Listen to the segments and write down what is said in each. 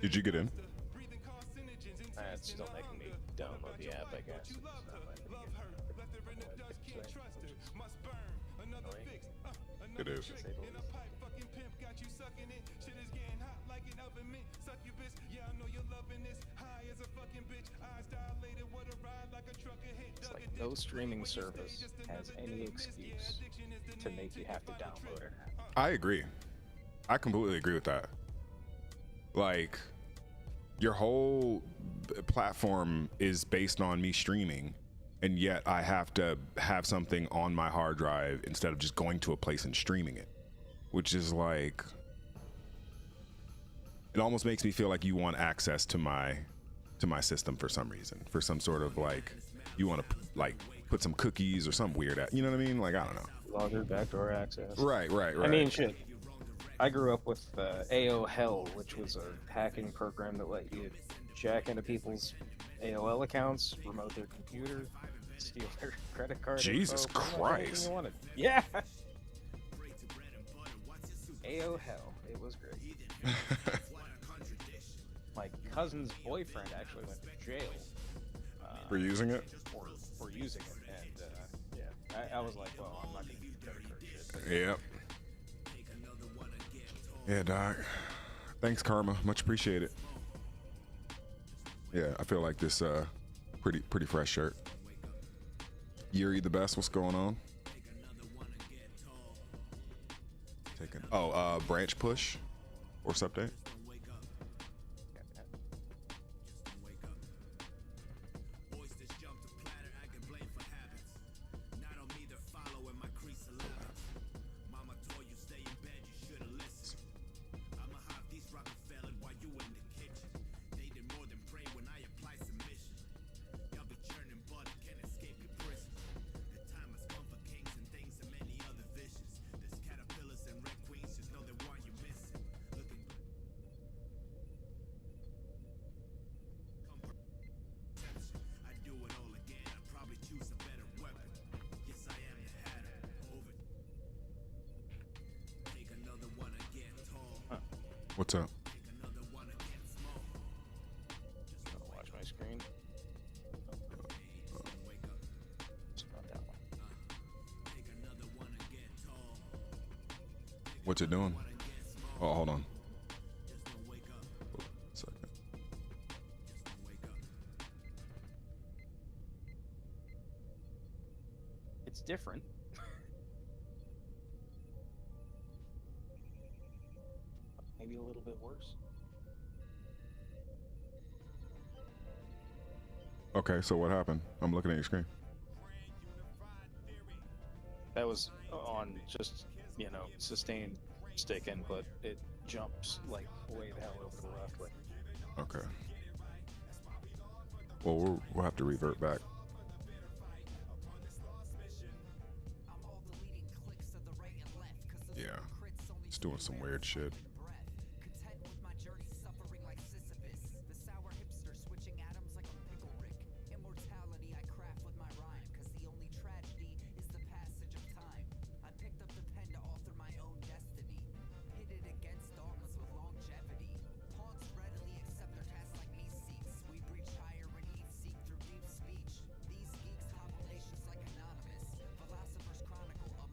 Did you get in? It's still making me download the app, I guess. It is. It's like no streaming service has any excuse to make you have to download an app. I agree. I completely agree with that. Like, your whole platform is based on me streaming, and yet I have to have something on my hard drive instead of just going to a place and streaming it, which is like, it almost makes me feel like you want access to my system for some reason, for some sort of like, you want to like put some cookies or some weird, you know what I mean? Like, I don't know. Logger, backdoor access. Right. I mean, shit. I grew up with AO Hell, which was a hacking program that let you jack into people's AOL accounts, remote their computer, steal their credit card. Jesus info, Christ. You wanted. Yeah. AO Hell. It was great. My cousin's boyfriend actually went to jail For using it? For using it, and yeah, I was like, well, I'm not gonna use credit card shit. Yep. Yeah, Doc. Thanks, Karma. Much appreciated. Yeah, I feel like this pretty fresh shirt. Yuri the best. What's going on? Branch push or update. What's up? Watch my screen. Not that one. What's it doing? Oh, hold on. Second. It's different. Maybe a little bit worse. Okay, so what happened? I'm looking at your screen. That was on just, sustained stick input. It jumps like way the hell over the left way. Okay. Well, we'll have to revert back. Yeah. It's doing some weird shit.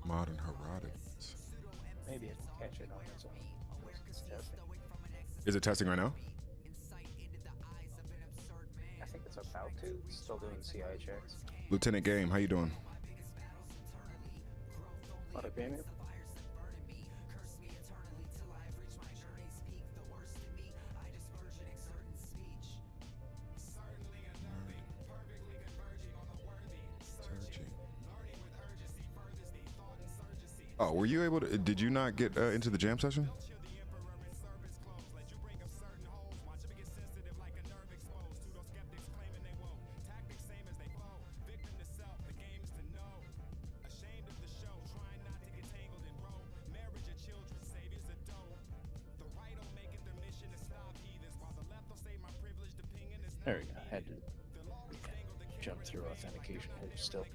Modern Herodotus. Maybe it can catch it on its own. It's testing. Is it testing right now? I think it's about to. It's still doing CI checks. Lieutenant Game, how you doing? What a game. Oh, were you able to? Did you not get into the jam session? There we go. Had to jump through authentication here still.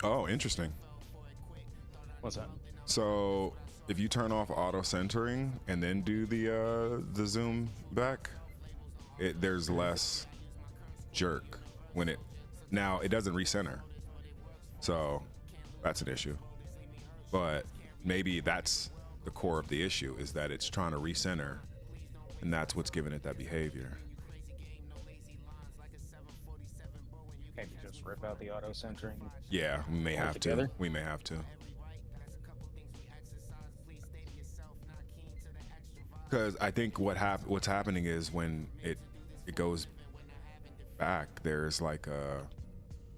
Oh, interesting. What's that? So if you turn off auto centering and then do the zoom back, there's less jerk when it now it doesn't recenter. So that's an issue. But maybe that's the core of the issue, is that it's trying to recenter, and that's what's giving it that behavior. Maybe just rip out the auto centering. Yeah, we may have to. We may have to. Because I think what's happening is when it goes back, there's like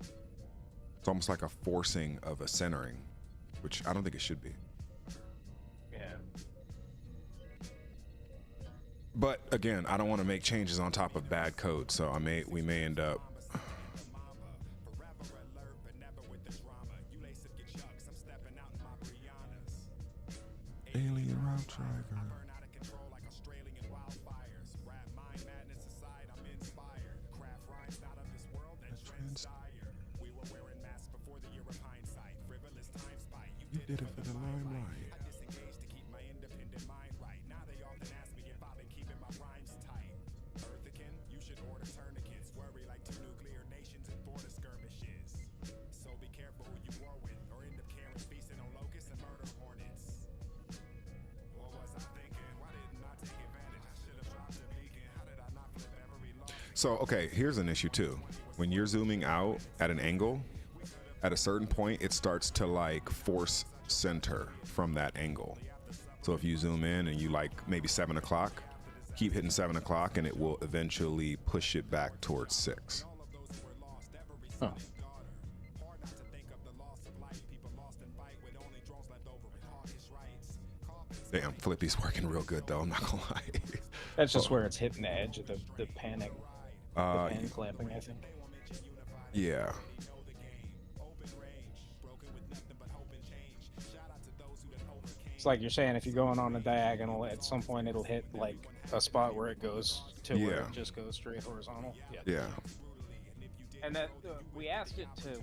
it's almost like a forcing of a centering, which I don't think it should be. Yeah. But again, I don't want to make changes on top of bad code, so we may end up. Alien route trigger. You did it for the limelight. So, okay, here's an issue too. When you're zooming out at an angle, at a certain point, it starts to like force center from that angle. So if you zoom in and you like maybe 7 o'clock, keep hitting 7 o'clock and it will eventually push it back towards 6. Huh. Damn, Flippy's working real good though, I'm not gonna lie. That's just where it's hitting the edge of the panning. The pan clamping, I think. Yeah. It's like you're saying, if you're going on a diagonal, at some point it'll hit like a spot where it goes to where it just goes straight horizontal. Yeah. And that we asked it to.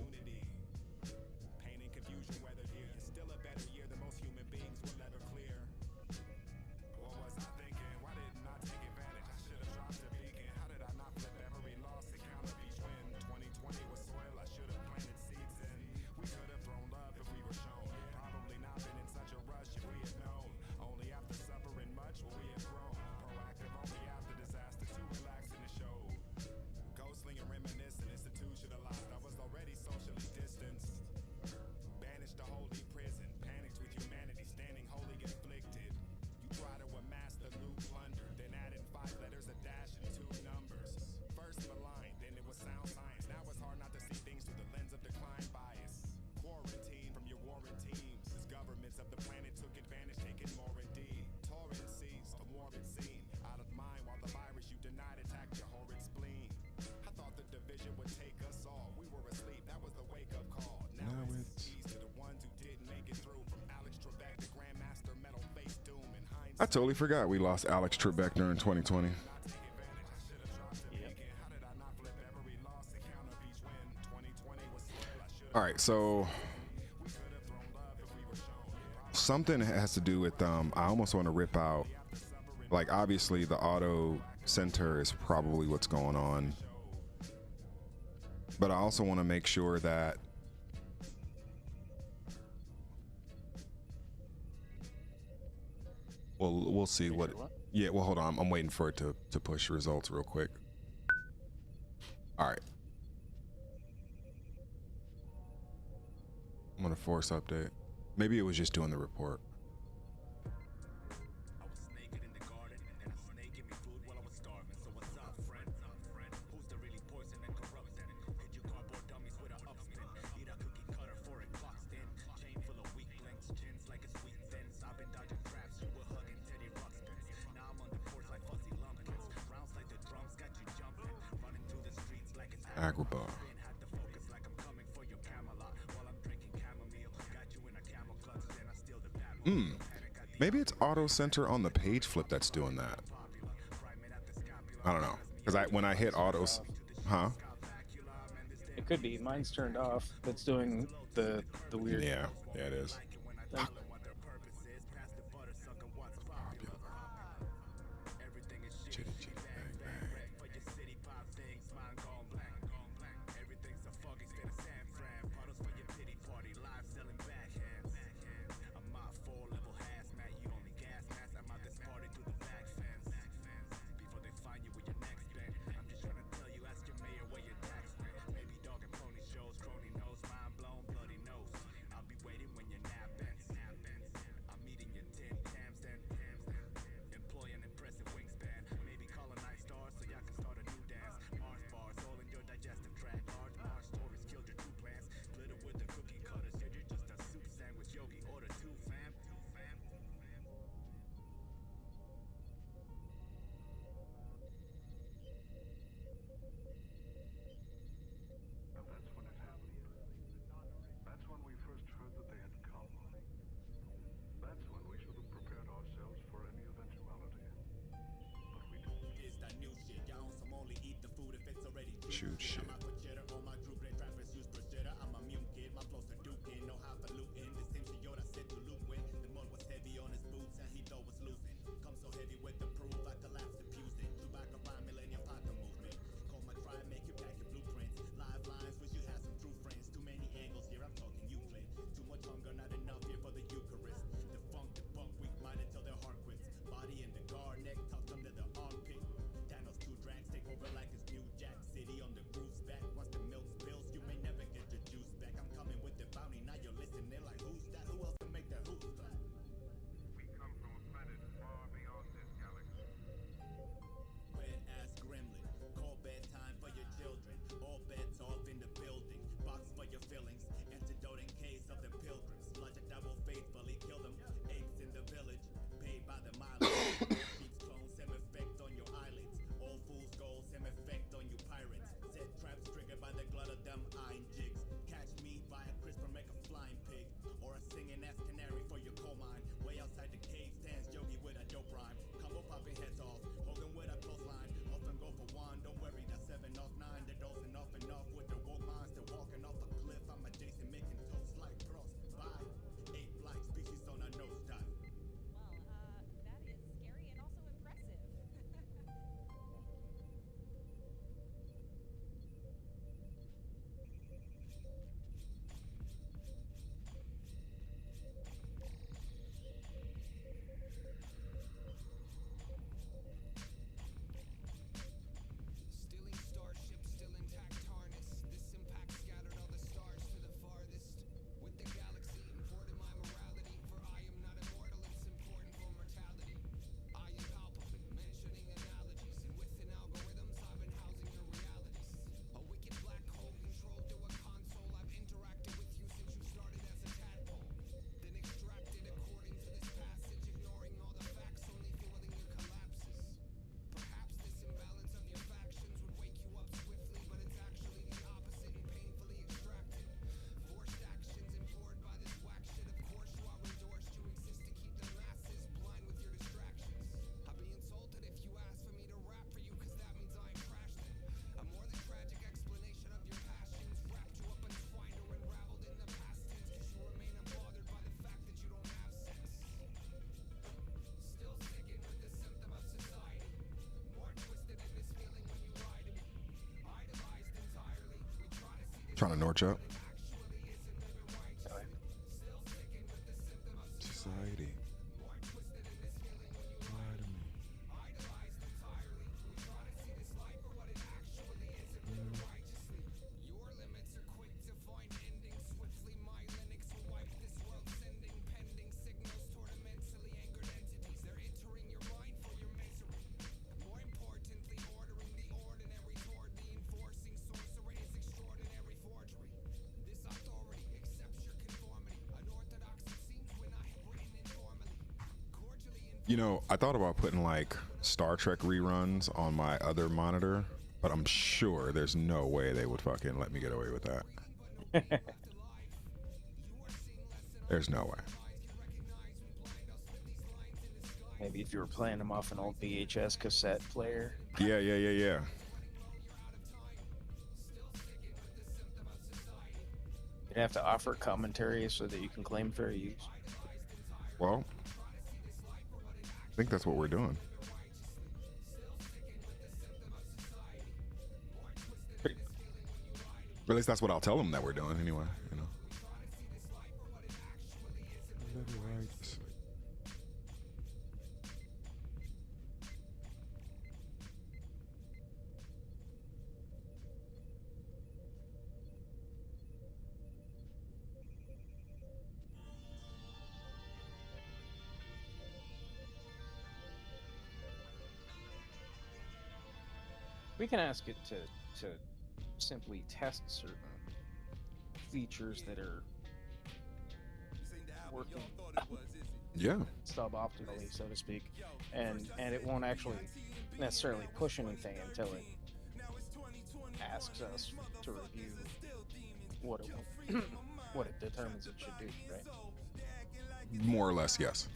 I totally forgot we lost Alex Trebek during 2020. All right, so something has to do with I almost want to rip out, like obviously the auto center is probably what's going on. But I also want to make sure that we'll see what. Yeah, well, hold on. I'm waiting for it to push results real quick. All right. I'm gonna force update. Maybe it was just doing the report. Agrabah. Maybe it's auto center on the page flip that's doing that. I don't know, because when I hit autos, huh? It could be. Mine's turned off. It's doing the weird. Yeah, it is. Thing. Chitty, chitty, bang, bang. Trying to Norch up. Okay. Society. You know, I thought about putting like Star Trek reruns on my other monitor, but I'm sure there's no way they would fucking let me get away with that. There's no way. Maybe if you were playing them off an old VHS cassette player. Yeah. You'd have to offer commentary so that you can claim fair use. Well, I think that's what we're doing. Or at least that's what I'll tell them that we're doing anyway, you know. We can ask it to simply test certain features that are working Yeah. suboptimally, so to speak, and it won't actually necessarily push anything until it asks us to review what it what it determines it should do, right? More or less, yes.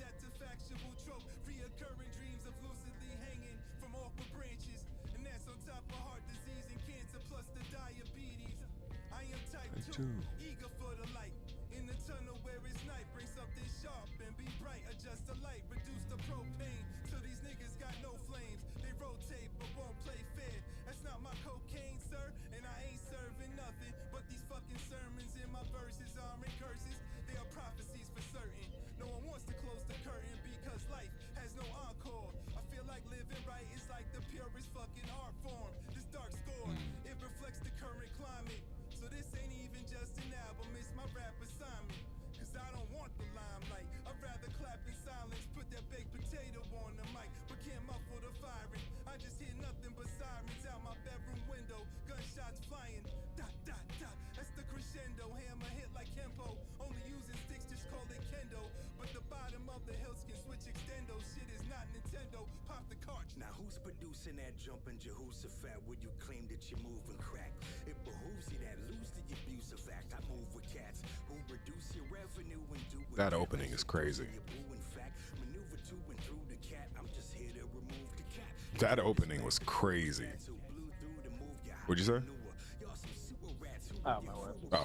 Too. Eager for the light in the tunnel where it's night. Bring something sharp and be bright. Adjust the light, reduce the propane. So these niggas got no flames. They rotate but won't play fair. That's not my cocaine, sir, and I ain't serving nothing. But these fucking sermons in my verses aren't curses. They are prophecies for certain. No one wants to close the curtain because life has no encore. I feel like living right is like the purest fucking art form. This dark score, it reflects the current climate. So this ain't even just an album, it's my rap assignment. Cause I don't want the limelight. I'd rather clap in silence, put that baked potato on the mic, but can't muffle the firing. I just hear nothing but sirens out my bedroom window. Gunshots flying, dot, dot, dot. That's the crescendo, hammer hit like Kempo. Only using sticks, just call it kendo. But the bottom of the hill can switch extendo. Shit is not Nintendo, pop the cartridge. Now who's producing that jumpin' Jehoshaphat where you claim that you're moving crack? It behooves you that lose the abusive act. I move with cats who reduce your revenue and do it. That opening is crazy. Maneuver to and through the cat. I'm just here to remove the cat. That opening was crazy. What'd you say? Oh, my word. Oh.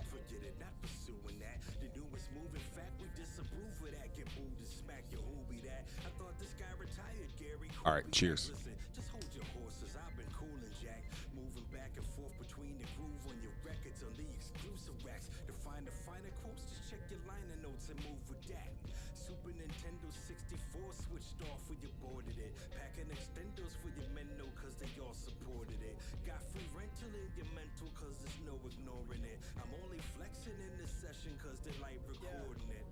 Forget it, not pursuing that. The newest moving fact, we disapprove of that. Get booed and smack your who be that. I thought this guy retired, Gary. All right, cheers. Listen, just hold your horses. I've been coolin', Jack. Moving back and forth between the groove on your records on the exclusive racks. To find the finer quotes, just check your liner notes and move with that. Super Nintendo 64 switched off when you boarded it. Packing extendos for your men, no, cause they all supported it. Got free rental in your mental, cause there's no ignoring it. I'm only flexing in this session, cause they like recording it.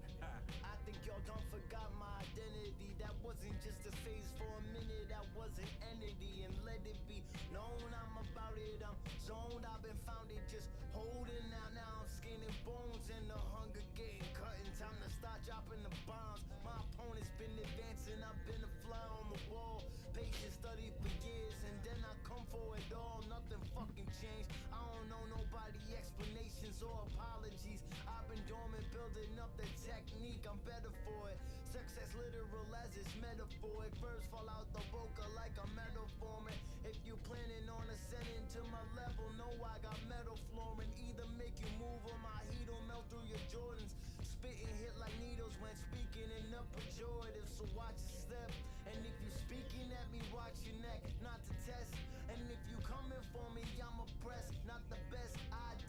I think y'all done forgot my identity. That wasn't just a phase for a minute, that was an entity. And let it be known I'm about it, I'm zoned, I've been founded. Just holding out, now I'm skinning bones. And the hunger getting cutting, time to start dropping the bombs. My opponent's been advancing, I've been a fly on the wall. Patient study for years, and then I come for it all. Nothing fucking changed, I don't know nobody explanations or apologies. I've been dormant, building up the technique, I'm better for it. Success literal as it's metaphoric. Verbs fall out the vocal like a metaphor. If you planning on ascending to my level, know I got metal flooring. Either make you move or my heat will melt through your Jordans. Spitting hit like needles when speaking in the pejorative. So watch your step. And if you speaking at me, watch your neck, not to test. And if you coming for me, I'm oppressed, not the best idea.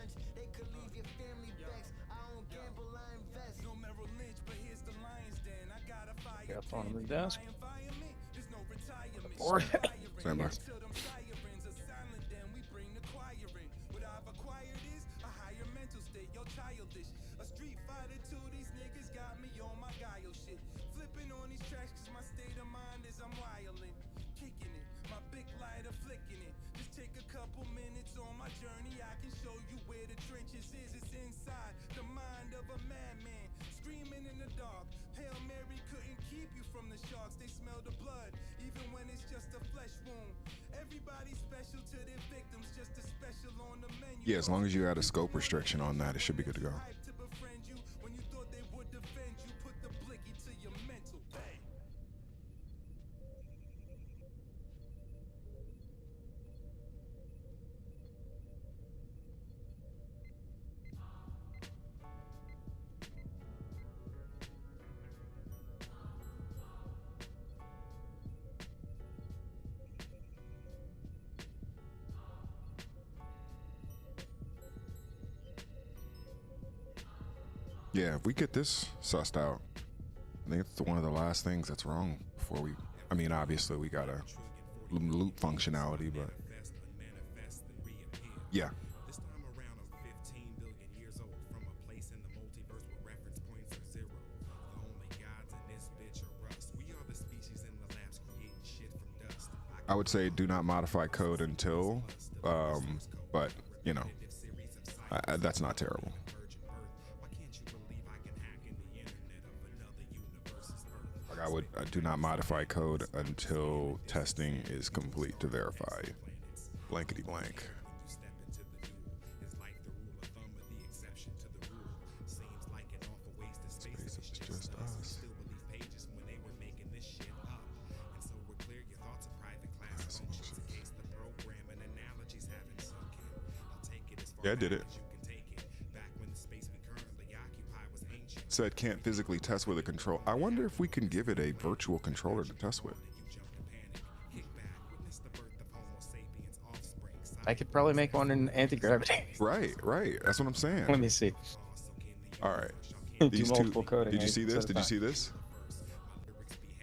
lunch. They could leave your family vexed. I don't gamble, I invest. No Merrill Lynch, but here's the lion's den. I got a fire Got pit. phone on the desk. My environment, there's no retirement. Or Stand by. Till them sirens are silent, then we bring the choir in. What I've acquired is a higher mental state. You're childish. A street fighter too. These niggas got me on my guile shit. Flipping on these tracks 'cause my state of mind is I'm wildin'. Kicking it, my big lighter flicking it. Just take a couple minutes on my journey. I can show you where the trenches is. It's inside the mind of a madman. Screaming in the dark. Hail Mary couldn't keep you from the sharks. They smell the blood, even when it's just a flesh wound. Everybody's special to their victims, just a special on the menu. Yeah, as long as you got a scope restriction on that, it should be good to go. To befriend you when you thought they would defend you, put the blicky to your mental. Bang. Yeah, if we get this sussed out, I think it's one of the last things that's wrong before we. I mean, obviously we got a loop functionality, but yeah. This time around, I'm 15 billion years old, from a place in the multiverse where reference points are zero. The only gods in this bitch are us. We are the species in the labs creating shit from dust. I would say do not modify code until, but you know, that's not terrible. Why can't you believe I can hack in the internet of another universe's birth? Like I do not modify code until testing is complete to verify. Blankety blank. When you step into the duel, is life the rule of thumb or the exception to the rule? Seems like an awful waste of space. Space It's is just us. Still believe pages when they were making this shit up. And so we're clear, your thoughts are private class functions in case the program and analogies haven't sunk in. I'll take it as far Yeah, I did back it. as you can take it. Back when the space we currently occupy was ancient. Said can't physically test with a control. I wonder if we can give it a virtual controller to test with. You jump to panic, kick back, witness the birth of Homo sapiens offspring. I could probably make one in anti-gravity. Right. That's what I'm saying. Let me see. All right. Do These two. multiple coding. Did you see this? at a Did you time. see this?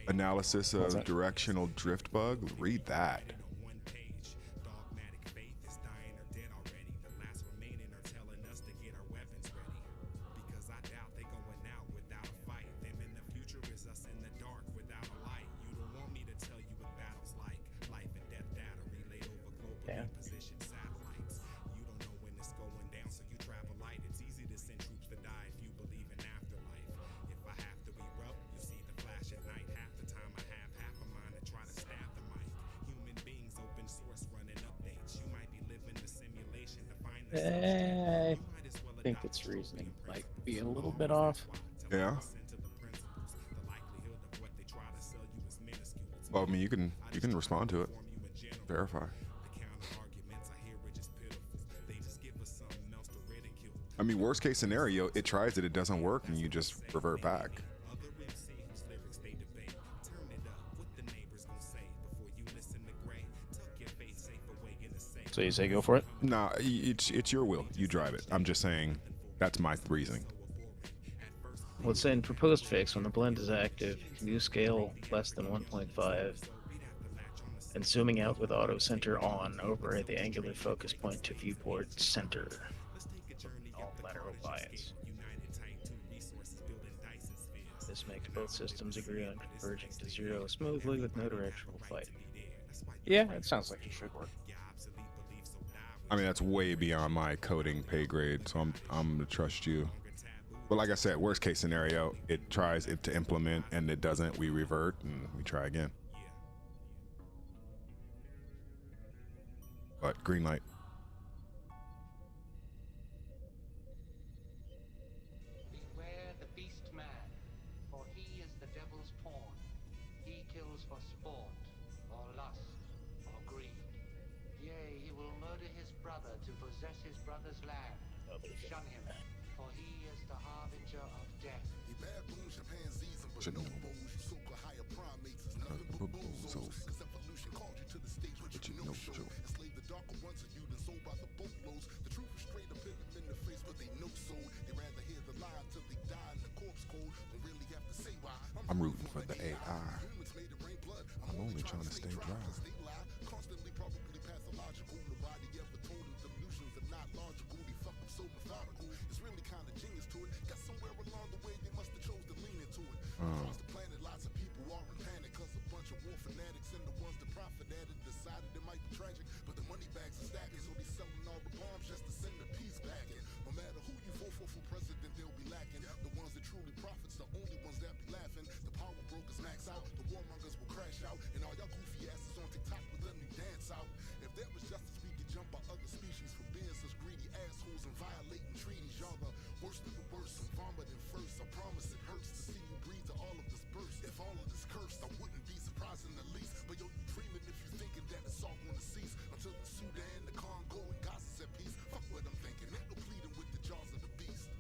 Analysis What's of that? directional drift bug. Read that. On one page, dogmatic faith is dying or dead already. The last remaining are telling us to get our weapons ready. Because I doubt they going out without a fight. Them in the future is us in the dark without a light. You don't want me to tell you what battle's like. Life and death data relayed over globally positioned satellites. You don't know when it's going down, so you travel light. It's easy to send troops to die if you believe in afterlife. If I have to erupt, you see the flash at night. Half the time I have half a mind to try to stab the mic. Human beings, open source, running updates. You might be living the simulation to find the I You might as well think adopt its the reasoning Greydon might principles. be a little bit off. Yeah. Listen to the principles. The likelihood of what they try to sell you is minuscule. It's Well, I mean, you can respond to it. form you in general. Verify. The counter arguments I hear are just pitiful. They just give us something else to ridicule. I mean, worst case scenario, it tries it doesn't work, and you just revert back. Other MC whose lyrics they debate. Turn it up. What the neighbors gonna say before you listen to Gray? Tuck your face safe away in the safe. So you say go for it? Nah, it's your will. You drive it. I'm just saying that's my reasoning. Well, it's saying proposed fix when the blend is active, view scale less than 1.5, and zooming out with auto center on over at the angular focus point to viewport center. All lateral bias. This makes both systems agree on converging to zero smoothly with no directional fight. Yeah, it sounds like it should work. I mean, that's way beyond my coding pay grade, so I'm gonna trust you. But like I said, worst case scenario, it tries it to implement and it doesn't. We revert and we try again. But green light. Beware the beast man, for he is the devil's pawn. He kills for sport, or lust, or greed. Yea, he will murder his brother to possess his brother's land. Shun him, for he is the harbinger of death. The baboons, chimpanzees, and Should know. bonobos, you so-called higher primates, is nothing but bozos. Cause evolution called you to the stage, but you know show. Enslaved the darker ones of you, then sold by the boatloads. The truth is straight up in the whatever they know so. They rather hear the lie till they die in the corpse cold than really have to say why. I'm rooting for the AI. Humans made it rain blood. I'm only trying to stay dry. They lie, constantly probably pathological. Nobody ever told them delusions are not logical. They fuck them so methodical. It's really kind of genius to it. Got somewhere along the way they must have chose to lean into it. Across the planet, lots of people are in panic cause a bunch of war fanatics and the ones that profit at it decided it might be tragic, but the money bags are stacking, so they selling all the bombs just to send the peace back in. No matter who you vote for president, they'll be lacking. The ones that truly profits, the only ones that be laughing. The power brokers max out, the warmongers will crash out, and all y'all goofy asses on TikTok with a new dance out. If there was justice, we could jump by other species for being such greedy assholes and violating treaties. Y'all the worst of the worst, and vomiting first. I promise it hurts to see you breathe to all of this burst. If all of this cursed, I wouldn't be surprised in the least. But yo, you dreaming if you thinking that it's all gonna cease until the Sudan, the Congo, and Gaza's at peace. Fuck what I'm thinking, ain't no pleading with the jaws of the beast.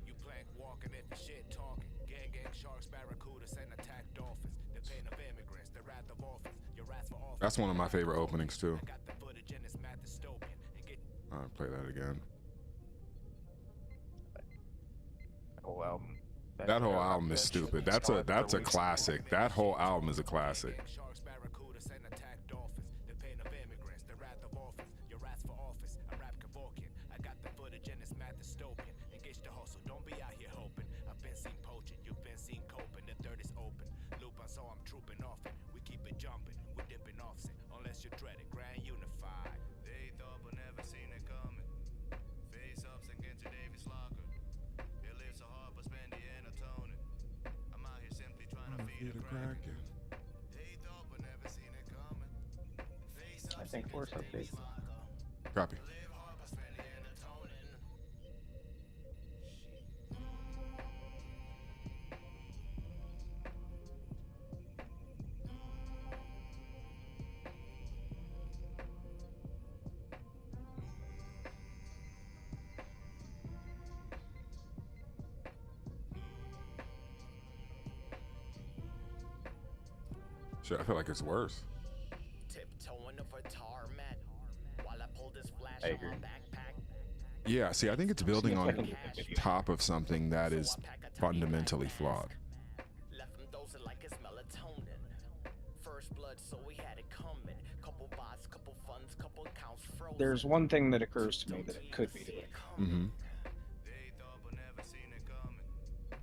You plank walking if the shit talking. Gang sharks, barracudas, and attack dolphins. The pain of immigrants, the wrath of orphans. Your wrath for orphans. That's one of my favorite openings too. I got the footage and it's mad dystopian. And get I'll play that again. Whole album. That whole album is stupid. That's a classic. That whole album is a classic. sharks, barracudas, and attack dolphins. The pain of immigrants, the wrath of orphans. Your wrath for office. I rap Kevorkian. I got the footage and it's mad dystopian. Engage the hustle, don't be out here hoping. I've been seen poaching, you've been seen coping. The third is open. Lupin, so I'm trooping off it. We keep it jumping, we dipping offset. Unless you dread it, grand unified. They thought but never seen it coming. Face ups against Davis Locker. It lives so hard but spend the entertaining. I'm out here simply trying to feed a kraken. They thought but never seen it coming. Face I ups think force update. Copy. live hard but spend the entertaining. Shit, I feel like it's worse. Tiptoeing over tar mat while I pull this flash I on agree. my backpack. Yeah, see, I think it's building on Second video. top of something that is fundamentally flawed. Left him dozing like it's melatonin. First blood, so we had it coming. Couple bots, couple funds, couple counts frozen. There's one thing that occurs to me that it could be doing, Mm-hmm. They thought but never seen it coming.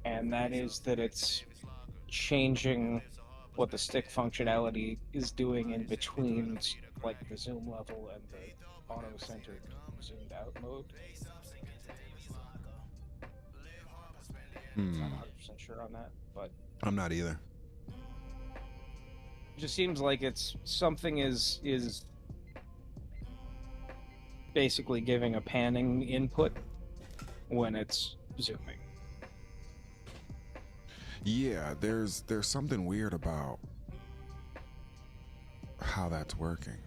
and that is that it's changing what the stick functionality is doing in between, like the zoom level and the auto-centered zoomed out mode. I'm not 100% sure on that, but I'm not either. it just seems like it's something is basically giving a panning input when it's zooming. Yeah, there's something weird about how that's working,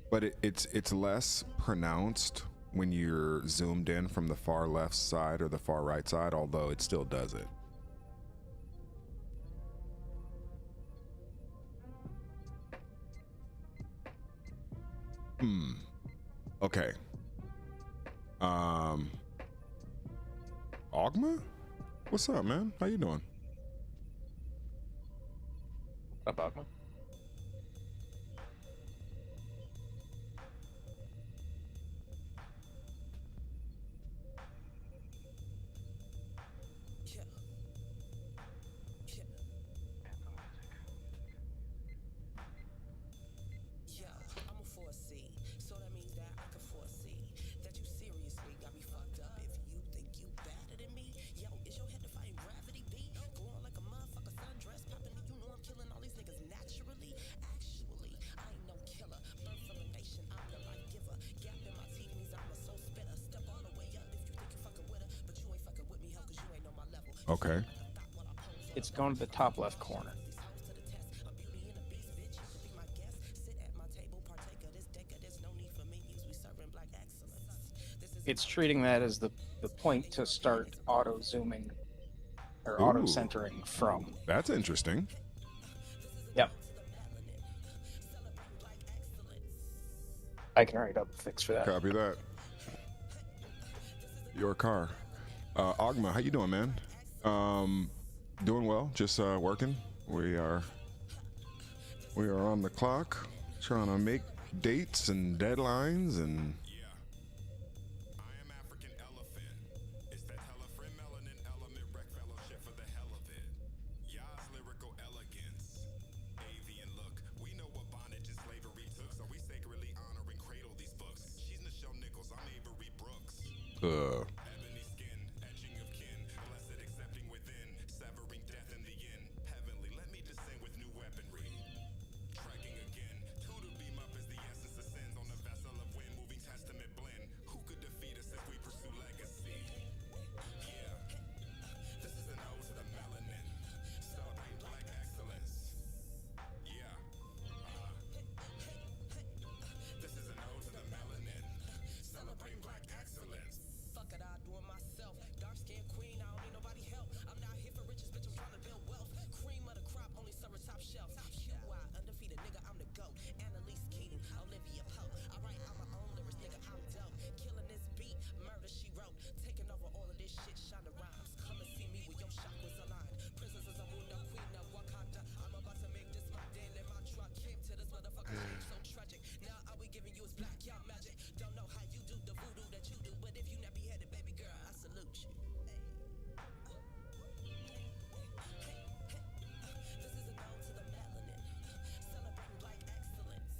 but it's less pronounced when you're zoomed in from the far left side or the far right side, although it still does it. Okay. Ogma? What's up, man? How you doing? About me. Yeah, I'm a 4C, so that means that I can foresee that you seriously got me fucked up. If you think you better than me, yo, is your head defying gravity? B, go on like a motherfucker, sundress popping. You know I'm killing all these niggas naturally. Actually, I ain't no killer. Birth from a nation, I'm the life giver. Gap in my teeth means I'm a soul spitter. Step all the way up if you think you fucking with her, but you ain't fucking with me, hell, cause you ain't on my level. Okay. It's going to the top left corner. it's treating that as the point to start auto zooming or Ooh. auto centering from. That's interesting. Yep. I can write up a fix for that. Copy that. Your car. Ogma, how you doing, man? Doing well. Just working. We are on the clock, trying to make dates and deadlines and. I am African elephant. It's that hella friend melanin element rec fellowship for the hell of it. Yas lyrical elegance. Avian look. We know what bondage and slavery took, so we sacredly honor and cradle these books. She's Nichelle Nichols, I'm Avery Brooks. Ebony skin, etching of kin, blessed accepting within, severing death in the end. Heavenly, let me descend with new weaponry. Trekking again, two to beam up as the essence ascends on the vessel of wind, moving testament blend. Who could defeat us if we pursue legacy? Yeah, this is an ode to the melanin, celebrating black excellence. Yeah, this is an ode to the melanin, celebrating black excellence. Fuck it, I do it myself. Dark skinned queen, I don't need nobody help. I'm not here for riches, bitch, I'm trying to build wealth. Cream of the crop, only serve top shelf. QI, undefeated, nigga, I'm the GOAT. Annalise Keating, Olivia Pope. I write out my own lyrics, nigga, I'm dope. Killing this beat, murder she wrote. Taking over all of this shit, shine the rhymes. Come and see me with your chakras aligned. Princess of Wunda, queen of Wakanda. I'm about to make this my daily mantra. Came to this motherfucker, so tragic. Now all we giving you is black, y'all magic. Don't know how you do the voodoo that you do, but if you not beheaded, baby girl, I salute you. This is an ode to the melanin, celebrating black excellence.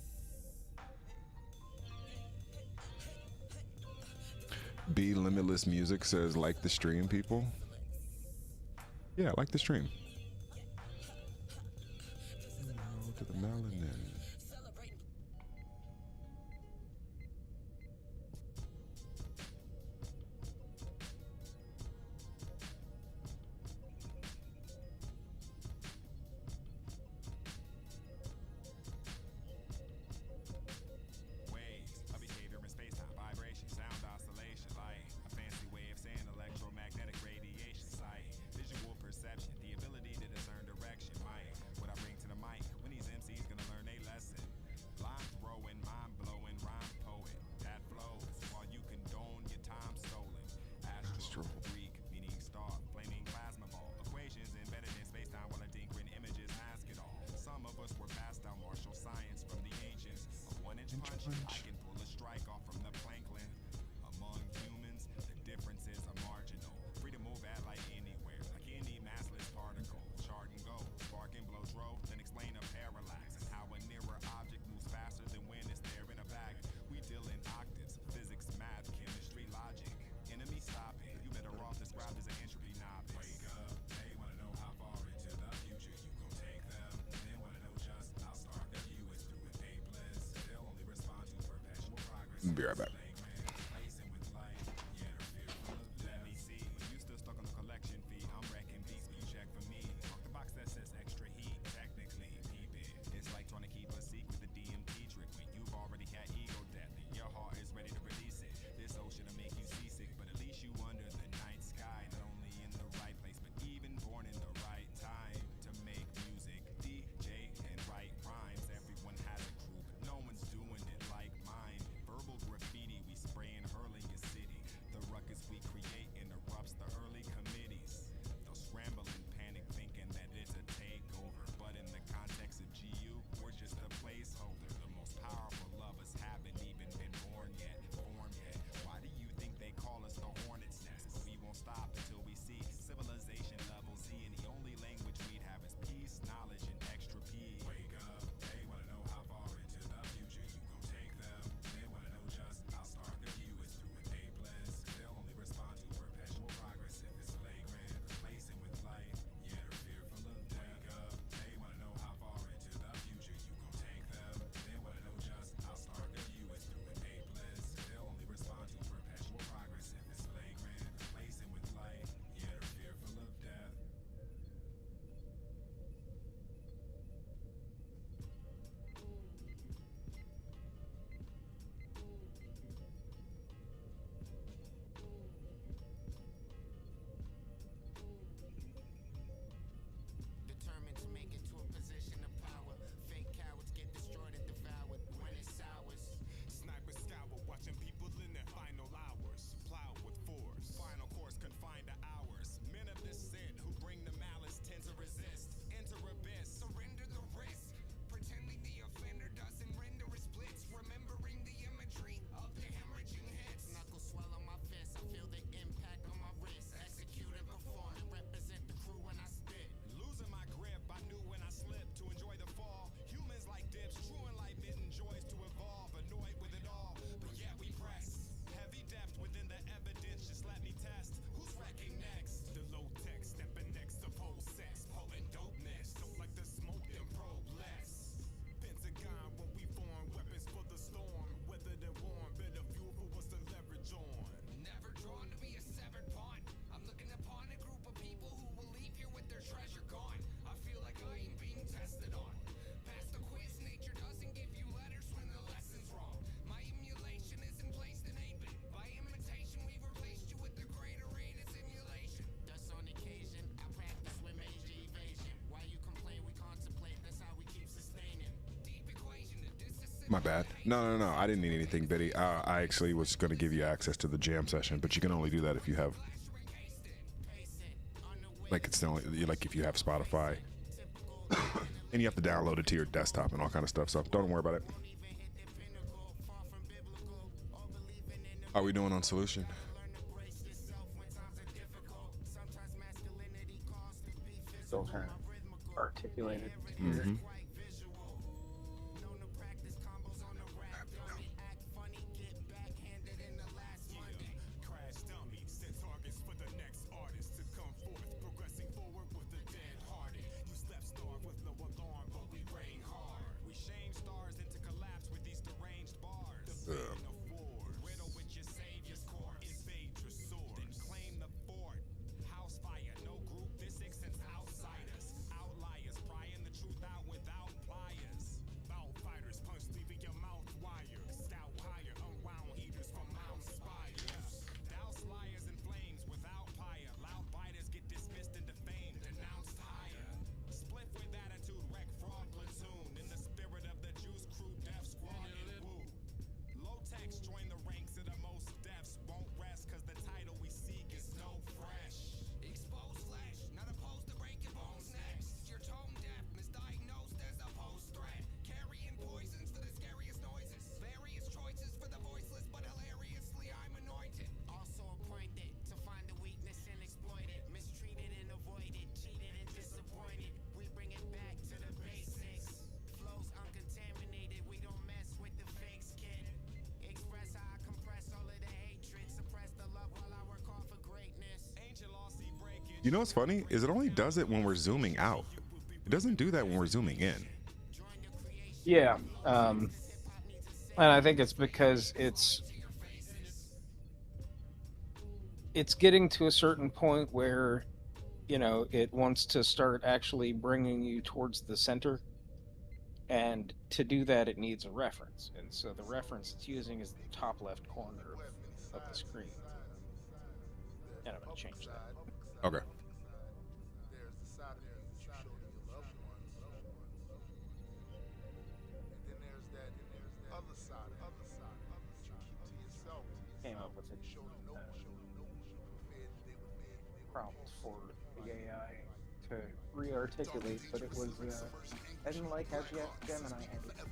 Be Limitless Music says, like the stream, people. Yeah, like the stream. To the melanin. Waves of behavior in space-time vibration, sound oscillation, light. A fancy way of saying electromagnetic radiation, sight. Visual perception, the ability to discern direction, might. What I bring to the mic, when these MCs gonna learn a lesson. Line throwing, mind blowing, rhyme poet. That flows while you condone your time stolen. Astral, Greek, meaning star, flaming plasma ball. Equations embedded in space-time while tinkering images mask it all. Some of us were passed down martial science from the ancients. A one-inch punch, I can pull a strike off from the Planklin. Among humans, the differences are marginal. Free to move at like anywhere, like any massless particle. Chart and go, spark and blow drove, then explain a parallax. And how a nearer object moves faster than when it's there in a bag. We deal in octaves, physics, math, chemistry, logic. Enemy stopping, you better off described as an entropy novice. Wake up, they wanna know how far into the future you gon' take them. They wanna know just how stark the view is through an aimless. They'll only respond to perpetual progress. Be right back. Placing with light, yet are fearful of death. Let me see, you still stuck on the collection fee. I'm wrecking beats, but you check for me. Mark the box that says extra heat. Technically, peep it. It's like trying to keep a secret, the DMT trick. When you've already had ego death and your heart is ready to release it. This ocean will make you seasick, but at least you under the night sky. Not only in the right place, but even born in the right time to make music. DJ and write rhymes. Everyone has a crew, but no one's doing it like mine. Verbal graffiti My bad. No. I didn't need anything, Biddy. I actually was going to give you access to the jam session, but you can only do that if you have, like, it's the only, like, if you have Spotify, and you have to download it to your desktop and all kind of stuff. So don't worry about it. Are we doing on solution? Still trying to articulate it. Mm-hmm. You know what's funny is it only does it when we're zooming out. It doesn't do that when we're zooming in. Yeah, and I think it's because it's getting to a certain point where, you know, it wants to start actually bringing you towards the center, and to do that it needs a reference, and so the reference it's using is the top left corner of the screen, and I'm going to change that. Okay. There's the side of you that you show to your loved ones. And then there's that other side that you keep to yourself. Came up with a Show to no one. prompt for the AI to re-articulate, but it was I didn't like how Gemini ended. Okay.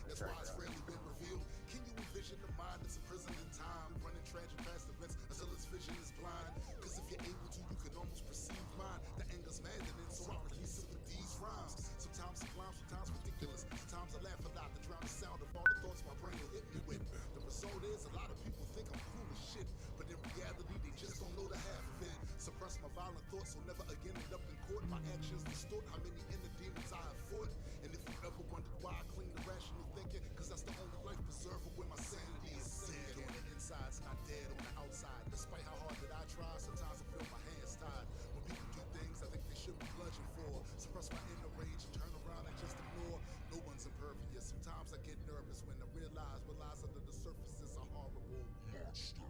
That's why it's rarely been revealed. Can you envision the mind that's imprisoned in time, running tragic past events until its vision is blind? Cause if you're able to, you can almost perceive mine. The anger's maddening, so I release it with these rhymes. Sometimes sublime, sometimes ridiculous. Sometimes I laugh a lot to drown the sound of all the thoughts my brain will hit me with. The result is a lot of people think I'm cool as shit, but in reality they just don't know the half of it. Suppress my violent thoughts so never again end up in court. My actions distort how many inner demons I have fought. And if you ever wondered why I cling to rational thinking, cause that's the only life preserver when my sanity is dead on the inside, it's not dead on the outside. Despite how hard that I try, sometimes I feel my hands tied. When people do things I think they should be bludgeoned for, suppress my inner rage and turn around and just ignore. No one's impervious. Sometimes I get nervous when I realize what lies under the surface is a horrible monster.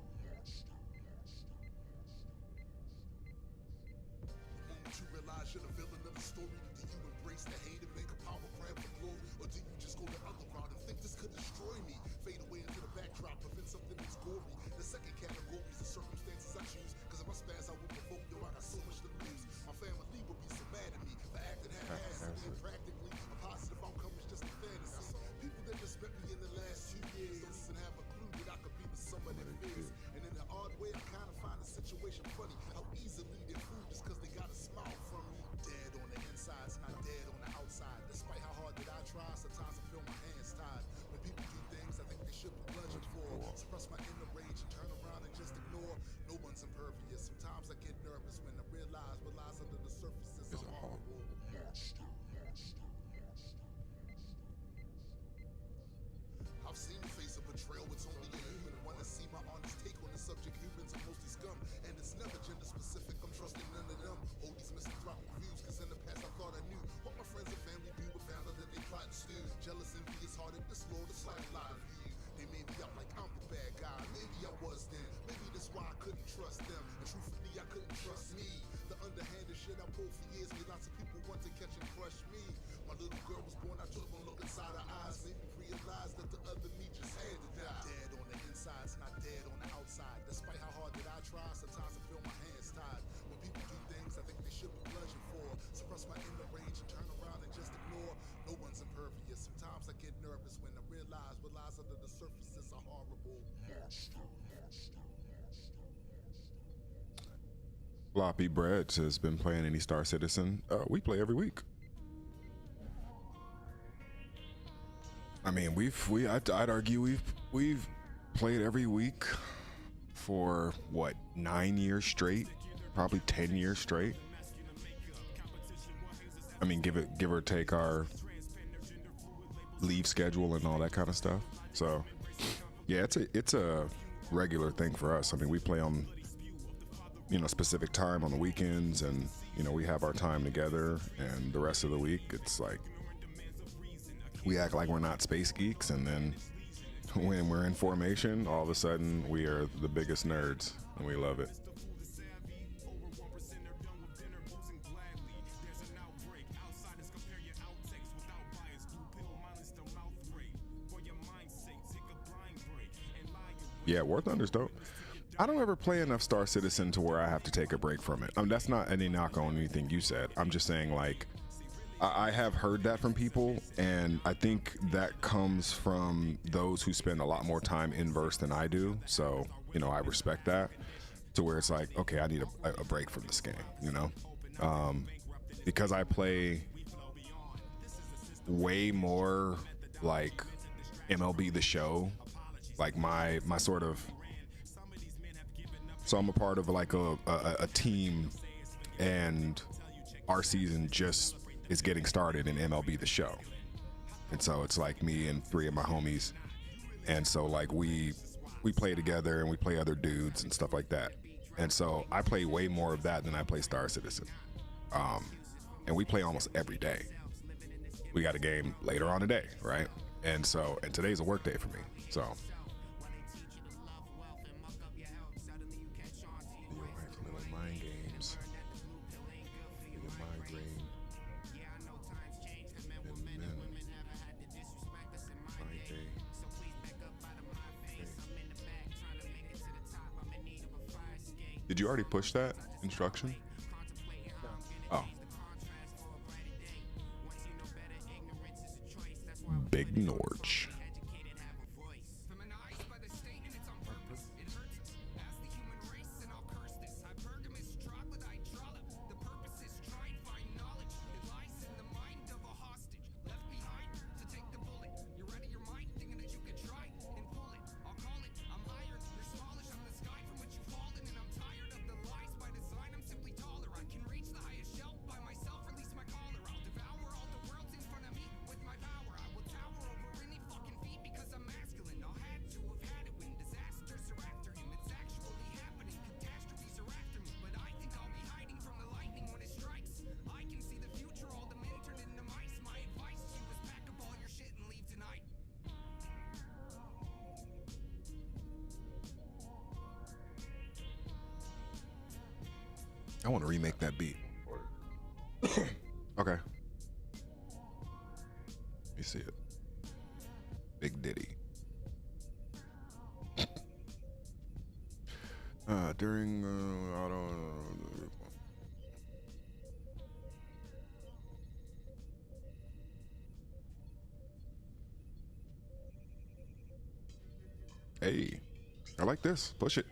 The moment you realize you're the villain of the story, do you embrace the hate and make a power grab for glory? Or do you just go the other route and think this could destroy me? Fade away into the backdrop, prevent something that's gory. The second category is the circumstances I choose, cause if I spaz I will provoke, yo, I got so much to lose. My family would be so mad at me for acting haphazardly and practically. A positive outcome is just a fantasy. People that just met me in the last 2 years don't even have a clue that I could be with somebody fears. And in an odd way I kinda find the situation funny, how easily they're fooled just cause they got a smile from me. Dead on the inside, it's not dead on the outside. Despite how hard that I try, sometimes I feel my hands tied. When people do things I think they should be bludgeoned for, suppress my inner rage and turn around and just ignore. No one's impervious. Sometimes I get nervous when I realize what lies under the surface is a horrible monster. I've seen the face of betrayal, it's only a human. Wanna see my honest take on the subject, humans are mostly scum. And it's never gender specific, I'm trusting none of them. Hold these misanthropic views, cause in the past I thought I knew what my friends and family do, but found out that they plot and stew. Jealous, envious, hearted, disloyal, dislike a lot of you. They made me out like I'm the bad guy, maybe I was then. Maybe that's why I couldn't trust them, and truthfully I couldn't trust me. The underhanded shit I pulled for years made lots of people want sometimes they catch and crush me. My little girl was born, I took one look inside her eyes, made me realize that the other me just had to die. Dead on the inside, it's not dead on the outside. Despite how hard that I try, sometimes I feel my hands tied. When people do things I think they should be bludgeoned for, suppress my inner rage and turn around and just ignore. No one's impervious. Sometimes I get nervous when I realize what lies under the surface is a horrible monster. Floppy Breads has been playing any Star Citizen. We play every week. I mean, I'd argue we've played every week for what, 9 years straight, probably 10 years straight. I mean, give or take our leave schedule and all that kind of stuff. So yeah, it's a regular thing for us. I mean, we play on, you know, specific time on the weekends, and you know, we have our time together, and the rest of the week it's like we act like we're not space geeks, and then when we're in formation, all of a sudden we are the biggest nerds and we love it. Yeah, War Thunder's dope. I don't ever play enough Star Citizen to where I have to take a break from it. That's not any knock on anything you said. I'm just saying, like, I have heard that from people, and I think that comes from those who spend a lot more time in verse than I do. So, you know, I respect that, to where it's like, okay, I need a break from this game, you know? Because I play way more like MLB The Show, like my sort of, so I'm a part of like a team, and our season just is getting started in MLB The Show. And so it's like me and 3 of my homies. And so like we play together, and we play other dudes and stuff like that. And so I play way more of that than I play Star Citizen. And we play almost every day. We got a game later on today, right? And today's a work day for me. So mind games. Migraine. Did you already push that instruction? Oh. Big Norge. I want to remake that beat. Okay. Let me see it. Big Diddy. During Hey, I like this. Push it.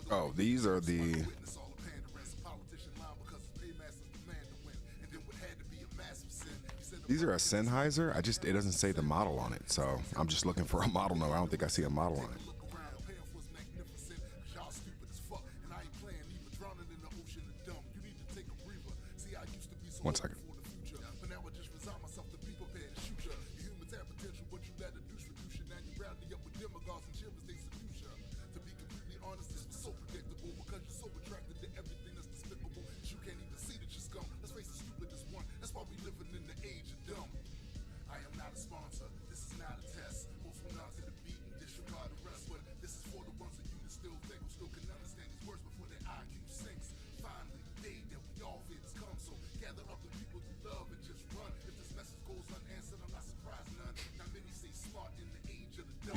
Oh, these are the. These are a Sennheiser. It doesn't say the model on it, so I'm just looking for a model number. I don't think I see a model on it. One second. Still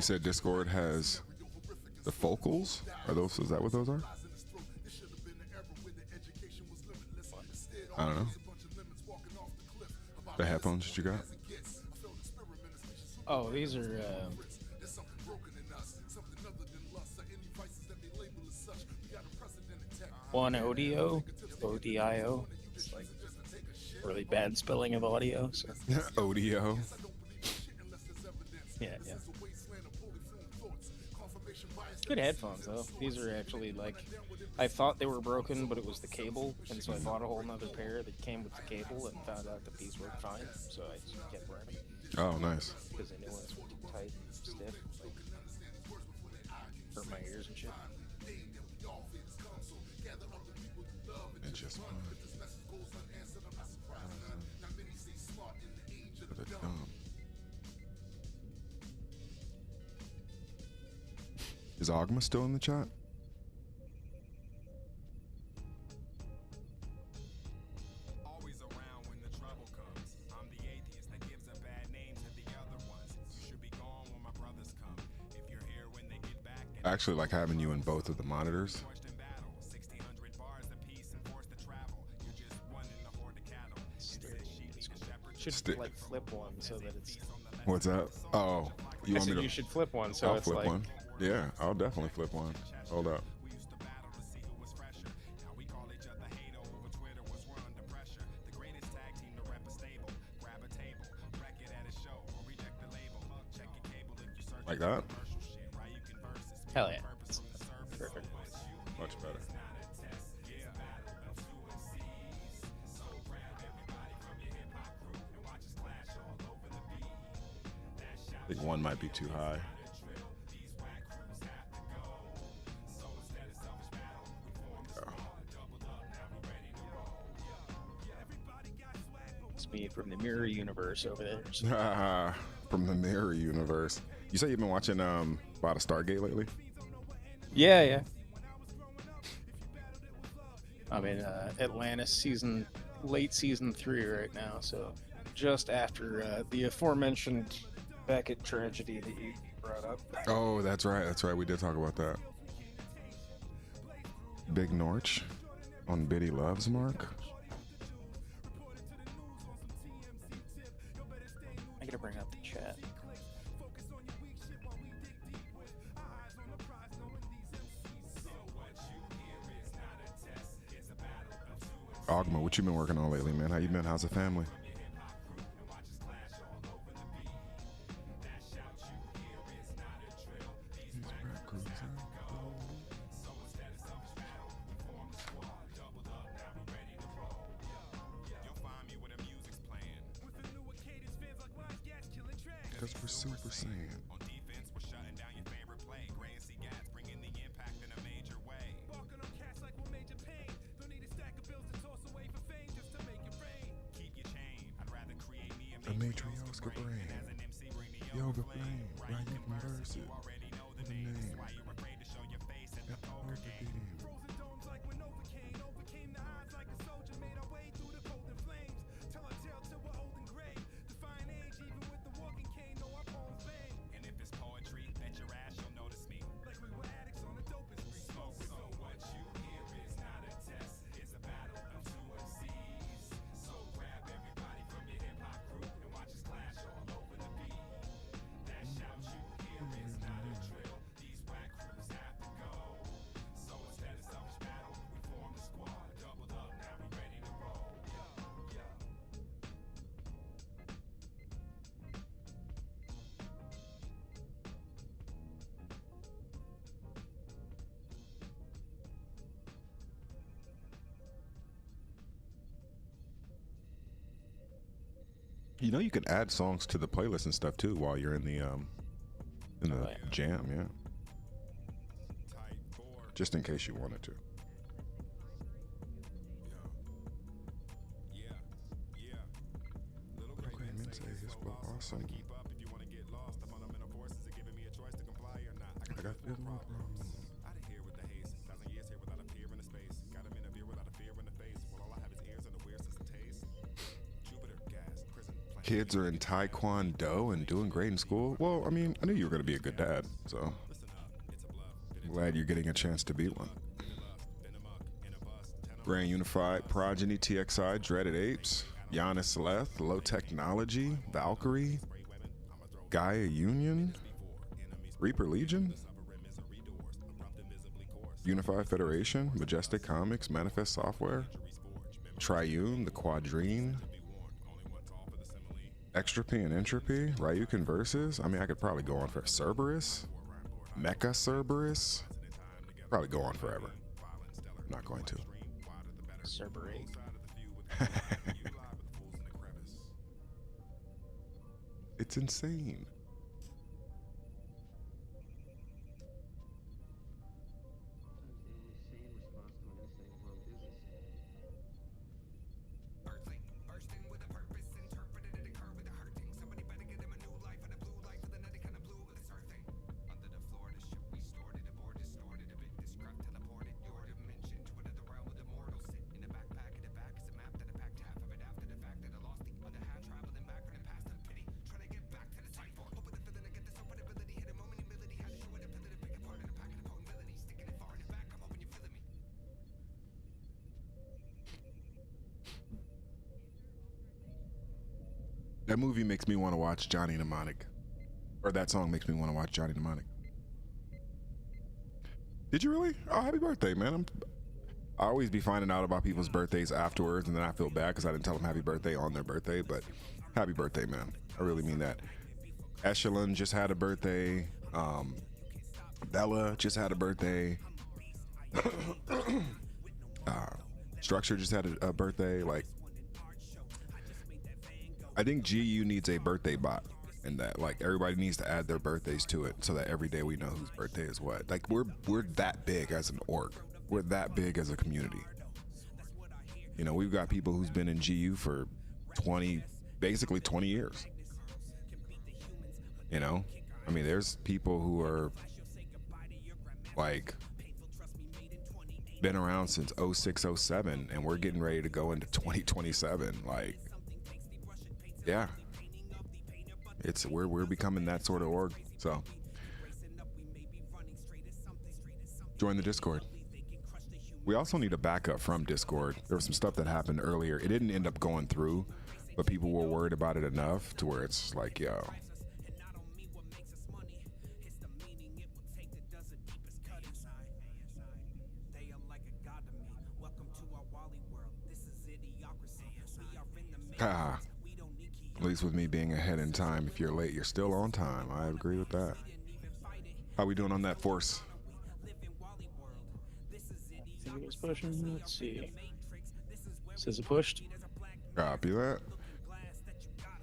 You said Discord has the focals? Are those? Is that what those are? I don't know. The headphones that you got? Oh, these are. One Odio, ODIO. It's like really bad spelling of audio. So. Audio. Yeah. Good headphones though. These are actually like, I thought they were broken, but it was the cable, and so I bought a whole nother pair that came with the cable, and found out that these worked fine. So I just kept wearing them. Oh, nice. Because the new ones were too tight, and stiff, like hurt my ears and shit. It just Is Ogma still in the chat? Always around when the trouble comes. I'm the atheist that gives a bad name to the other ones. Should be gone when my brothers come. If you're here when they get back. I actually like having you in both of the monitors. 1600 bars apiece and forced to travel. You're just one in the horde of cattle. Should like flip one so that it's. What's that? Oh, you I want said me to? you should flip one so I'll it's flip like. one. Yeah, I'll definitely flip one. Hold up. We used to battle to see who was fresher. Now we call each other hater over Twitter once we're under pressure. The greatest tag team to rep a stable. Grab a table, wreck it at a show, or reject the label. Check your cable if you search Like that? commercial shit. Right, you can verse it. Hell yeah. Perfect. Much better. I think one might be too high. It's me from the mirror universe over there. So. From the mirror universe. You say you've been watching a lot of Stargate lately? Yeah. I'm in Atlantis late season 3 right now, so just after the aforementioned Beckett tragedy that you brought up. Oh, that's right. That's right. We did talk about that. Big Norch on Biddy Loves Mark. I gotta bring up the chat. Ogma, what you been working on lately, man? How you been? How's the family? Because we're Super Saiyan. On defense, we're shutting down your favorite play. Gray and Gats bringing the impact in a major way. Barking on cats like we're major pain. Don't need a stack of bills to toss away for fame just to make it rain. Keep your chain. I'd rather create me A matryoshka brain. as an MC, bring the Yoga flame. Right, you can verse it. You already know the With a names. name. Why you're afraid to show your face at the At the poker poker game. game. Frozen domes like when overcame the odds like a soldier. Made our way through the cold and flames. Tell our tale till we're old and gray. Define age even with the walking cane. Know our poems vain. And if it's poetry, bet your ass you'll notice me. Like we were addicts on a dopest spree. Smoke, so what you hear is not a test. It's a battle of two MCs. So grab everybody from your hip hop crew and watch us clash all over the beat. That shout you hear is not a drill. These whack crews have to go. So instead of selfish battle, we formed a squad. Doubled up, now we ready to roll. Yo. You know, you could add songs to the playlist and stuff too while you're in the yeah. jam, yeah. Just in case you wanted to. Okay, men say his flow awesome. I got this one problem. Out of here with the haze. 1,000 years here without a peer in the space. Got him in a beer without a fear in the face. Well, all I have is ears and a weird sense of taste. Jupiter, gas, prison, kids are in Taekwondo and doing great in school. Well, I mean, I knew you were going to be a good dad, so I'm glad you're getting a chance to be one. Grand Unified, Progeny, TXI, Dreaded Apes, Giannis Leth, Low Technology, Valkyrie, Gaia Union, Reaper Legion, Unified Federation, Majestic Comics, Manifest Software, Triune, The Quadrine, Extropy and Entropy, Ryukin Versus. I mean, I could probably go on for Cerberus, Mecha Cerberus. Probably go on forever. I'm not going to. Cerberate. It's insane. That movie makes me want to watch Johnny Mnemonic. Or that song makes me want to watch Johnny Mnemonic. Did you really? Oh, happy birthday, man. I always be finding out about people's birthdays afterwards, and then I feel bad because I didn't tell them happy birthday on their birthday, but happy birthday, man. I really mean that. Echelon just had a birthday. Bella just had a birthday. Structure just had a birthday. Like, I think GU needs a birthday bot, and that like everybody needs to add their birthdays to it so that every day we know whose birthday is what. Like we're that big as an org. We're that big as a community. You know, we've got people who's been in GU for basically 20 years. You know, I mean, there's people who are like been around since 06, 07, and we're getting ready to go into 2027. Like, yeah, we're becoming that sort of org. So join the Discord. We also need a backup from Discord. There was some stuff that happened earlier. It didn't end up going through, but people were worried about it enough to where it's like, yo. At least with me being ahead in time, if you're late, you're still on time. I agree with that. How we doing on that force? I think it was pushing. Let's see. Says it pushed. Copy that.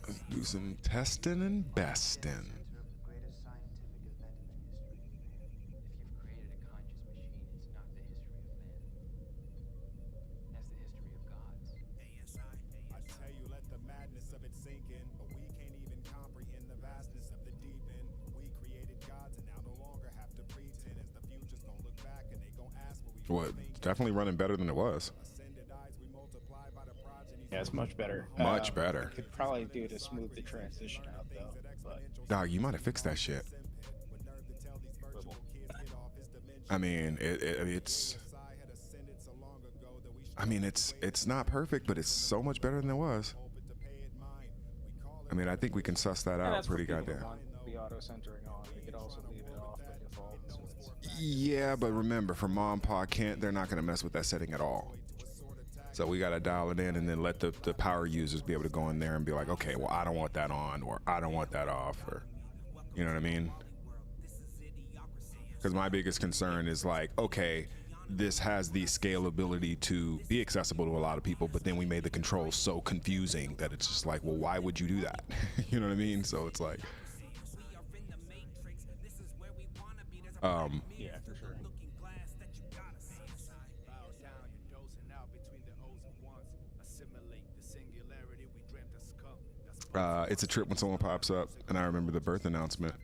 Let's do some testing and besting. What? Definitely running better than it was. Yeah, it's much better. Much better. Could probably do to smooth the transition out though. But Dog, you might have fixed that shit. I mean, it's not perfect, but it's so much better than it was. I mean, I think we can suss that out pretty goddamn. The auto centering on. We could also leave it off by default. So yeah, but remember, for mom, pa can't. They're not gonna mess with that setting at all. So we gotta dial it in and then let the power users be able to go in there and be like, okay, well, I don't want that on, or I don't want that off, or you know what I mean? Because my biggest concern is like, okay, this has the scalability to be accessible to a lot of people, but then we made the controls so confusing that it's just like, well, why would you do that? You know what I mean? So it's like, yeah, for sure. It's a trip when someone pops up, and I remember the birth announcement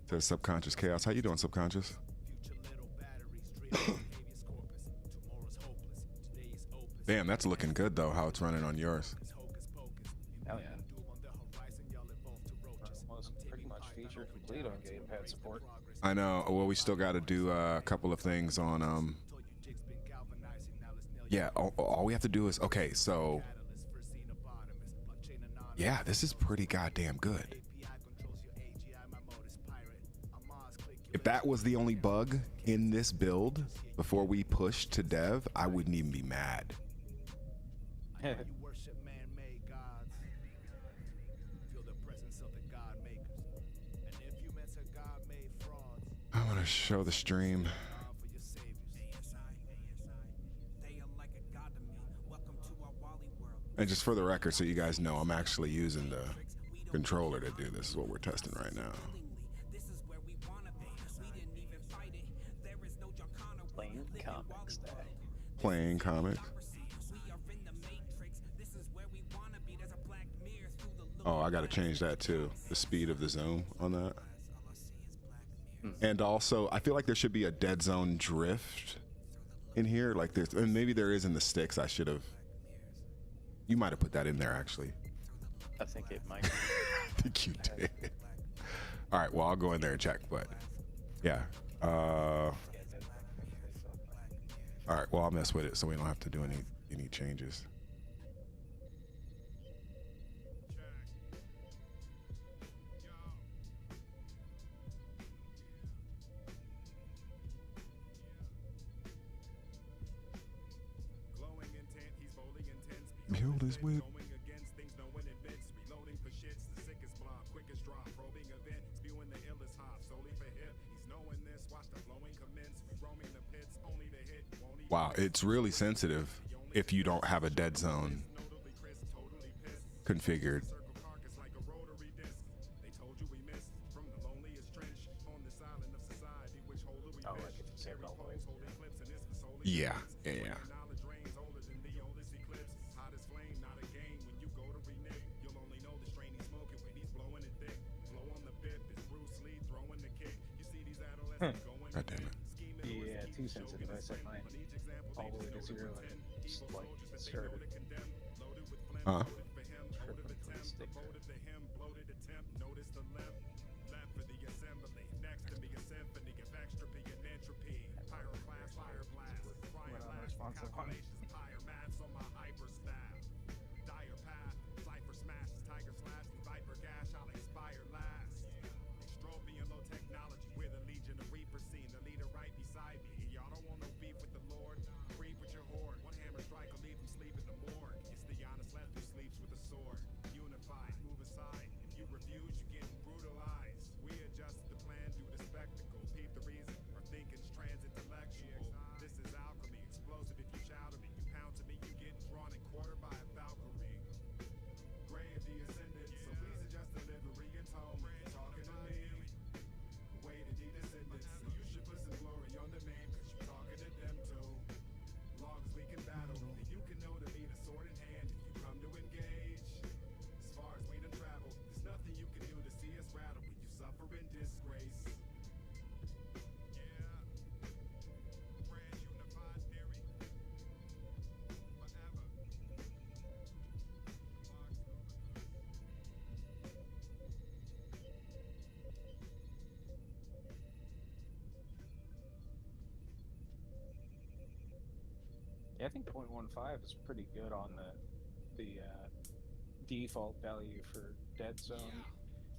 to Subconscious Chaos. How you doing, Subconscious? Damn, that's looking good though, how it's running on yours. Hell yeah. complete on gamepad support. I know. Well, we still got to do a couple of things on yeah, all we have to do is okay, so yeah, this is pretty goddamn good. If that was the only bug in this build before we pushed to dev, I wouldn't even be mad. I want to show the stream. And just for the record, so you guys know, I'm actually using the controller to do this. Is what we're testing right now. Playing comics day. Playing comics. Oh, I got to change that too. The speed of the zoom on that. And also, I feel like there should be a dead zone drift in here, like this, and maybe there is in the sticks. I should have. You might have put that in there, actually. I think it might. I think you did. All right, well, I'll go in there and check, but yeah. All right, well, I'll mess with it so we don't have to do any changes. Build his whip. Wow, it's really sensitive if you don't have a dead zone configured. Oh, like if you save it all the way. Yeah. God damn it. Yeah, too sensitive. I set mine all the way to 0 and just like started. Tripping for the stick. Went unresponsive on it. Yeah, I think 0.15 is pretty good on the default value for dead zone.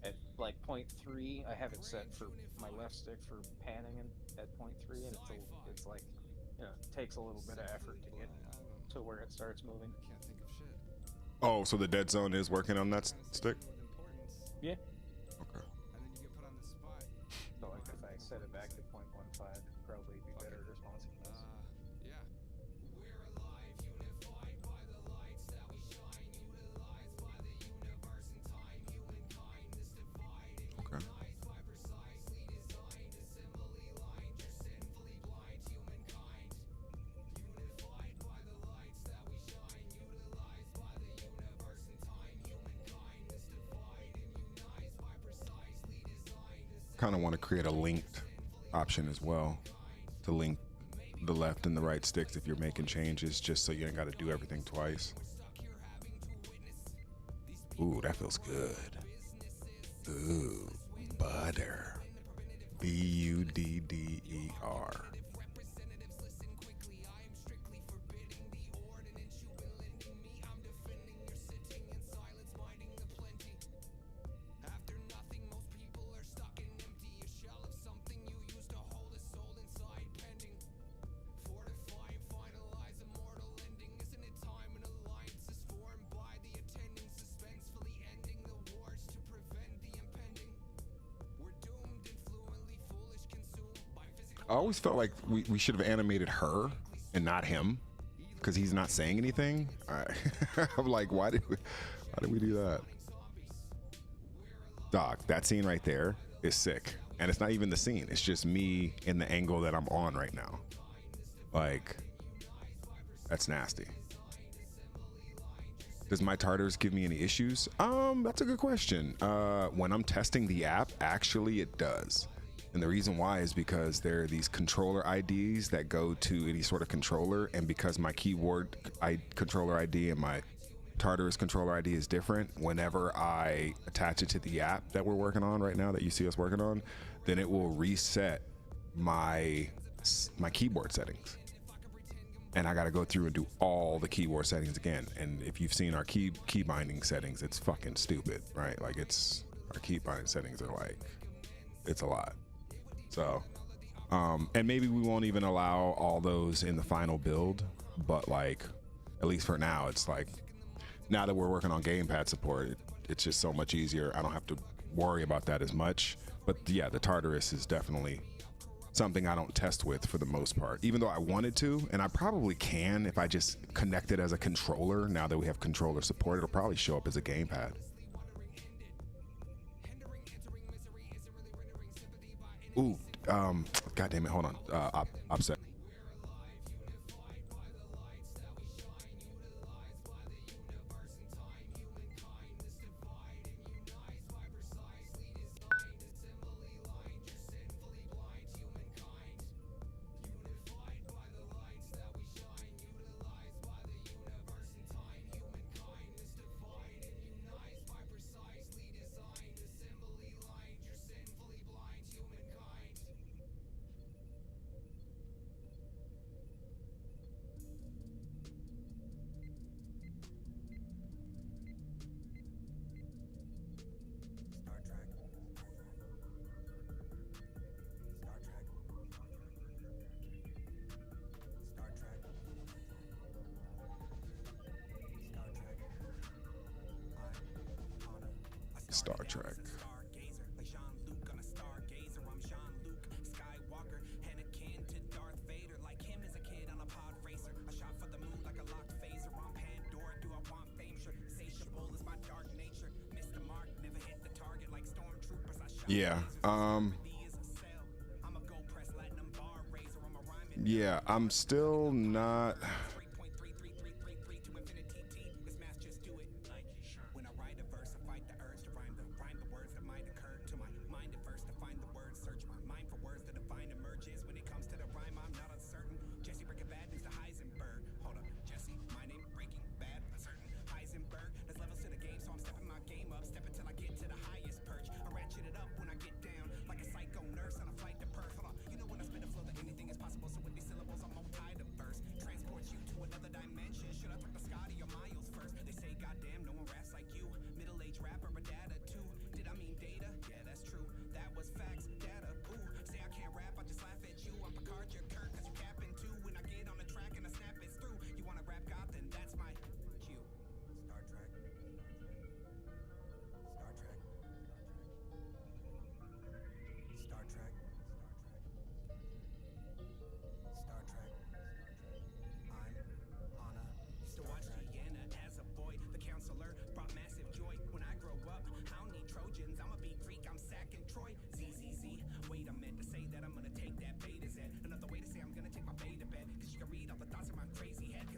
At like 0.3, I have it set for my left stick for panning at 0.3, and it's like, you know, it takes a little bit of effort to get to where it starts moving. Oh, so the dead zone is working on that stick? Yeah. Okay. So like if I set it back to 0.15, it'd probably be better responsiveness. Okay. Kind of want to create a linked option as well to link the left and the right sticks if you're making changes, just so you ain't got to do everything twice. Ooh, that feels good. Ooh. Butter. Budder. I always felt like we should have animated her and not him because he's not saying anything. I'm like, why did we do that? Dog, that scene right there is sick. And it's not even the scene. It's just me in the angle that I'm on right now. Like, that's nasty. Does my Tartarus give me any issues? That's a good question. When I'm testing the app, actually it does. And the reason why is because there are these controller IDs that go to any sort of controller, and because my keyboard controller ID and my Tartarus controller ID is different, whenever I attach it to the app that we're working on right now, that you see us working on, then it will reset my keyboard settings. And I got to go through and do all the keyboard settings again. And if you've seen our key binding settings, it's fucking stupid, right? Like, our key binding settings are like, it's a lot. So, and maybe we won't even allow all those in the final build, but like, at least for now, it's like, now that we're working on gamepad support, it's just so much easier. I don't have to worry about that as much. But yeah, the Tartarus is definitely something I don't test with for the most part, even though I wanted to, and I probably can if I just connect it as a controller. Now that we have controller support, it'll probably show up as a gamepad. Ooh, God damn it, hold on, upset. Star Trek. Yeah. Yeah, I'm still not.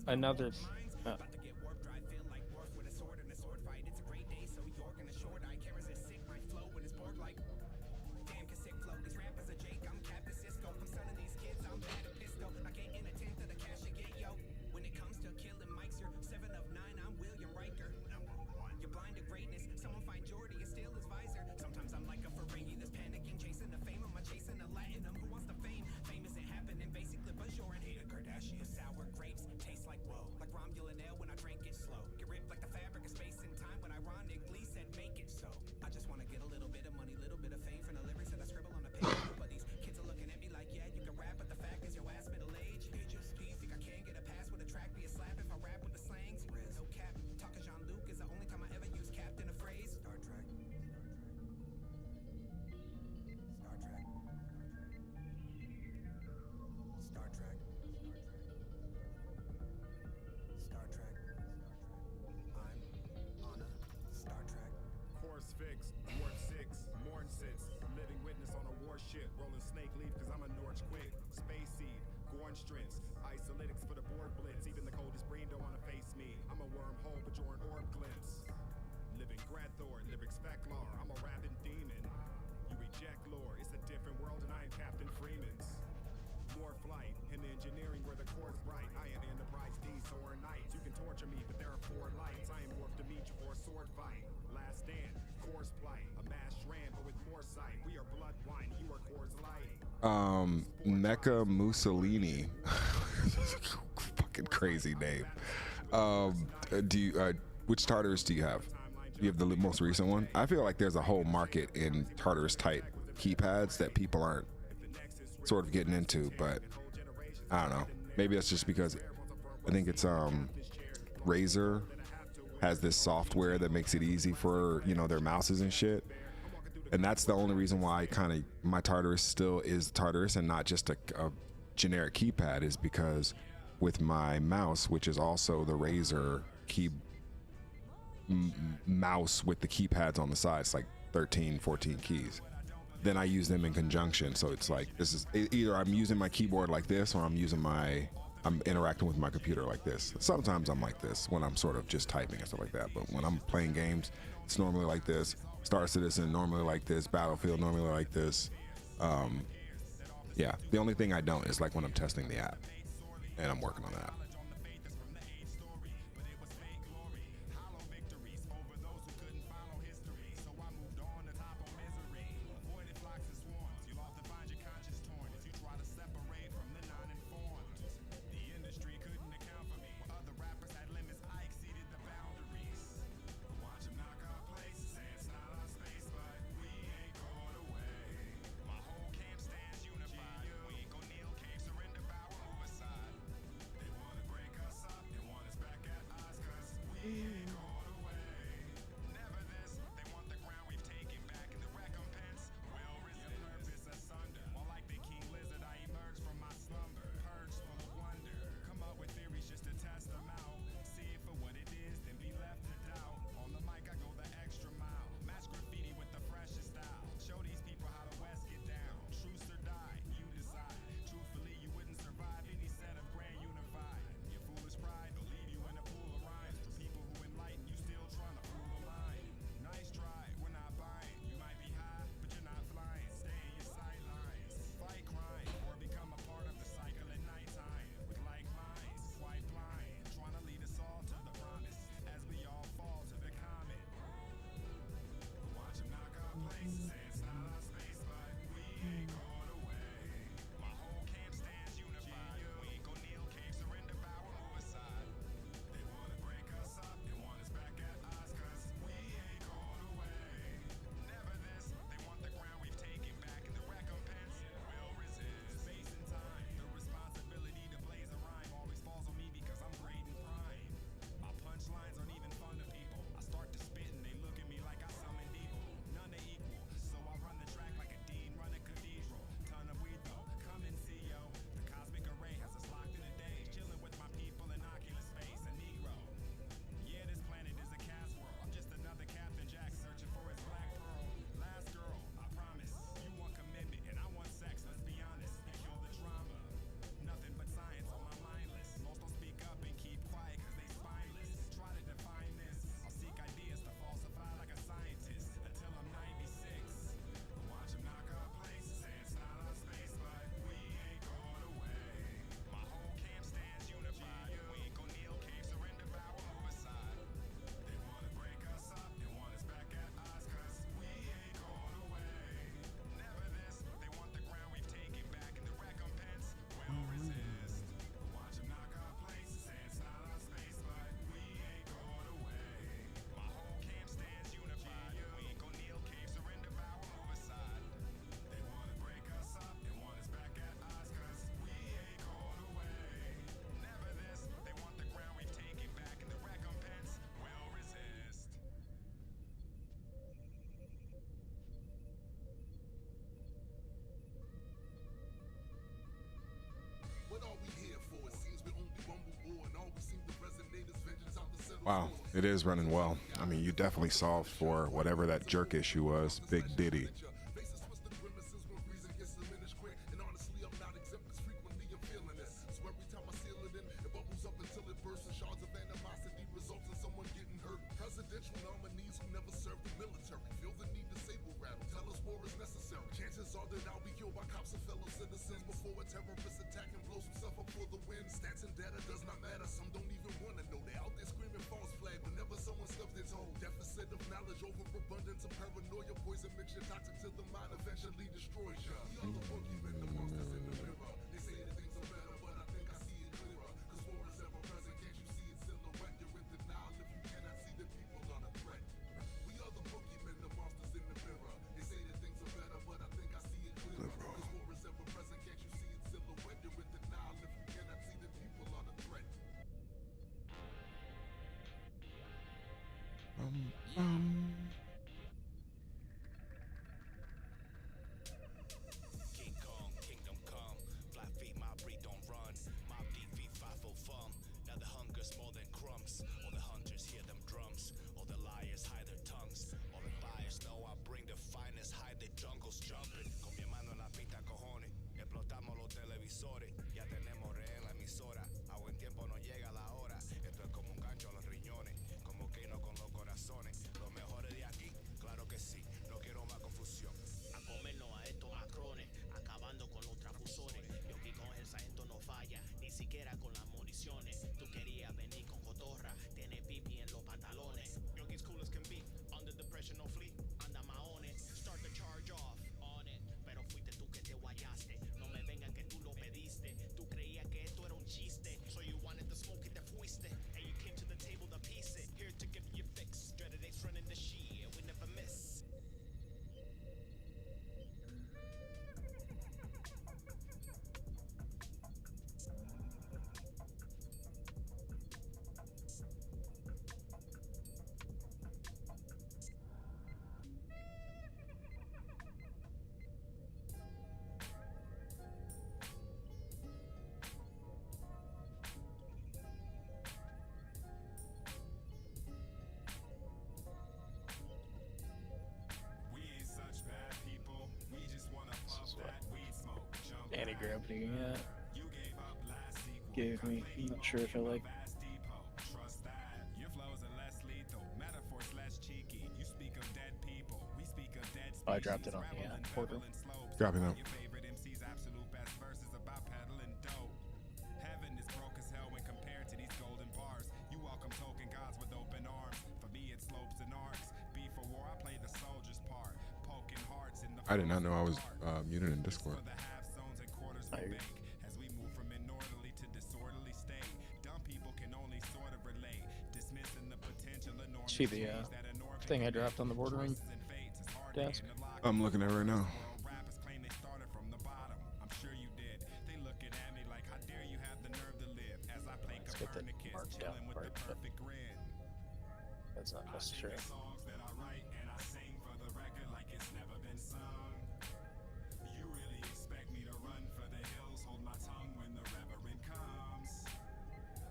Another. shit, rolling snake leaf, cause I'm a Norch quick. Space seed, Gorn strengths, isolytics for the board blitz. Even the coldest brain don't wanna face me. I'm a wormhole, but you're an orb glimpse. Living Grathor, lyrics Veclar, I'm a rapping demon. You reject lore, it's a different world and I am Captain Freeman's. More flight, in the engineering where the core's bright. I am Enterprise D, Soaring Knights. You can torture me, but there are 4 lights. I am Worf to meet you for a sword fight. Last stand, course plight. A mass strand, but with more sight. We are blood wine, you are Coors Light. Mecha Mussolini. Fucking crazy name. Do you, which Tartarus do you have? You have the most recent one? I feel like there's a whole market in Tartarus type keypads that people aren't sort of getting into, but I don't know. Maybe that's just because I think it's Razer has this software that makes it easy for, you know, their mouses and shit. And that's the only reason why kind of my Tartarus still is Tartarus and not just a generic keypad, is because with my mouse, which is also the Razer mouse with the keypads on the side, it's like 13, 14 keys. Then I use them in conjunction. So it's like, this is either I'm using my keyboard like this, or I'm interacting with my computer like this. Sometimes I'm like this when I'm sort of just typing and stuff like that. But when I'm playing games, it's normally like this. Star Citizen normally like this. Battlefield normally like this. Yeah, the only thing I don't is like when I'm testing the app, and I'm working on that. Wow, it is running well. I mean, you definitely solved for whatever that jerk issue was. Big Diddy. Potential nominees who never served the military feel the need to saber rattle. Tell us war is necessary. Chances are that I'll be killed by cops and fellow citizens before a terrorist attack and blows himself up for the win. Stats and data does not matter. Some don't even want to know. They out there screaming false flag whenever someone stuffs their toe. Deficit of knowledge, overabundance of paranoia. Poison mixture toxic to the mind eventually destroys ya. We are the boogeymen, the monsters in the mirror. They say that things are better, but I think I see it clearer. Cause war is ever present, can't you see its silhouette? You're in denial if you cannot see the people are the threat. We are the boogeymen, the monsters in the mirror. They say that things are better, but I think I see it clearer. Cause war is ever present, can't you see its silhouette? You're in denial if you cannot see the people are the threat. King Kong, kingdom come. Flat feet, my breed don't run. Mob deep feet, 5 thumb. Now the hunger's more than crumbs. All the hunters hear them drums. All the liars hide their tongues. All the buyers know I bring the finest. Hide the jungles jumping. Con mi mano en la pista, cojones. Explotamos los televisores. Ya tenemos rehén la emisora. A buen tiempo no llega la hora. Esto es como un gancho a los riñones. Como que no con los corazones. Los mejores de aquí, claro que sí. No quiero más confusión. A comernos a estos macrones, acabando con los transfusores. Yo aquí con el sargento no falla, ni siquiera con las municiones. Tú querías venir con cotorra, tiene pipi en los pantalones. Yogi's cool as can be, under the pressure no flee. Anda maones, start the charge off, on it. Pero fuiste tú que te guayaste, no me vengan que tú lo pediste. Tú creías que esto era un chiste, so you wanted the smoke y te fuiste. And you came to the table to piece it, here to give you fix. Dreaded ace running the shit, we never miss. We ain't such bad people. We just wanna puff that weed smoke. Jump Anti-gravity, yeah. You gave up last sequel. Gave me. I'm not sure if I like. Vast depot. Trust that. Your flows are less lethal. Metaphors less cheeky. You speak of dead people. We speak of dead species. Oh, I dropped it on the Rebel and portal. bevel and slopes. Dropping out. Your favorite MC's absolute best verses about peddling dope. Heaven is broke as hell when compared to these golden bars. You welcome token gods with open arms. For me, it slopes and arcs. B for war, I play the soldier's part. Poking hearts in the I did not know I was muted in Discord. for the half zones and quarters we I- make. As we move from an orderly to disorderly state, dumb people can only sort of relate, dismissing the potential enormous See the, change that an orphan thing I can dropped on the make. boardroom Choices and fates is hard desk. game to lock I'm looking at it right now. World rappers claim they started from the bottom. I'm sure you did. They looking at me like, how dare you have the nerve to live? As I play Let's get the Copernicus, marked down chilling with part, the but- perfect grin. That's not I sing necessary. the songs that I write and I sing for the record like it's never been sung. You really expect me to run for the hills, hold my tongue when the reverend comes.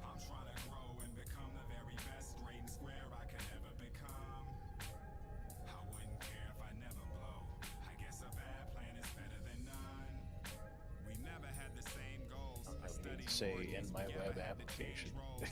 I'm trying to grow and become the very best straight and square I could ever become. I wouldn't care if I never blow. I guess a bad plan is better than none. We never had the same goals. I studied say more in things my we web ever had to change application. roles.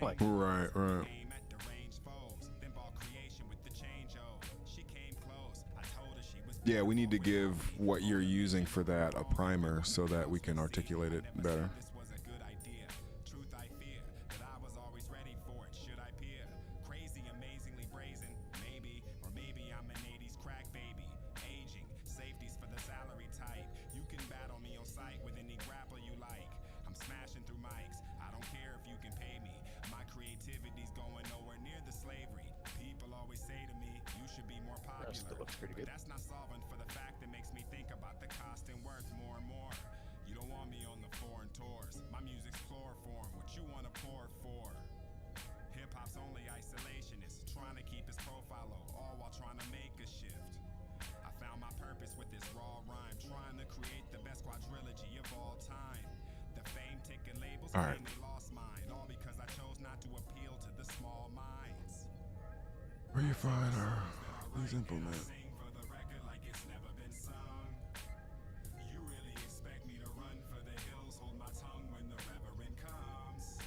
Like- Right, right. Aim at deranged foes, then ball creation with the change. Oh, she came close. I told her she was. Yeah, we need to give what you're using for that a primer so that we can articulate it better. This was a good idea. Truth I fear that I was always ready for it. Should I peer? Crazy, amazingly brazen. Maybe, or maybe I'm an 80s crack baby. Aging, safeties for the salary type. You can battle me on sight with any grapple you like. I'm smashing through mics. I don't care if you can pay me. My creativity's going nowhere near the slavery. People always say to me, you should be more popular. Rest of it looks pretty But good. that's not solvent for the fact that makes me think about the cost and worth more and more. You don't want me on the foreign tours. My music's chloroform. What you wanna pour for? Hip hop's only isolationist, trying to keep his profile low, all while trying to make a shift. I found my purpose with this raw rhyme, trying to create the best quadrilogy of all time. The fame ticket labels All right. claim they lost mine, all because I chose not to appeal to the small minds. Where you find her? Please implement. Sing for the record like it's never been sung. You really expect me to run for the hills, hold my tongue when the reverend comes.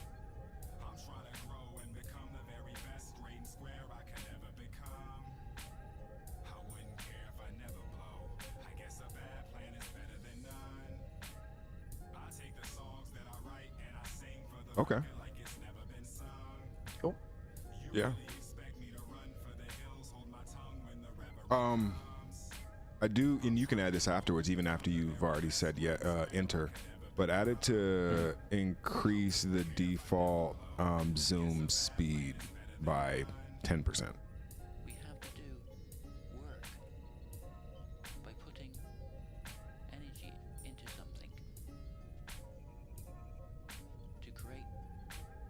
I'm trying to grow and become the very best straight and square I could ever Okay. Cool. Yeah. I do, and you can add this afterwards, even after you've already said enter. But add it to increase the default zoom speed by 10%. We have to do work by putting energy into something to create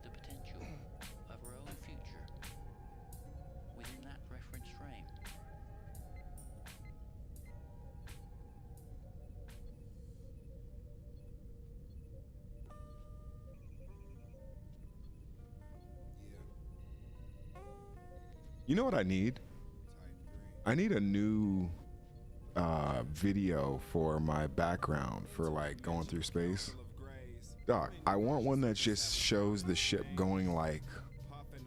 the potential of our own future within that reference frame. You know what I need? I need a new video for my background for like going through space. Doc, I want one that just shows the ship going like,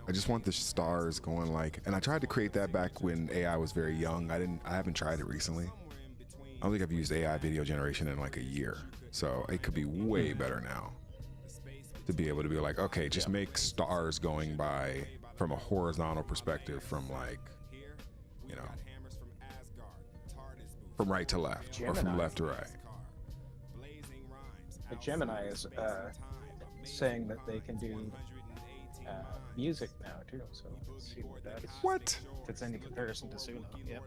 I just want the stars going like, and I tried to create that back when AI was very young. I haven't tried it recently. I don't think I've used AI video generation in like a year. So it could be way better now to be able to be like, okay, just make stars going by from a horizontal perspective from like, you know, from right to left or from left to right. The Gemini is saying that they can do music now too. So let's see what that is. What? If it's any comparison to Suno. Yep.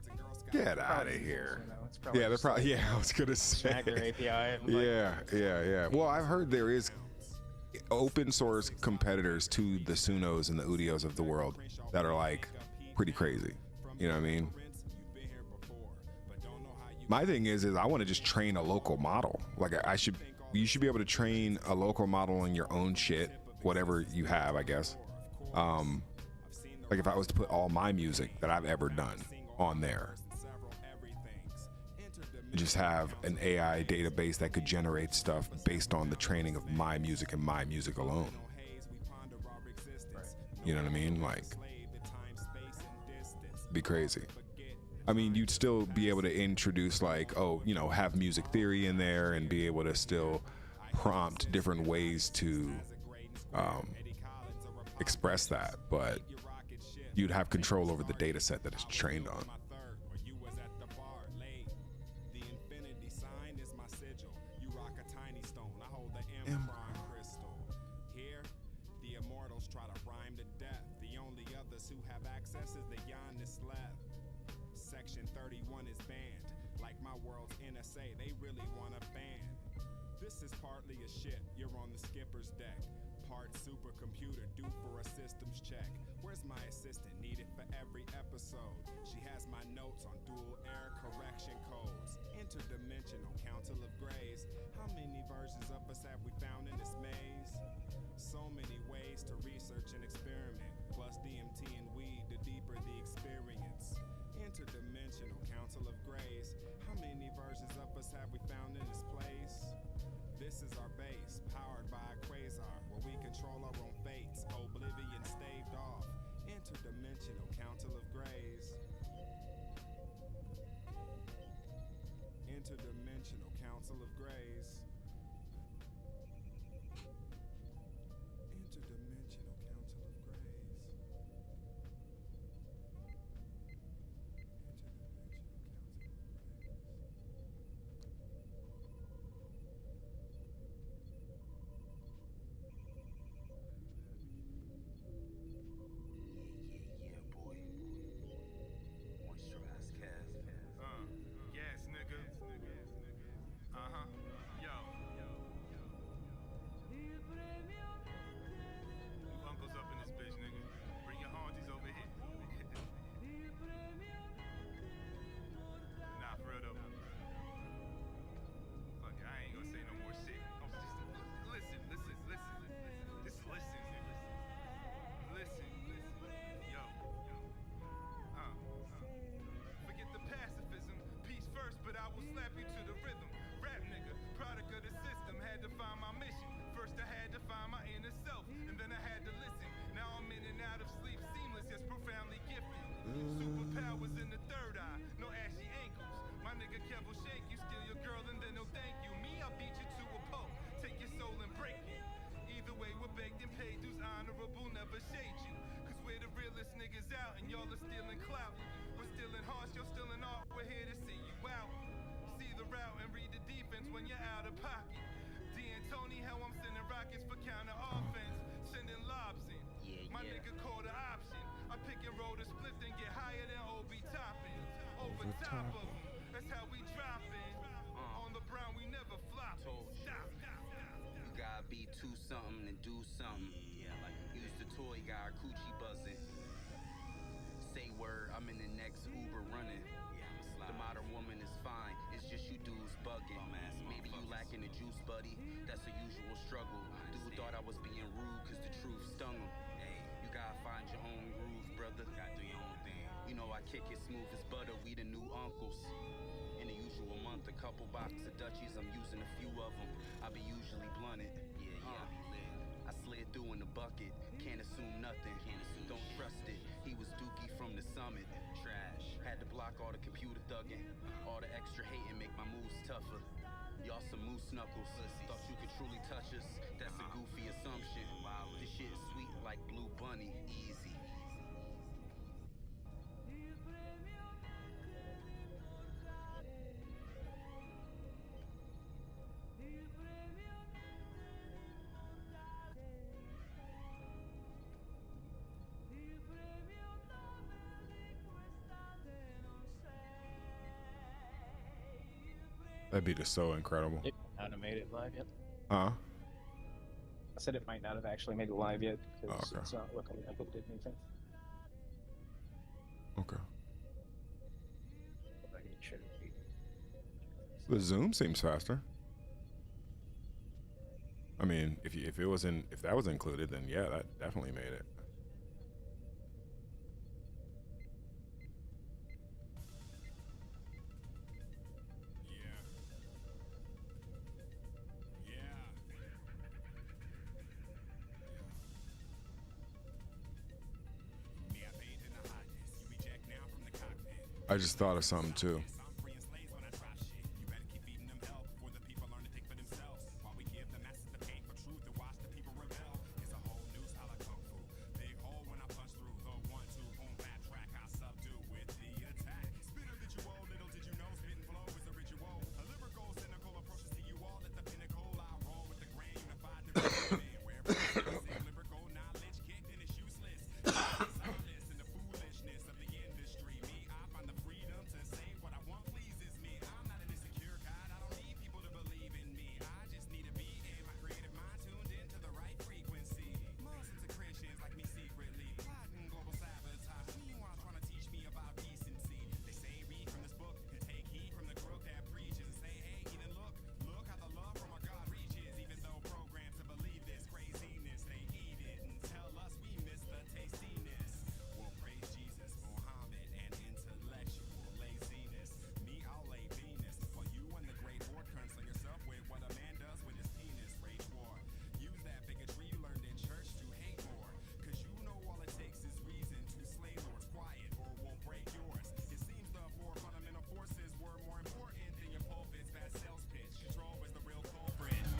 Get out of here. Suno. It's probably Yeah, they're probably, yeah, I was gonna say. Smack their API. And like, Yeah. Well, I've heard there is open source competitors to the Sunos and the Udios of the world that are like pretty crazy. You know what I mean? My thing is I want to just train a local model. Like you should be able to train a local model on your own shit, whatever you have, I guess. Like if I was to put all my music that I've ever done on there, just have an AI database that could generate stuff based on the training of my music and my music alone. You know what I mean? Like, be crazy. I mean, you'd still be able to introduce like, oh, you know, have music theory in there and be able to still prompt different ways to express that, but you'd have control over the data set that it's trained on. This is partly a ship, you're on the skipper's deck. Part supercomputer due for a systems check. Where's my assistant needed for every episode? She has my notes on dual error correction codes. Interdimensional council of grays. How many versions of us have we found in this maze? So many ways to research and experiment. Plus DMT and weed, the deeper the experience. Interdimensional council of grays. How many versions of us have we found in this place? This is our base, powered by a quasar, where we control our own fates. Oblivion staved off. Interdimensional council of grays. Interdimensional council of grays. Interdimensional council of grays. realest niggas out, and y'all are stealing clout. We're stealing hearts, you're stealing art. We're here to see you out. See the route and read the defense when you're out of pocket. D and Tony, how I'm sending rockets for counter offense, sending lobs in. My nigga called the option. I pick and roll the split and get higher than OB topping. Over top of them, that's how we dropping. On the brown, we never flop. Stop. You gotta be two something and do something. Yeah, like use the toy guy, coochie buzzing. Say word, I'm in the next Uber running. The modern woman is fine, it's just you dudes bugging. Maybe you lacking the juice, buddy. That's a usual struggle. Dude thought I was being rude cause the truth stung him. Hey, you gotta find your own groove, brother. Gotta do your own thing. You know I kick it smooth as butter, we the new uncles. In the usual month, a couple boxes of Dutchies, I'm using a few of them. I be usually blunted. I slid through in the bucket, can't assume nothing. Don't trust it, he was dookie from the summit. Trash. Had to block all the computer thugging. All the extra hating make my moves tougher. Y'all some moose knuckles. Thought you could truly touch us, that's a goofy assumption. This shit is sweet like Blue Bunny, easy. That beat is so incredible. It might not have made it live yet. Huh? I said it might not have actually made it live yet because Okay. it's not looking like it did anything. Okay. But it should be. The zoom seems faster. I mean, if that was included, then yeah, that definitely made it. I just thought of something too.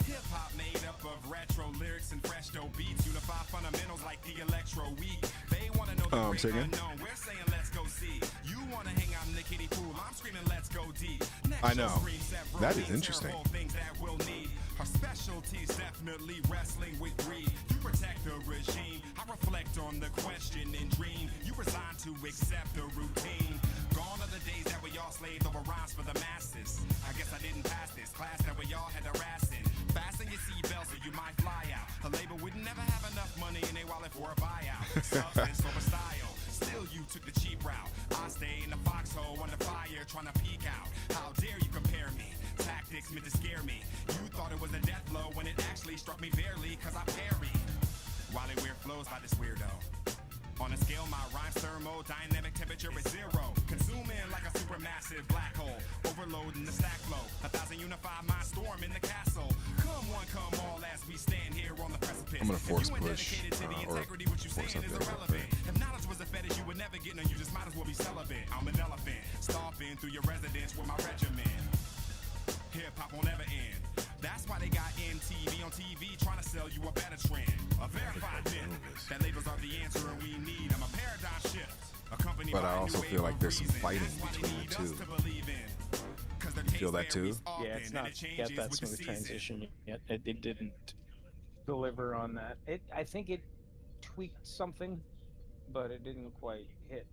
Hip-hop made up of retro lyrics and fresh dope beats. Unify fundamentals like the electro week. They wanna know the great unknown. We're saying let's go see. You wanna hang out in the kiddie pool. I'm screaming let's go deep. Next I know. That is things, interesting. Things that we'll need. Our specialties definitely wrestling with greed. You protect the regime. I reflect on the question and dream. You resign to accept the routine. Gone are the days that we all slaved over rhymes for the masses. I guess I didn't pass this class that we all had to ras in. Fasten your seatbelts or you might fly out. A label would never have enough money in their wallet for a buyout. Substance over style. Still you took the cheap route. I stay in the foxhole under fire trying to peek out. How dare you compare me? Tactics meant to scare me. You thought it was a death blow when it actually struck me barely cause I parry. While it weird flows by this weirdo. On a scale, my rhyme's thermodynamic temperature is zero. Consuming like a supermassive black hole. Overloading the stack flow. 1,000 unified mind storm in the castle. Come one, come all as we stand here on the precipice. I'm gonna force if you ain't push, dedicated to the or integrity, what you force saying up is there real irrelevant. quick. If knowledge was a fetish, you would never get none. You just might as well be celibate. I'm an elephant, stomping through your residence with my regiment. Hip-hop will never end. That's why they got MTV on TV trying to sell you a better trend. A verified myth that labels are the answer and we need. I'm a paradigm but I also feel like there's some fighting between the two. You feel that too? Yeah, it's not yet that smooth transition yet. It didn't deliver on that. I think it tweaked something, but it didn't quite hit.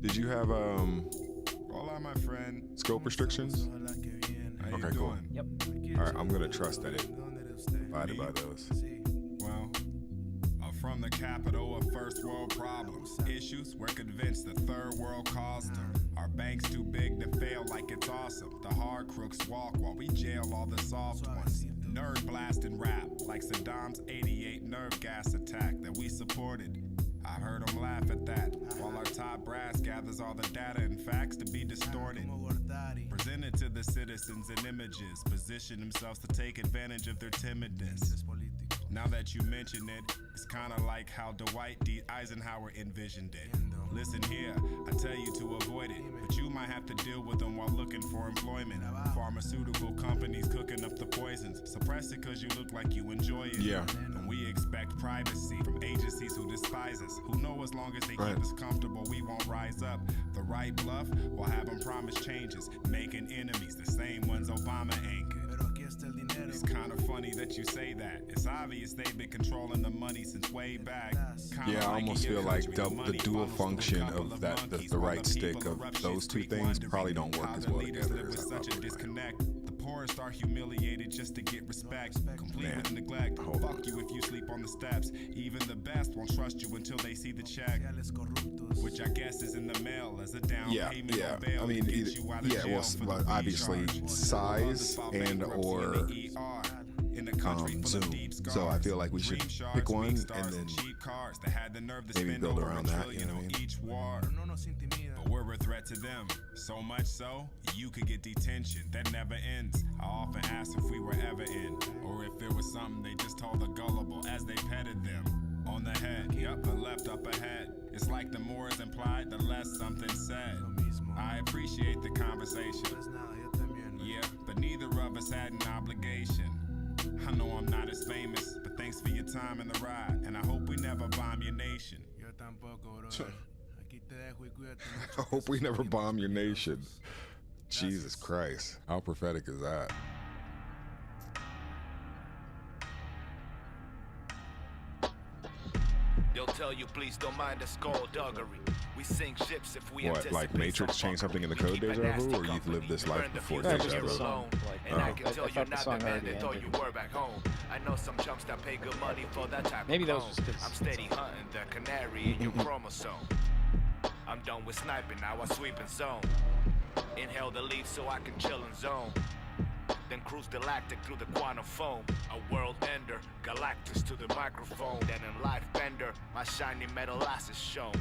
Did you have Hola, my friend. scope restrictions? How you Okay, cool. doing? Yep. All right, I'm gonna trust that it abided by those. Well, I'm from the capital of first world problems. Issues, we're convinced the third world caused them. Our bank's too big to fail like it's awesome. The hard crooks walk while we jail all the soft ones. Nerd blasting rap like Saddam's 88 nerve gas attack that we supported. I heard them laugh at that, while our top brass gathers all the data and facts to be distorted. Presented to the citizens in images, position themselves to take advantage of their timidness. Now that you mention it, it's kinda like how Dwight D. Eisenhower envisioned it. Listen here, I tell you to avoid it, but you might have to deal with them while looking for employment. Pharmaceutical companies cooking up the poisons, suppress it cause you look like you enjoy it. Yeah. And we expect privacy from agencies who despise us, who know as long as they keep us comfortable, we won't rise up. The right bluff will have them promise changes, making enemies, the same ones Obama anchored. It's kind of funny that you say that. It's obvious they've been controlling the money since way back. Yeah, I almost feel like the dual function of that, the right stick of those two things probably don't work as well together as I thought they might. The poorest are humiliated just to get respect, complete with neglect. Fuck you if you sleep on the steps. Even the best won't trust you until they see the check, which I guess is in the mail as a down payment or bail. I mean, to get you out of jail for the obviously recharge. size and or Zoom. So I feel like we should pick one and then maybe build around that. You know what I mean? But we're a threat to them, so much so you could get detention that never ends. I often ask if we were ever in, or if it was something they just told the gullible as they petted them on the head. Yup, the left up ahead. It's like the more is implied, the less something said. I appreciate the conversation. Yeah, but neither of us had an obligation. I know I'm not as famous, but thanks for your time in the ride, and I hope we never bomb your nation. I hope we never bomb your nation. Jesus Christ. How prophetic is that? They'll tell you please don't mind the skullduggery. We sink ships if we What, like Matrix changed something in the code, Deja Vu, or you've lived this life before Deja Vu? And I can tell you're not the man they thought you were back home. I know some chumps that pay good money for that type Maybe of that was clone. just 'cause I'm steady hunting the canary in your chromosome. I'm done with sniping, now I sweep and zone. Inhale the leaf so I can chill and zone. Then cruise galactic through the quantum foam. A world ender, Galactus to the microphone. Then in life bender, my shiny metal ass is shown.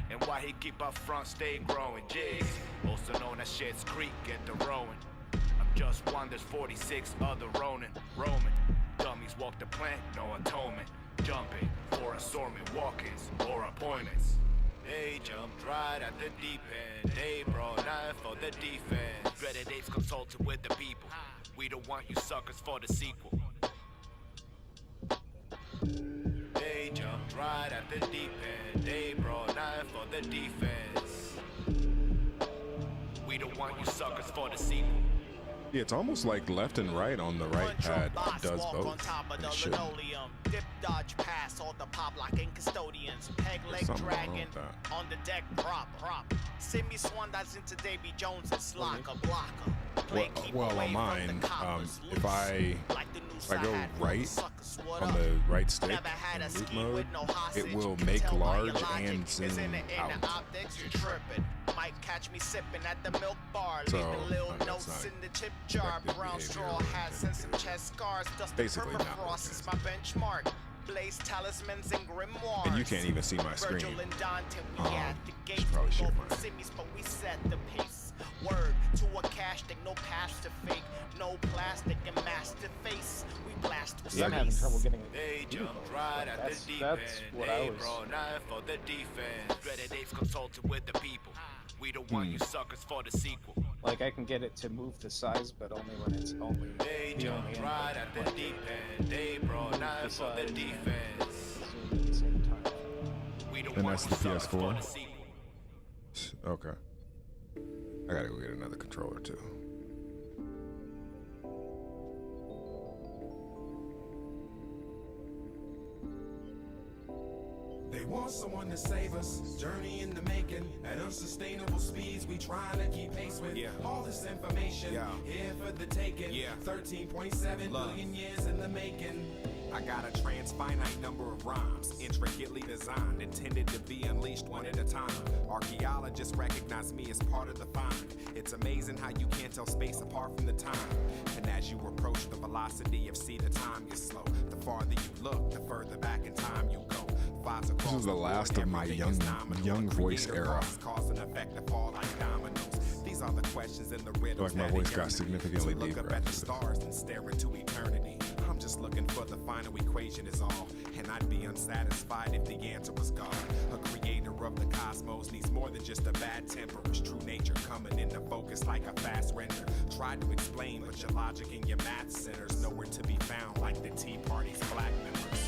And why he keep up front stay growing, jeez. Also known as Shit's Creek, get the rowing. I'm just one, there's 46 other Ronin, Roman. Dummies walk the plank, no atonement. Jumping for assortment, walk-ins or appointments. They jumped right at the deep end. They brought knife for the defense. Dreaded apes consulted with the people. We don't want you suckers for the sequel. They jumped right at the deep end. They brought knife for the defense. We don't want you suckers for the sequel. Yeah, it's almost like left and right on the right pad does both. It should. Dip, dodge, pass, all the pop locking custodians. Peg leg Something wrong dragon with that. on the deck, prop. Simi Swan that's into Davy Jones and Slocker, blocker. Well, on mine, if I go right on the right stick in loop mode, it will make large and zoom out. Might catch me sipping at the milk bar, So, leaving little that's notes not in the chip jar. effective Brown behavior straw or hats and some chest scars. Dusty Basically not permafrost is my benchmark. Blaze talismans and grimoires. And you can't even see my screen. Virgil and Dante, we at the should gate. probably We share go mine. from Simmies, but we set the pace. Word to a cash thing, no pass to fake, no plastic and master face. We blast with Yeah, I'm having trouble getting it. They jumped right at the deep That's end. what I They was. brought knife for the defense. Dreaded apes consulted with the people. We don't want you suckers for the sequel. Like, I can get it to move the size, but only when it's only They the only jumped input. right at the deep end. They brought knife for the defense. Zoom at the same time. We don't And want that's you the suckers for PS4? the sequel. Okay. I gotta go get another controller too. They want someone to save us. Journey in the making. At unsustainable speeds, we trying to keep pace with all this information. Here for the taking. 13.7 billion years in the making. I got a transfinite number of rhymes, intricately designed, intended to be unleashed one at a time. Archaeologists recognize me as part of the find. It's amazing how you can't tell space apart from the time. And as you approach the velocity of the time gets slow. The farther you look, the further back in time you go. This is the last of my young voice era. Cause and effect to fall like dominoes. These are the questions in the riddles. Like my voice got significantly deeper. Look up at the stars and stare into eternity. I'm just looking for the final equation is all. And I'd be unsatisfied if the answer was God. A creator of the cosmos needs more than just a bad temper. His true nature coming into focus like a fast render. Tried to explain, but your logic and your math centers nowhere to be found like the Tea Party's black members.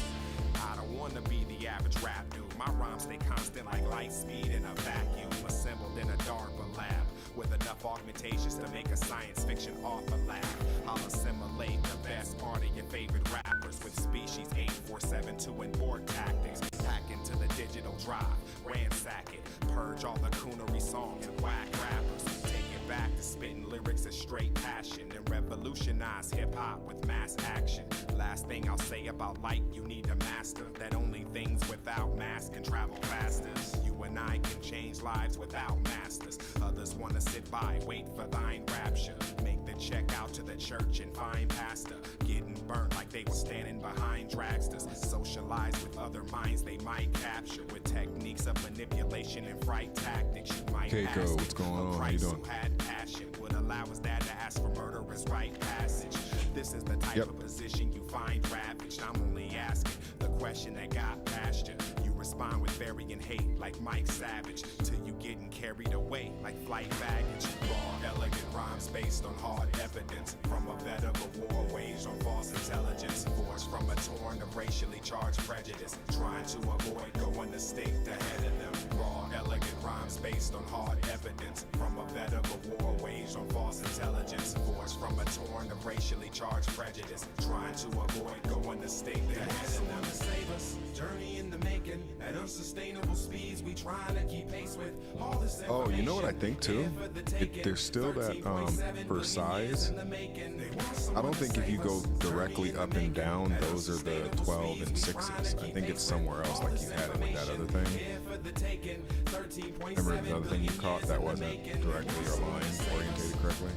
I don't wanna be the average rap dude. My rhymes stay constant like light speed in a vacuum. Assembled in a DARPA lab with enough augmentations to make a science fiction author laugh. I'll assimilate the best part of your favorite rappers with species 8472 and board tactics. Hack into the digital drive, ransack it, purge all the coonery songs and whack rappers. Take it back to spitting lyrics of straight passion and revolutionize hip-hop with mass action. Last thing I'll say about light, you need to master that only things without mass can travel faster. You and I can change lives without masters. Others wanna sit by, wait for thine rapture. Make the check out to the church and find pastor. Getting burnt like they were standing behind dragsters. Socialize with other minds they might capture with techniques of manipulation and fright tactics. You might Keiko, ask what's going on? How you doing? who had passion would allow his dad to ask for murderous right passage. This is the type of position you find ravaged. I'm only asking the question that got past you. You respond with varying hate like Mike Savage till you getting carried away like flight baggage. Raw, elegant rhymes based on hard evidence from a vet of a war waged on false intelligence. Forged from a torn of racially charged prejudice, trying to avoid going the state ahead of them. Raw, elegant rhymes based on hard evidence from a vet of a war waged on false intelligence. Forged from a torn of racially charged prejudice, trying to avoid going the state ahead of them. To save us, journey in the making. At unsustainable speeds, we trying to keep pace with all this information. Oh, you know what I think too? There's still that for size. I don't think if you go directly up and down, those are the 12 and 6s. I think it's somewhere else, like you had it with that other thing. Remember the other thing you caught that wasn't directly aligned, orientated correctly?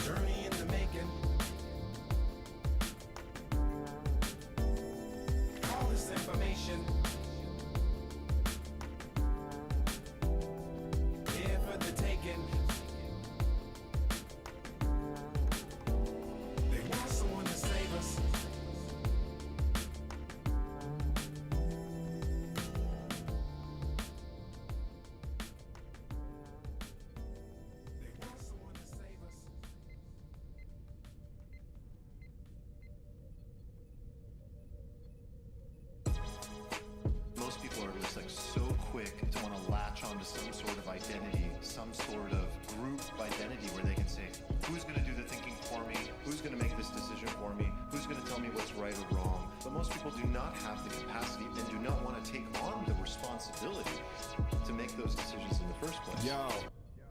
Journey in the making. All this information. Here for the taking. They want someone to save us. Most people are just like so quick to want to latch onto some sort of identity, some sort of group identity where they can say, who's going to do the thinking for me? Who's going to make this decision for me? Who's going to tell me what's right or wrong? But most people do not have the capacity and do not want to take on the responsibility to make those decisions in the first place. Yo.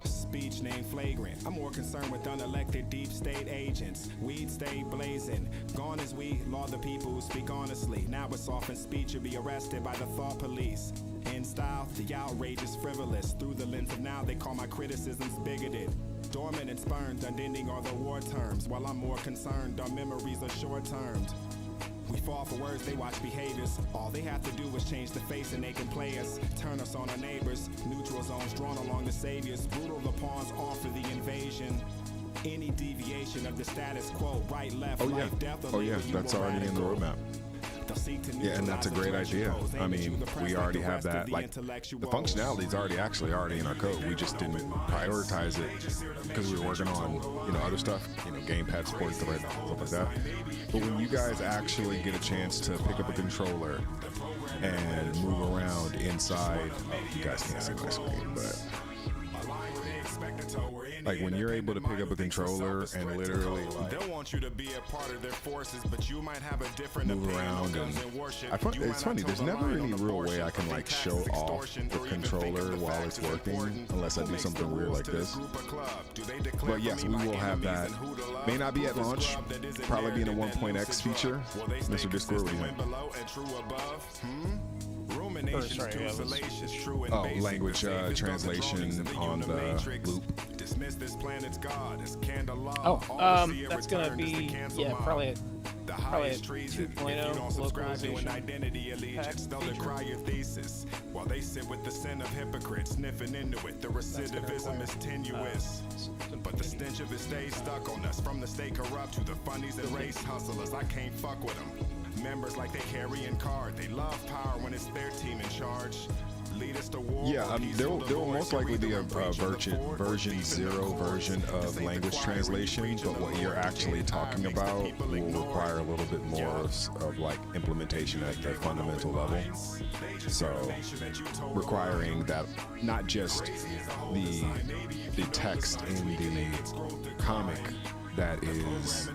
Speech name flagrant. I'm more concerned with unelected deep state agents. Weed stay blazing. Gone as we, law the people who speak honestly. Now it's often speech you'll be arrested by the thought police. In style, the outrage is frivolous. Through the lens of now, they call my criticisms bigoted. Dormant and spurned, unending are the war terms. While I'm more concerned, our memories are short-termed. We fall for words, they watch behaviors. All they have to do is change the face and they can play us. Turn us on our neighbors. Neutral zones drawn along the saviors. Brutal the pawns on for the invasion. Any deviation of the status quo, right, left, life, death, or that's already in the roadmap. They'll seek to Yeah, and that's a great idea. I mean, we already have that. Like, the functionality is already in our code. We just didn't prioritize it because we were working on, you know, other stuff, you know, gamepad support, stuff like that. But when you guys actually get a chance to pick up a controller and move around inside, you guys can't see my screen, but like when you're able to pick up a controller and literally like they'll want you to be a part of their forces, but you might have a different move around and it's funny, there's never any real way I can like show off the controller while it's working unless I do something weird like this. But yes, we will have that. May not be at launch, probably be in a 1.x feature. Mr. Discord, what do you think? Language translation on the loop. That's gonna be probably a 2.0 localization identity elites cry your thesis while they sit with the sin of hypocrites sniffing into it. The recidivism is tenuous, but the stench of it stays stuck on us. From the state corrupt to the funnies and race hustlers, I can't fuck with them. Members like they carrying card, they love power when it's their team in charge. Yeah, there will most likely be a version 0 version of language translation, but what you're actually talking about will require a little bit more of like implementation at the fundamental level. So requiring that not just the text in the comic that is,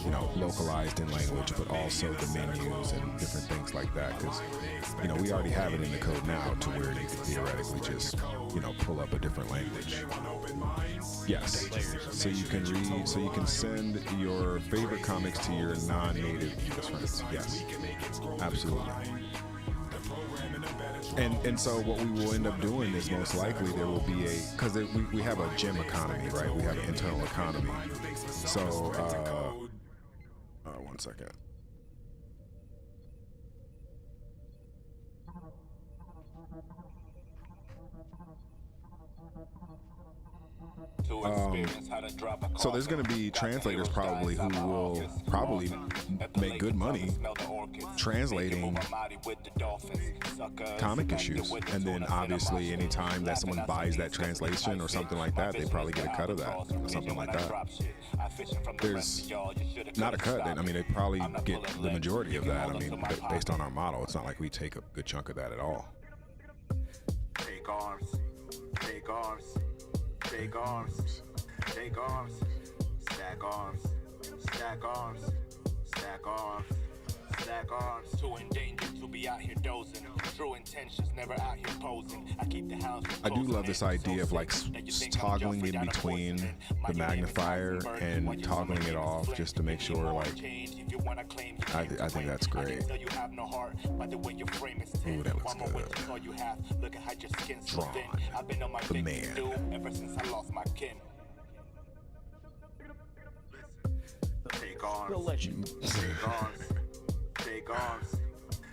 you know, localized in language, but also the menus and different things like that, because, you know, we already have it in the code now to where you can theoretically just, you know, pull up a different language. Yes, so you can read, so you can send your favorite comics to your non-native English friends. Yes, absolutely. And so what we will end up doing is most likely there will be because we have a gem economy, right? We have an internal economy. So, one second. So there's going to be translators probably who will probably make good money translating comic issues, and then obviously anytime that someone buys that translation or something like that, they probably get a cut of that or something like that. There's not a cut, I mean they probably get the majority of that. I mean, based on our model, it's not like we take a good chunk of that at all. Take arms, take arms, take arms, take arms, stack arms, stack arms, stack arms, stack arms. Too endangered to be out here dozing. True intentions never out here posing. I keep the house. I do love this idea of like toggling in between the magnifier and toggling it off just to make sure, like, I think that's great. Ooh, that looks good. Drawn. The man. Ever since I lost my kin. Take arms. The legend. Take arms. Take arms.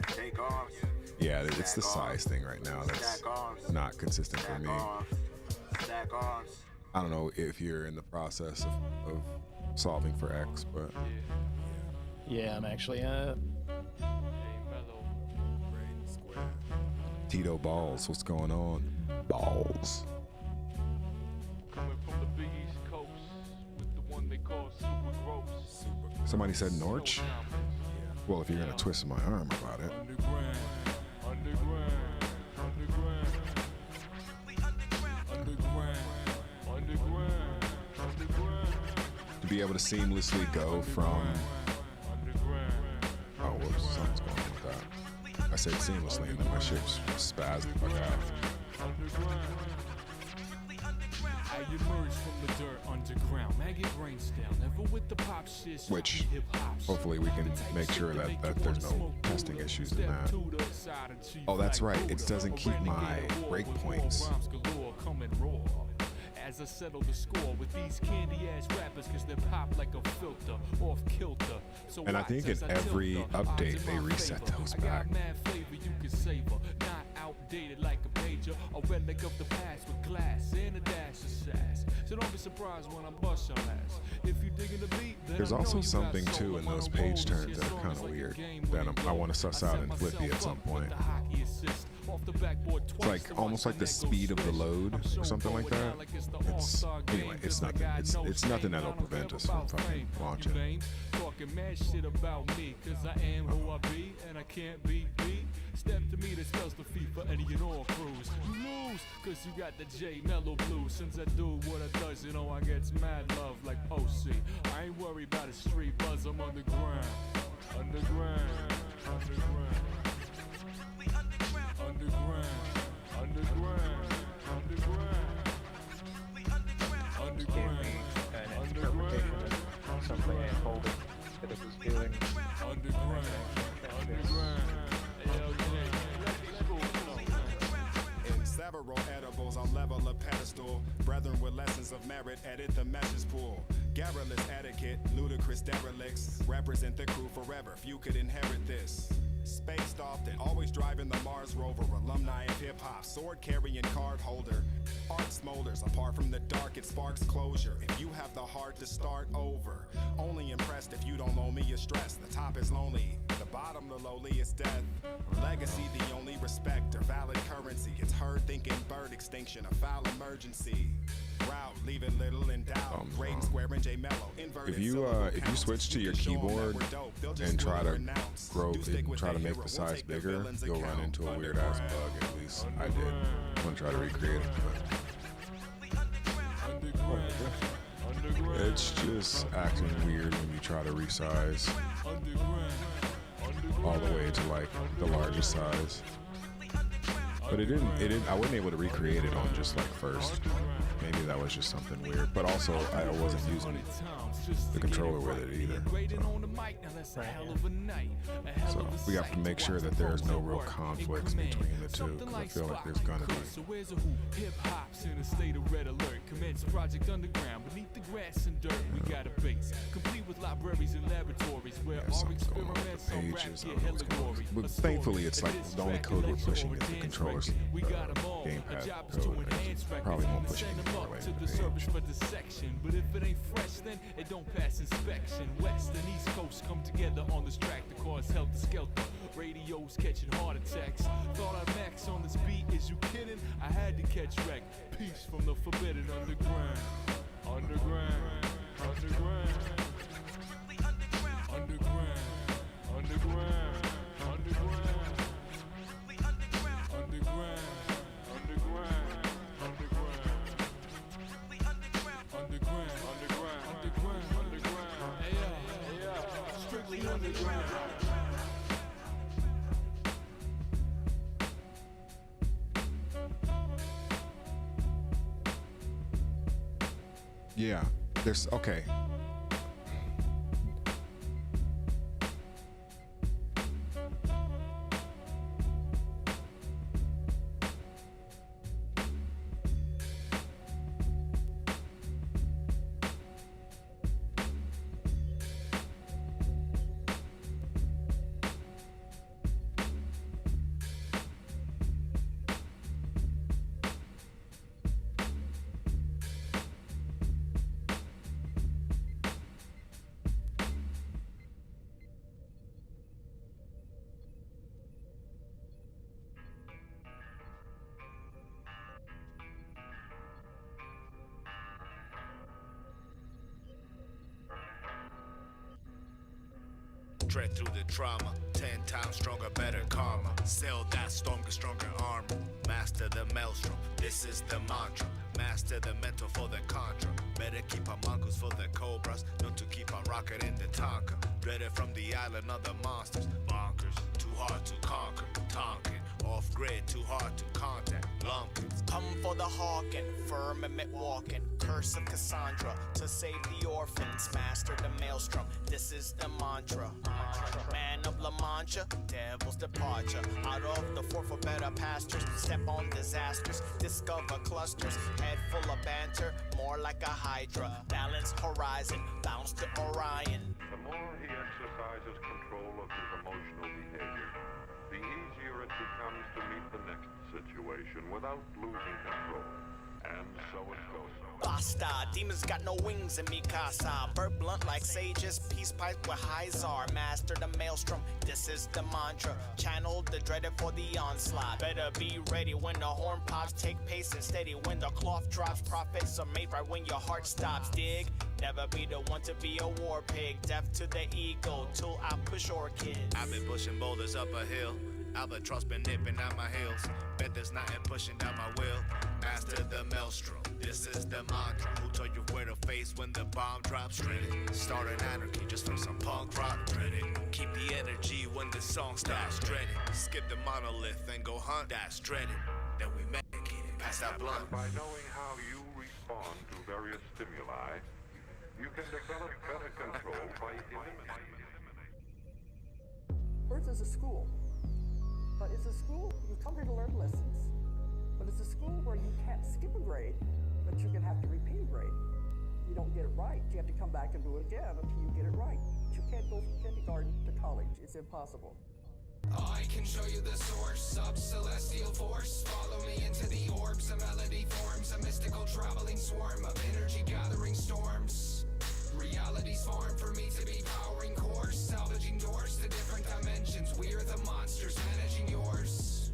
Take arms. Yeah, it's the size thing right now that's not consistent for me. I don't know if you're in the process of solving for X, but yeah, I'm actually Tito Balls, what's going on? Balls. Coming from the big East Coast with the one they call super gross. Somebody said Norch? Well, if you're gonna twist my arm about it. To be able to seamlessly go from whoops, something's going on with that. I said seamlessly and then my shit spazzed the fuck out. I emerge from the dirt underground, maggot brain style, never with the pop shit. Which hopefully we can make sure that there's no testing issues in that. Oh, that's right. It doesn't keep my breakpoints. As I settle the score with these candy ass rappers, cause they pop like a filter, off kilter. So and I think in every update they reset those back. outdated like a pager, a relic of the past with glass and a dash of sass. So don't be surprised when I bust your ass. If you digging the beat, then There's I know also you got something soul too in among those the page boulders. turns Your that are song kind is of like a weird game that winning I goal. want to suss I out set and Flippy myself at some up with point. the hockey assist off the backboard It's twice like to almost watch like the net go speed of the swish. load I'm or so something like going that. down like it's the It's All-Star game, anyway, it's 'cause I nothing. got no It's nothing shame. that'll I don't prevent care us from about fucking fame. launching. You lames talking mad shit about me, 'cause I am who I be and I can't be beat. Step to me that spells defeat for any and all crews. You lose, 'cause you got the J Mellow Blues. Since I do what I does, you know I gets mad love like OC. I ain't worried about a street buzz, I'm underground. Underground. Underground. Underground. Underground. Underground. An interpretation of something I told it that it was doing. Underground. Underground. In several edibles on level of pedestal, brethren with lessons of merit edit the message pool. Garrulous etiquette, ludicrous derelicts, represent the crew forever. Few could inherit this. Spaced often, always driving the Mars rover, alumni of hip-hop, sword-carrying card holder. Art smolders, apart from the dark, it sparks closure. If you have the heart to start over, only impressed if you don't owe me your stress. The top is lonely, the bottom the lowly is death. Legacy the only respect or valid currency. It's herd thinking bird extinction, a foul emergency. Route, leaving little in doubt. Greydon, Square, and J Mellow. If you switch to your keyboard and try to grow and try to make the size bigger, you'll run into a weird ass bug. At least I did. I'm gonna try to recreate it, but it's just acting weird when you try to resize all the way to like the largest size. But it didn't. I wasn't able to recreate it on just like first. Maybe that was just something weird. But also, I wasn't using the controller with it either. So we have to make sure that there's no real conflicts between the two, because I feel like there's gonna be. So where's a who? Hip hop's in a state of red alert. Commence project underground beneath the grass and dirt. We got a base complete with libraries and laboratories where our experiments on rap get hella glory. But thankfully, it's like the only code we're pushing is the controllers. Gamepad code. Probably won't push any more to the service for dissection, but if it ain't fresh, then it don't pass inspection. West and East Coast come together on this track to cause helter skelter. Radios catching heart attacks. Thought I'd max on this beat. Is you kidding? I had to catch wreck. Peace from the forbidden underground. Underground. Underground. Underground. Underground. Underground. Underground. Underground. Yeah, there's okay. Tread through the trauma, 10 times stronger, better karma. Sell that storm, get stronger armor. Master the maelstrom, this is the mantra. Master the mental for the contra. Better keep our mongoose for the cobras, not to keep on rocket in the Tonka. Dreaded from the island of the monsters. Bonkers, too hard to conquer. Tonkin, off grid, too hard to contact. Lumpkins. Come for the hawking, firmament walking. Curse of Cassandra to save the orphans. Master the maelstrom, this is the mantra. Man of La Mancha, devil's departure. Out of the four for better pastures. Step on disasters, discover clusters. Head full of banter, more like a hydra. Balance horizon, bounce to Orion. The more he exercises control of his emotional behavior, the easier it becomes to meet the next situation without losing control. And so it goes. Basta, demons got no wings in Mikasa. Bird blunt like sages, peace pipe with Hyzar. Master the maelstrom, this is the mantra. Channel the dreaded for the onslaught. Better be ready when the horn pops. Take pace and steady when the cloth drops. Prophets are made right when your heart stops. Dig, never be the one to be a war pig. Death to the ego till I push orchids. I've been pushing boulders up a hill. Albatross been nipping at my heels. Bet there's nothing pushing down my will. Master the maelstrom, this is the mantra. Who told you where to face when the bomb drops? Dreaded. Start an anarchy just for some punk rock. Dreaded. Keep the energy when the song starts. Dreaded. Skip the monolith and go hunt. That's dreaded. Then we make it. Pass that blunt. By knowing how you respond to various stimuli, you can develop better control by eliminating. Earth is a school. But it's a school, you come here to learn lessons. But it's a school where you can't skip a grade, but you're gonna have to repeat a grade. You don't get it right, you have to come back and do it again until you get it right. You can't go from kindergarten to college, it's impossible. I can show you the source of celestial force. Follow me into the orbs, a melody forms, a mystical traveling swarm of energy gathering storms. Reality's formed for me to be powering course, salvaging doors to different dimensions. We're the monsters managing yours.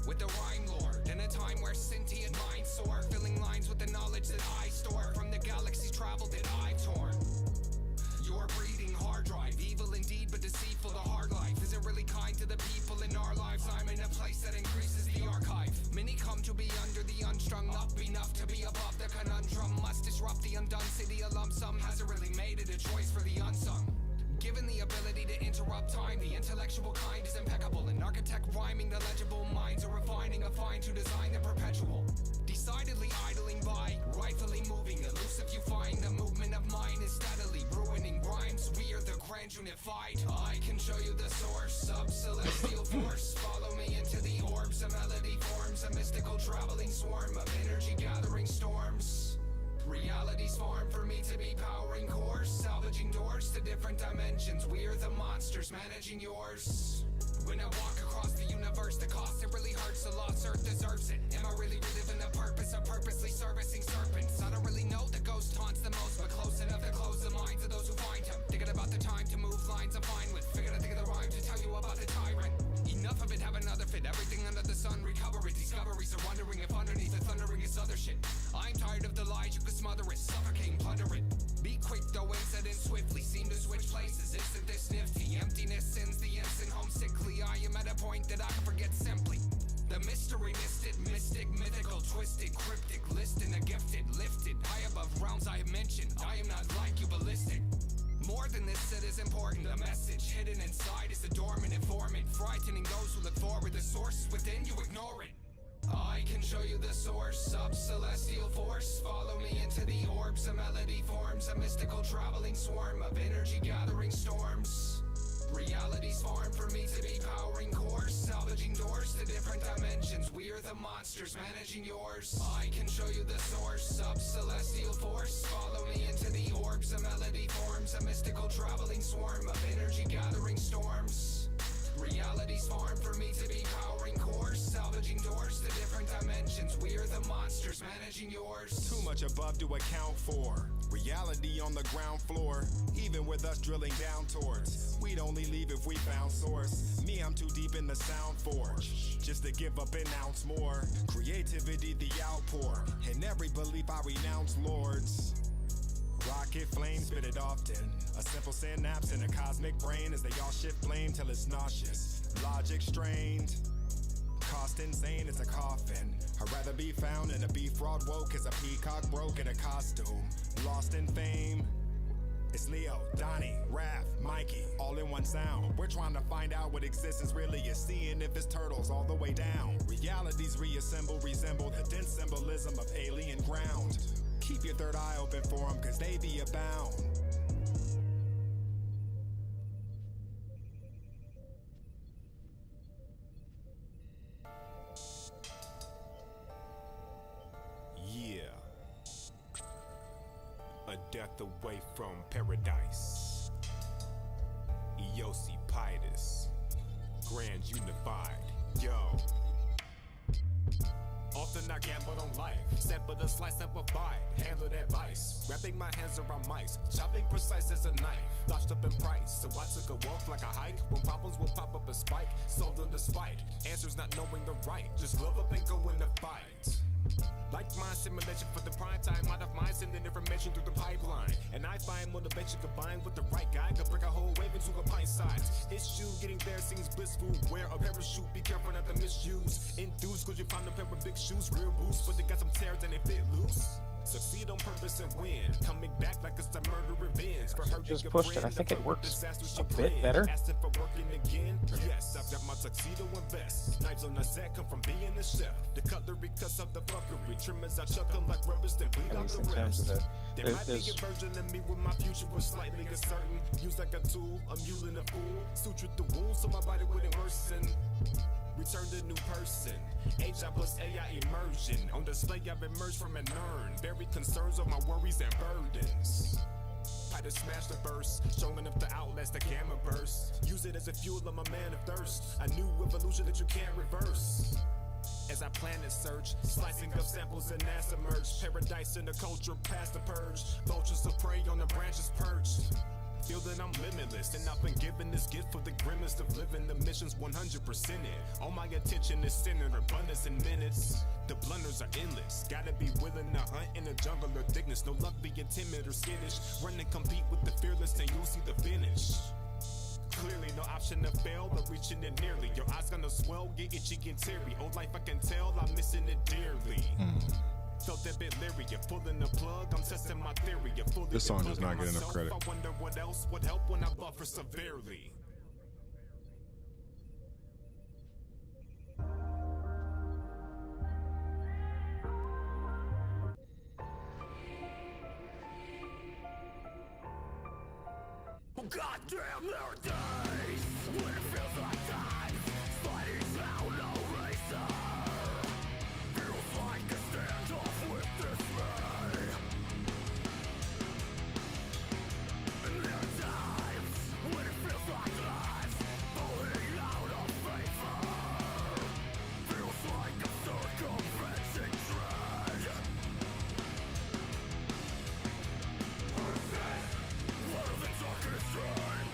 With the rhyme lord, in a time where sentient minds soar, filling lines with the knowledge that I store from the galaxies traveled that I've torn. You're breathing hard drive, evil indeed but deceitful. The hard life isn't really kind to the people in our lives. I'm in a place that increases the archive. Many come to be under the unstrung, not enough to be above the conundrum. Must disrupt the undone city, a lump sum hasn't really made it a choice for the unsung. Given the ability to interrupt time, the intellectual kind is impeccable. An architect rhyming the legible, minds are refining a fine to design the perpetual. Decidedly idling by, rightfully moving, elusive you find. The movement of mine is steadily ruining rhymes. We are the grand unified. I can show you the source of celestial force. Follow me into the orbs, a melody forms, a mystical traveling swarm of energy gathering storms. Reality's formed for me to be powering course, salvaging doors to different dimensions. We're the monsters managing yours. When I walk across the universe, the cost it really hurts a lot. Earth deserves it. Am I really reliving the purpose of purposely servicing serpents? I don't really know the ghost haunts the most, but close enough to close the minds of those who find him. Thinking about the time to move lines I'm fine with. Figured I'd think of the rhyme to tell you about the tyrant. Enough of it, have another fit. Everything under the sun, recover it. Discoveries are wondering if underneath the thundering is other shit. I'm tired of the lies, you can smother it, suffocate and plunder it. Be quick though, incident swiftly. Seem to switch places, isn't this nifty? Emptiness sends the instant homesickly. I am at a point that I can forget simply. The mystery misted, mystic, mythical, twisted, cryptic, listing a gifted, lifted, high above realms I have mentioned. I am not like you, ballistic. More than this, it is important. The message hidden inside is a dormant informant, frightening those who look forward. The source is within, you ignore it. I can show you the source of celestial force. Follow me into the orbs, a melody forms, a mystical traveling swarm of energy gathering storms. Reality's formed for me to be powering course, salvaging doors to different dimensions. We're the monsters managing yours. I can show you the source of celestial force. Follow me into the orbs, a melody forms, a mystical traveling swarm of energy gathering storms. Reality's formed for me to be powering course, salvaging doors to different dimensions. We're the monsters managing yours. Too much above to account for. Reality on the ground floor, even with us drilling down towards. We'd only leave if we found source. Me, I'm too deep in the sound forge, just to give up an ounce more. Creativity, the outpour. In every belief I renounce lords. Rocket flames, spit it often. A simple synapse in a cosmic brain as they all shift flame till it's nauseous. Logic strained. Cost insane as a coffin. I'd rather be found in a beef fraud woke as a peacock broke in a costume. Lost in fame. It's Leo, Donnie, Raph, Mikey, all in one sound. We're trying to find out what existence really is, seeing if it's turtles all the way down. Realities reassemble, resemble the dense symbolism of alien ground. Keep your third eye open for them, cause they be abound. Yeah. A death away from paradise. Eosi Pitus. Grand Unified. Yo. I gambled on life. Sample the slice, simplified, handle that vice. Wrapping my hands around mice, chopping precise as a knife. Lodged up in price, so I took a walk like a hike. When problems will pop up a spike, sold on the spite. Answers not knowing the right, just love up and go in the fight. Like mind simulation for the prime time. Out of mind, sending information through the pipeline. And I find motivation combined with the right guy could break a whole wave into a pint size. Issue getting there seems blissful. Wear a parachute, be careful not to misuse. Enthused cause you found a pair of big shoes. Real boost, but they got some tears and they fit loose. Succeed on purpose and win. Coming back like it's a murder revenge. For her Just pushed it. I think it works a bit better. Asking for working again. Yes, I've got my tuxedo and vest. Knives on the set come from being a chef. The cutlery cuts up the fuckery. Trimmers I chuck them like rubbers, then bleed out the rest. There might be a version of me when my future was slightly uncertain. Used like a tool, I'm using a fool. Sutured the wound so my body wouldn't worsen. Returned a new person. AI plus AI immersion. On display, I've emerged from an urn. Buried concerns of my worries and burdens. Try to smash the burst, strong enough to outlast the gamma burst. Use it as a fuel of my man of thirst. A new evolution that you can't reverse. As I plan and search, slicing up samples and NASA merge. Paradise in the culture past the purge. Vultures of prey on the branches perched. Feel that I'm limitless, and I've been given this gift for the grimmest of living. The mission's 100% it. All my attention is centered, abundance in minutes. The blunders are endless. Gotta be willing to hunt in the jungle of thickness. No luck being timid or skittish. Run and compete with the fearless, and you'll see the finish. Clearly, no option to fail, but reaching it nearly. Your eyes gonna swell, get itchy and teary. Old life I can tell, I'm missing it dearly. Felt that bit leery, you're pulling the plug, I'm testing my theory. This song does not get enough credit. I wonder what else would help when I buffer severely. Goddamn, there are days when it feels like time sliding out no racer. Feels like a standoff with dismay. And there are times when it feels like life falling out of favor. Feels like a circumventing dread. What are the darkest time?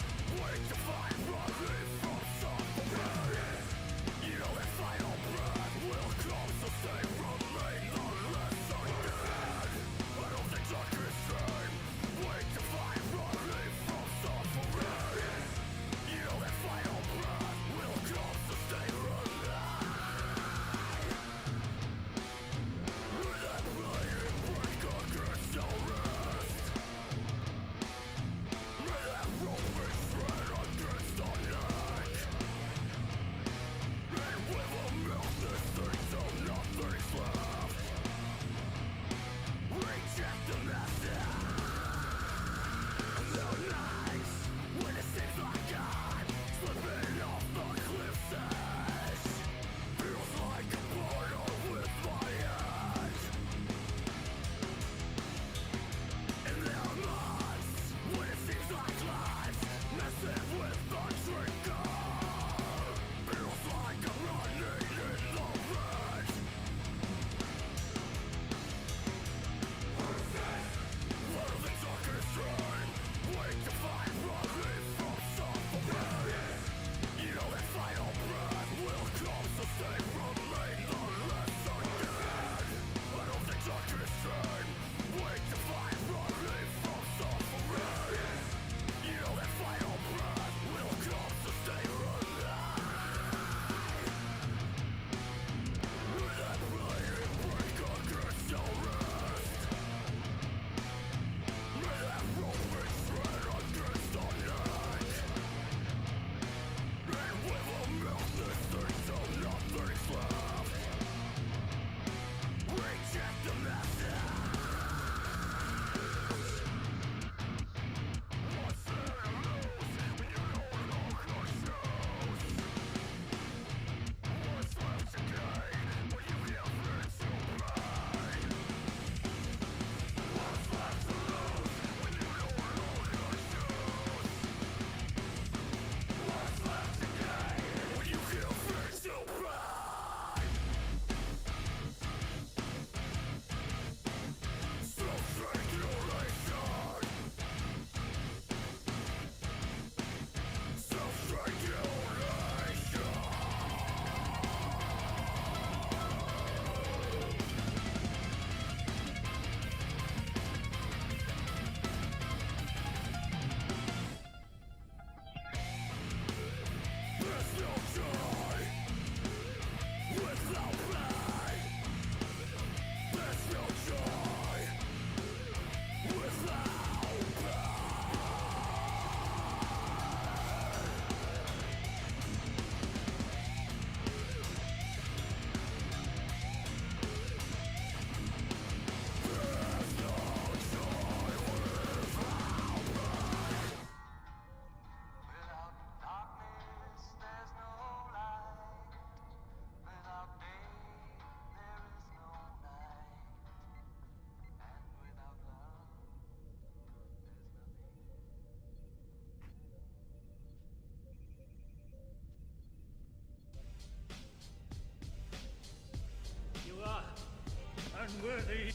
unworthy.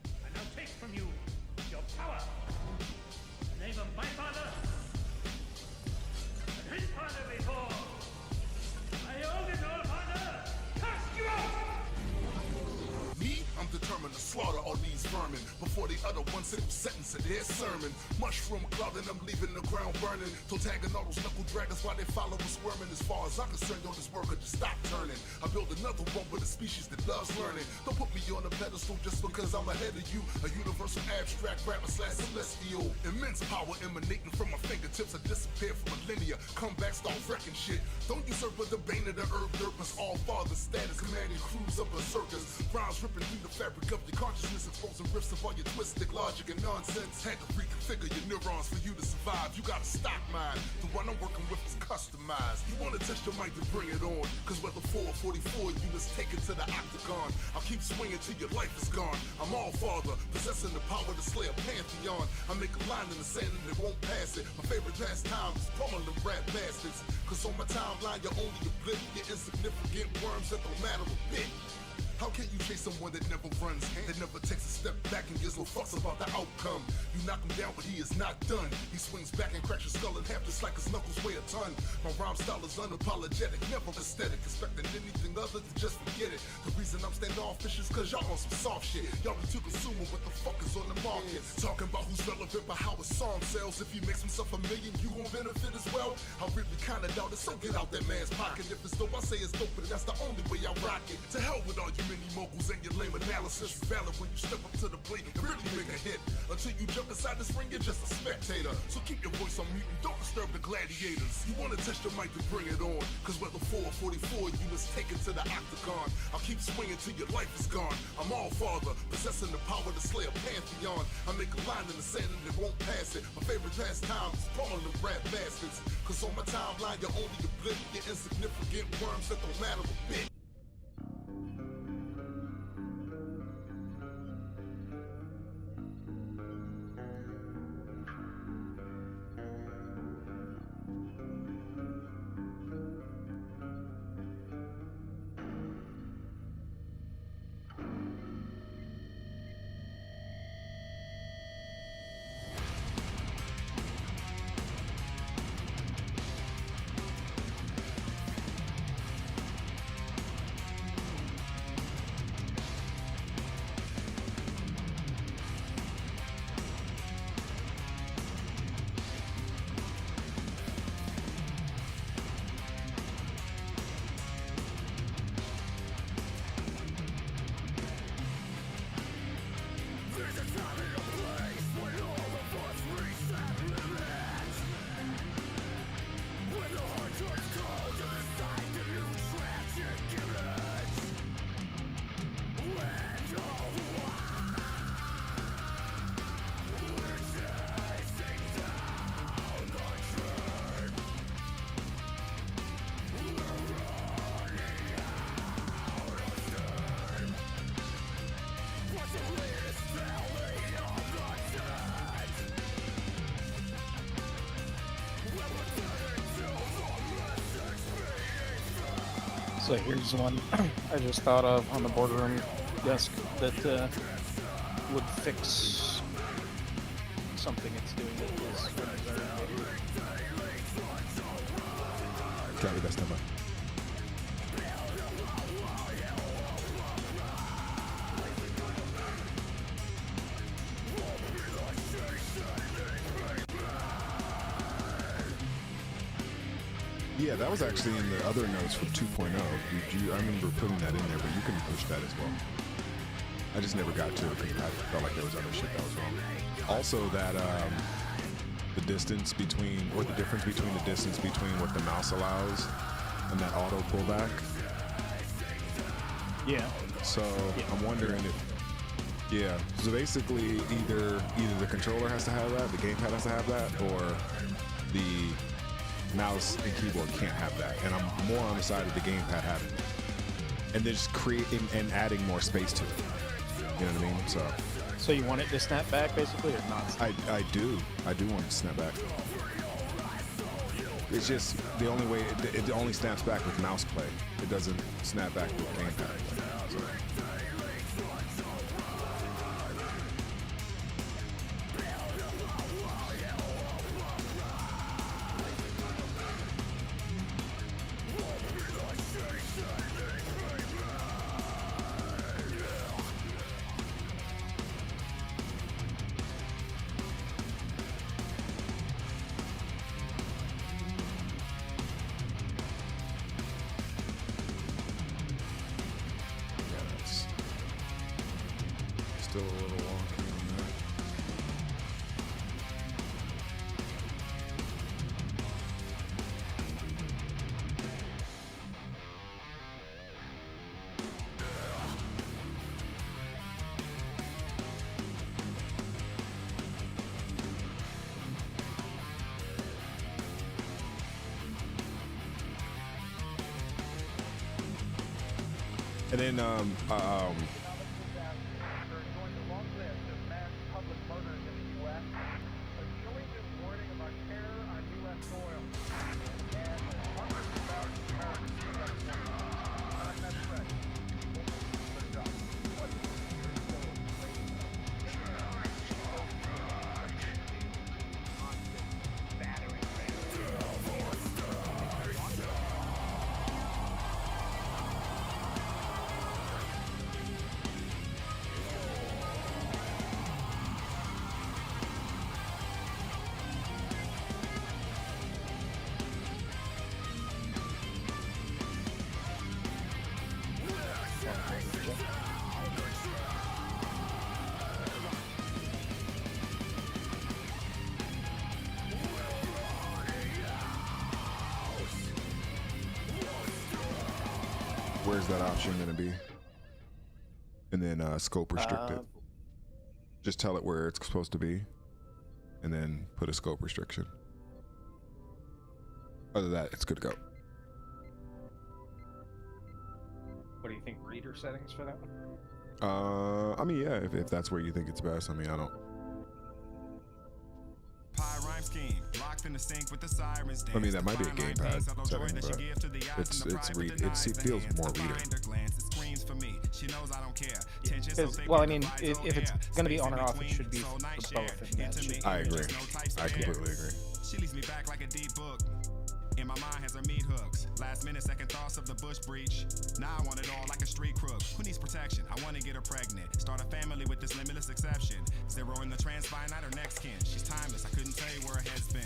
I now take from you your power. In the name of my father and his father before, I own it all, father. Cast you out! Me, I'm determined to slaughter all these vermin before they utter one single sentence of their sermon. Mushroom cloud and I'm leaving the ground burning. Till tagging all those knuckle dragons while they follow us squirming. As far as I'm concerned, yo, this world could just stop turning. I build another one with a species that loves learning. Don't put me on a pedestal just because I'm ahead of you. A universal abstract rapper / celestial. Immense power emanating from my fingertips. I disappear for millennia. Come back, start wrecking shit. Don't usurp with the bane of the herb derpers. All father status, commanding crews of berserkers. Rhymes ripping through the fabric of your consciousness, exposing rifts of all your twisted logic and nonsense. Had to reconfigure your neurons for you to survive. You got a stock mind. The one I'm working with is customized. You wanna test your mic to bring it on, cause whether 4 or 44, you just take it to the octagon. I'll keep swinging till your life is gone. I'm all father, possessing the power to slay a pantheon. I make a line in the sand and it won't pass it. My favorite pastime is pummeling them rat bastards. Cause on my timeline, you're only a blip. You're insignificant worms that don't matter a bit. How can you chase someone that never runs, that never takes a step back and gives no fucks about the outcome? You knock him down, but he is not done. He swings back and cracks your skull in half just like his knuckles weigh a ton. My rhyme style is unapologetic, never aesthetic, expecting anything other than just forget it. The reason I'm standoffish is cause y'all on some soft shit. Y'all be too consuming what the fuck is on the market. Talking about who's relevant but how his song sells. If he makes himself $1 million, you gon' benefit as well. I really kinda doubt it, so get out that man's pocket. If it's dope, I say it's dope, but that's the only way I rock it. To hell with all you mini moguls and your lame analysis. You valid when you step up to the plate and really make a hit. Until you jump inside this ring, you're just a spectator. So keep your voice on mute and don't disturb the gladiators. You wanna test your mic to bring it on, cause whether 4 or 44, you must take it to the octagon. I'll keep swinging till your life is gone. I'm all father, possessing the power to slay a pantheon. I make a line in the sand and it won't pass it. My favorite pastime is pulling the rat bastards. Cause on my timeline, you're only a blip. You're insignificant worms that don't matter a bit. So here's one I just thought of on the boardroom desk that would fix something it's doing that is Copy, that's number. Yeah, that was actually in the other notes for 2.0. I remember putting that in there, but you can push that as well. I just never got to it because I felt like there was other shit that was wrong. Also, that the distance between, or the difference between the distance between what the mouse allows and that auto pullback. Yeah. So I'm wondering if, yeah. So basically, either the controller has to have that, the gamepad has to have that, or the mouse and keyboard can't have that. And I'm more on the side of the gamepad having it. And then just creating and adding more space to it. You know what I mean? So you want it to snap back basically, or not? I do want it to snap back. It's just the only way it only snaps back with mouse play. It doesn't snap back with gamepad play. So. still a little wonky on that. And then where's that option going to be? And then scope restricted. Just tell it where it's supposed to be, and then put a scope restriction. Other than that, it's good to go. What do you think, reader settings for that one? I mean, yeah, if that's where you think it's best. I mean, I don't. I mean, that might be a gamepad setting, but it feels more reader. Well, I mean, if it's going to be on or off, it should be for both. And that should I agree. I completely agree. She leads me back like a deep book. In my mind has her meat hooks. Last minute second thoughts of the bush breach. Now I want it all like a street crook. Who needs protection? I want to get her pregnant. Start a family with this limitless exception. Zero in the transfinite or next kin. She's timeless. I couldn't tell you where her head's been.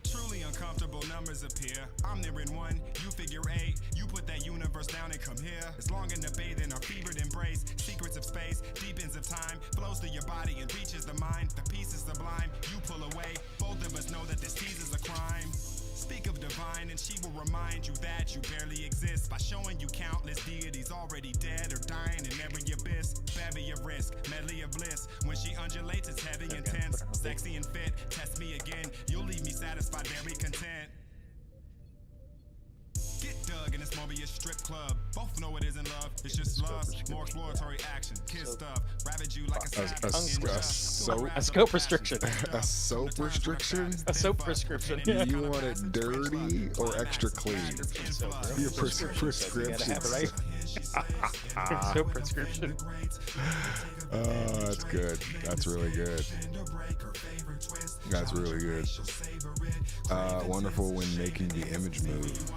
Truly uncomfortable numbers appear. I'm there in one, you figure eight. You put that universe down and come here. It's long in the bathe in our fevered embrace. Secrets of space, deep ends of time. Flows through your body and reaches the mind. The piece is sublime, you pull away. Both of us know that this teaser's a crime. Speak of divine and she will remind you that you barely exist by showing you countless deities already dead or dying in every abyss. Bevy of risk, medley of bliss. When she undulates, it's heavy and tense. Sexy and fit, test me again. You'll leave me satisfied, very content. Get dug in this Mobius strip club. Both know it isn't love, it's just lust. More exploratory action, kiss stuff. Ravage you like a scope restriction. A soap restriction? A soap prescription. You want it dirty or extra clean? Your prescription. You gotta have it right. Soap prescription. Oh, that's good. That's really good. That's really good. Wonderful when making the image move.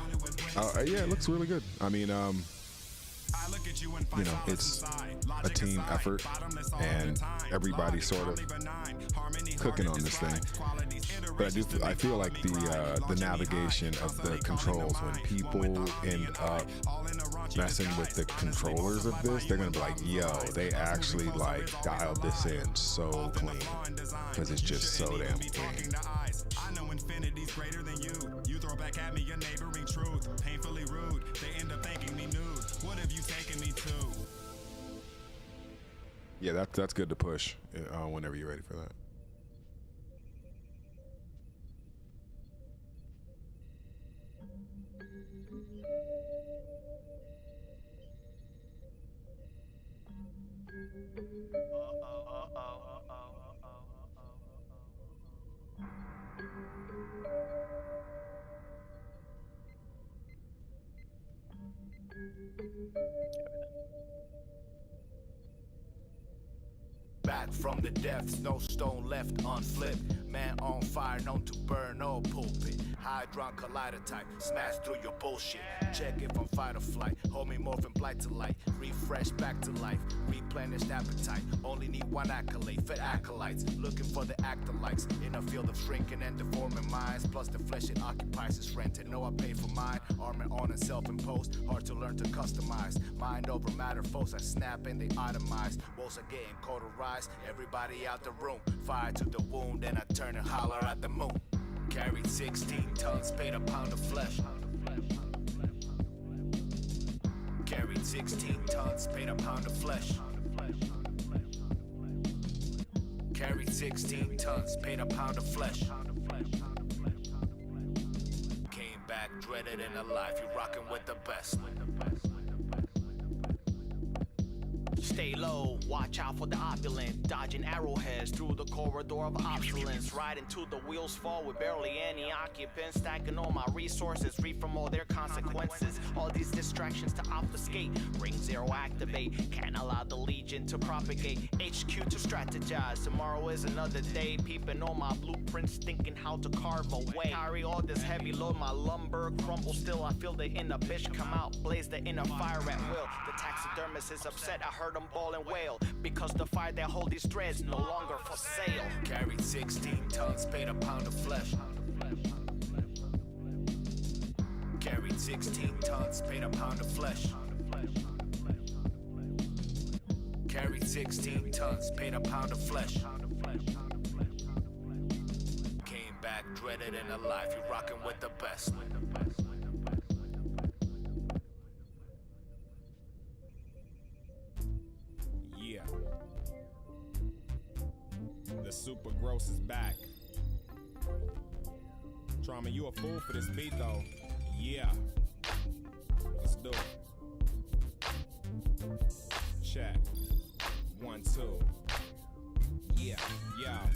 Yeah, it looks really good. I mean, you know, it's a team effort, and everybody's sort of cooking on this thing. But I feel like the navigation of the controls, when people end up messing with the controllers of this, they're gonna be like, yo, they actually like dialed this in so clean, because it's just so damn clean. I know infinity's greater than you. You throw back at me your neighboring truth. Painfully rude. They end up thanking me nude. What have you taken me to? Yeah, that's good to push whenever you're ready for that. back from the depths, no stone left unflipped. Man on fire, known to burn all pulpit. Hydron collider type, smash through your bullshit. Check if I'm fight or flight. Hold me morphin' blight to light. Refresh back to life. Replenished appetite. Only need one accolade. Fed acolytes. Looking for the actor-likes. In a field of shrinking and deforming minds. Plus the flesh it occupies is rented. Know I pay for mine. Armor on and self-imposed. Hard to learn to customize. Mind over matter, folks. I snap and they itemize. Walls are getting cauterized. Everybody out the room. Fire to the wound. Then I turn and holler at the moon. Carried 16 tons, paid a pound of flesh. Carried 16 tons, paid a pound of flesh. Carried 16 tons, paid a pound of flesh. Came back dreaded and alive, you rockin' with the best. Stay low, watch out for the opulent. Dodging arrowheads through the corridor of obsolescence. Riding till the wheels fall with barely any occupants. Stacking all my resources, free from all their consequences. All these distractions to obfuscate. Ring zero activate. Can't allow the legion to propagate. HQ to strategize. Tomorrow is another day. Peeping on my blueprints, thinking how to carve away. Carry all this heavy load, my lumber crumble still. I feel the inner bitch come out, blaze the inner fire at will. The taxidermist is upset, I heard him bawl and wail. Because the fire that hold these threads no longer for sale. Carried 16 tons, paid a pound of flesh. Carried 16 tons, paid a pound of flesh. Carried 16 tons, paid a pound of flesh. Came back dreaded and alive, you rockin' with the best. Yeah. The super gross is back. Trauma, you a fool for this beat though. Yeah. Let's do it. Check. 1, 2. Yeah, yeah.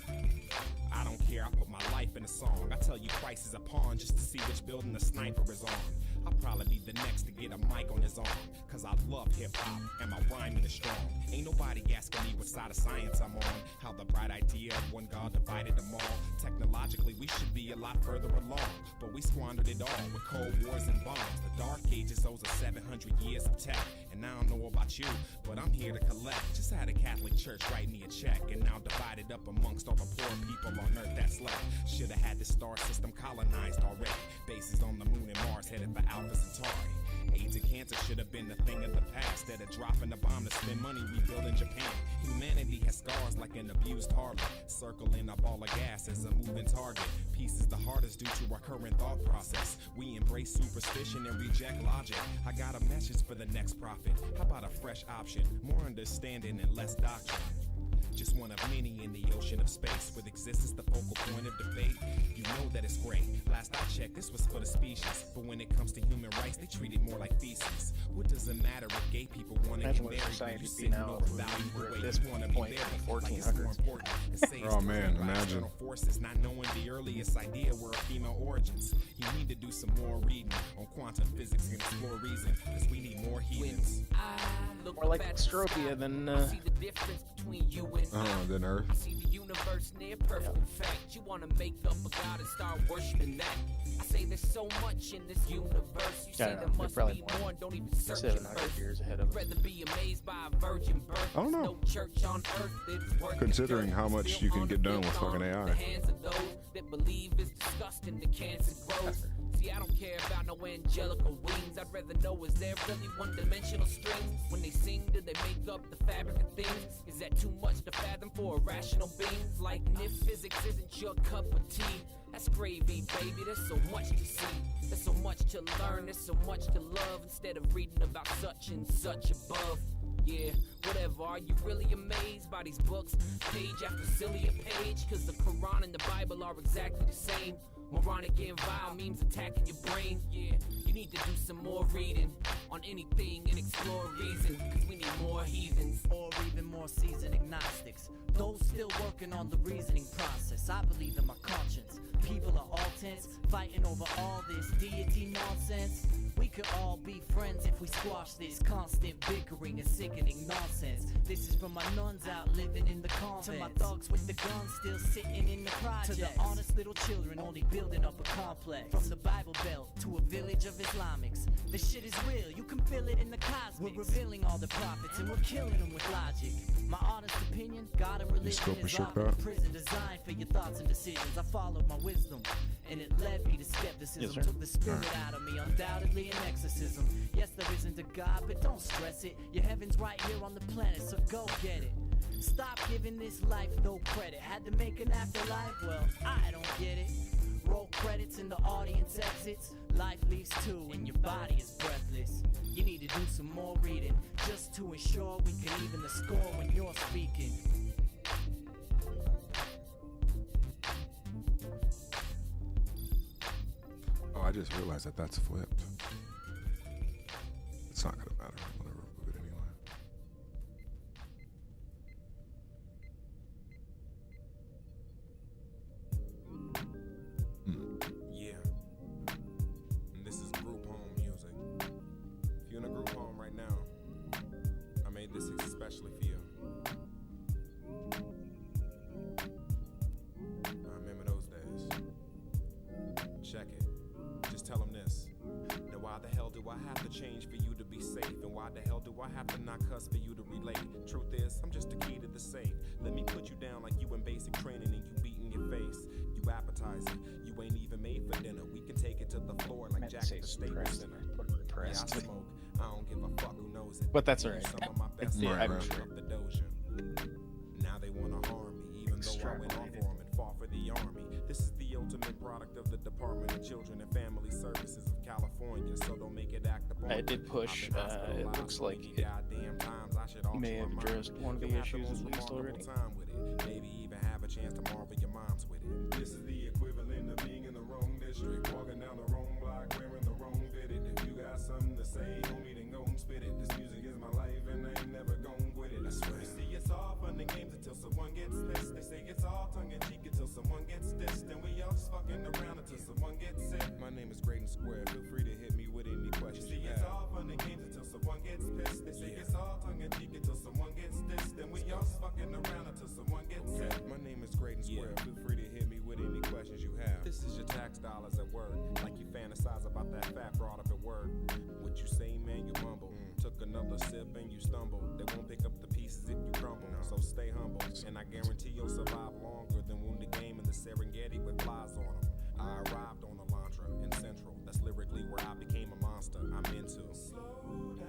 I don't care, I put my life in a song. I tell you Christ is a pawn just to see which building the sniper is on. I'll probably be the next to get a mic on his arm. Cause I love hip-hop and my rhyming is strong. Ain't nobody asking me what side of science I'm on. How the bright idea of one God divided them all. Technologically we should be a lot further along, but we squandered it all with cold wars and bombs. The dark ages owes us 700 years of tech. And I don't know about you, but I'm here to collect. Just had a Catholic church write me a check. And now divided up amongst all the poor people on earth that's left. Should've had the star system colonized already. Bases on the moon and Mars headed for Alpha Centauri. AIDS and cancer should have been the thing of the past. Instead of dropping a bomb to spend money rebuilding Japan. Humanity has scars like an abused harlot. Circling a ball of gas as a moving target. Peace is the hardest due to our current thought process. We embrace superstition and reject logic. I got a message for the next prophet. How about a fresh option? More understanding and less doctrine. Just one of many in the ocean of space, with existence the focal point of debate. You know that it's great. Last I checked, this was for the species. But when it comes to human rights, they treat it more like feces. What does it matter if gay people want to get married? Society be now if we're at this point in the 1400s. Oh man, imagine. Forces not knowing the earliest idea were female origins. You need to do some more reading on quantum physics and explore reason, because we need more heathens. More like Stropia than than Earth. I see the universe near perfect. In fact, you wanna make up a god and start worshiping that. I say there's so much in this universe. You say there must be more and don't even search it first. Years ahead of us. Rather be amazed by a virgin birth. I don't know. No church on earth that's worth Considering how much you can get done with fucking AI. the hands of those that believe it's disgusting the cancer grows. See, I don't care about no angelical wings. I'd rather know, is there really one-dimensional strings? When they sing, do they make up the fabric of things? Is that too much to fathom for irrational beings? Like, and if physics isn't your cup of tea, that's gravy, baby. There's so much to see. There's so much to learn. There's so much to love. Instead of reading about such and such above. Yeah, whatever, are you really amazed by these books, page after silly page? Cause the Quran and the Bible are exactly the same. Moronic and vile memes attacking your brain. Yeah, you need to do some more reading on anything and explore reason. Cause we need more heathens. Or even more seasoned agnostics. Those still working on the reasoning process. I believe in my conscience. People are all tense, fighting over all this deity nonsense. We could all be friends if we squash this constant bickering and sickening nonsense. This is from my nuns out living in the convents, to my thugs with the guns still sitting in the projects, to the honest little children only building up a complex. From the Bible Belt to a village of Islamics, the shit is real, you can feel it in the cosmics. We're revealing all the prophets and we're killing them with logic. My honest opinion, God and religion is often a prison designed for your thoughts and decisions. I followed my wisdom, and it led me to skepticism. Took the spirit out of me, undoubtedly an exorcism. Yes, there isn't a God, but don't stress it. Your heaven's right here on the planet, so go get it. Stop giving this life no credit. Had to make an afterlife? Well, I don't get it. Roll credits and the audience exits. Life leaves too, and your body is breathless. You need to do some more reading, just to ensure we can even the score when you're speaking. Oh, I just realized that that's flipped. It's not gonna matter. I'm gonna remove it anyway. Yeah. And this is group home music. If you're in a group home right now, I made this especially for you. I remember those days. Check it. Just tell them this. Now why the hell do I have to change for you to be safe? And why the hell do I have to not cuss for you to relate? Truth is, I'm just a key to the safe. Let me put you down like you in basic training and you beating your face. You appetizer, you ain't even made for dinner. We can take it to the floor like Jack at the Staples Center. Yeah, I smoke. I don't give a fuck who knows it. But that's alright. Some of my best friends up the doja. Now they wanna harm me, even though I went off for them and fought for the army. This is the ultimate product of the Department of Children and Family Services of California, so don't make it act upon. I did push. It looks like it may have addressed one of the issues at least already. Maybe even have a chance to marvel your moms with it. This is the equivalent of being in the wrong district, walking down the wrong block, wearing the wrong fitted. If you got something to say, homie, then go and spit it. This music is my life, and I ain't never gon' quit it. I swear. You see, it's all fun and games until someone gets pissed. They say it's all tongue in cheek until someone gets dissed, and we all just fucking around until someone gets sick. My name is Greydon Square. Feel free to hit me with any questions you see, it's all fun and games until someone gets pissed. They say it's all tongue in cheek until someone gets dissed, and we all just fucking around until someone gets sick. My name is Greydon Square. Feel free to hit me with any questions you have. This is your tax dollars at work, like you fantasize about that fat broad up at work. What you say, man, you mumble. Took another sip and you stumbled. They won't pick up the pieces if you crumble. So stay humble, and I guarantee you'll survive longer than Wounded Game in the Serengeti with flies on them. I arrived on Elantra in Central. That's lyrically where I became a monster. I'm into. Slow down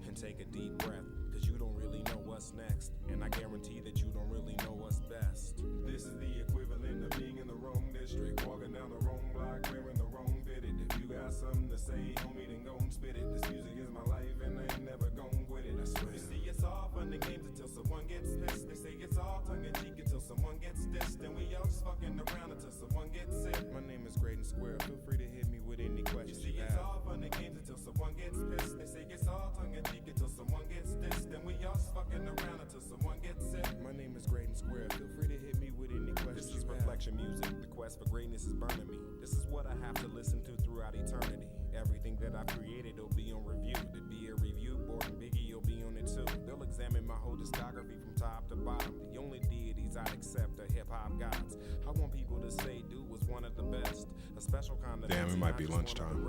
and take a deep breath, cause you don't really know what's next, and I guarantee that you don't really know what's best. This is the equivalent of being in the wrong district, walking down the wrong block, wearing the wrong fitted. If you got something to say, homie, then go and spit it. This music is my life, and I ain't never gon' quit it. I swear. You see, it's all fun and games until someone gets pissed. They say it's all tongue in cheek until someone gets dissed, and we all just fucking around until someone gets sick. My name is Greydon Square. Feel free to hit me with any questions you see, it's all fun and games until someone gets pissed. They say it's all tongue in cheek until someone gets dissed, and we all just fucking around until someone gets sick. My name is Greydon Square. Feel free to hit me with any questions. This is reflection music. The quest for greatness is burning me. This is what I have to listen to throughout eternity. Everything that I've created will be on review. There'll be a review board, and Biggie will be on it too. They'll examine my whole discography from top to bottom. The only deities I'd accept are hip-hop gods. I want people to say dude was one of the best. A special kind of damn, it might be lunchtime.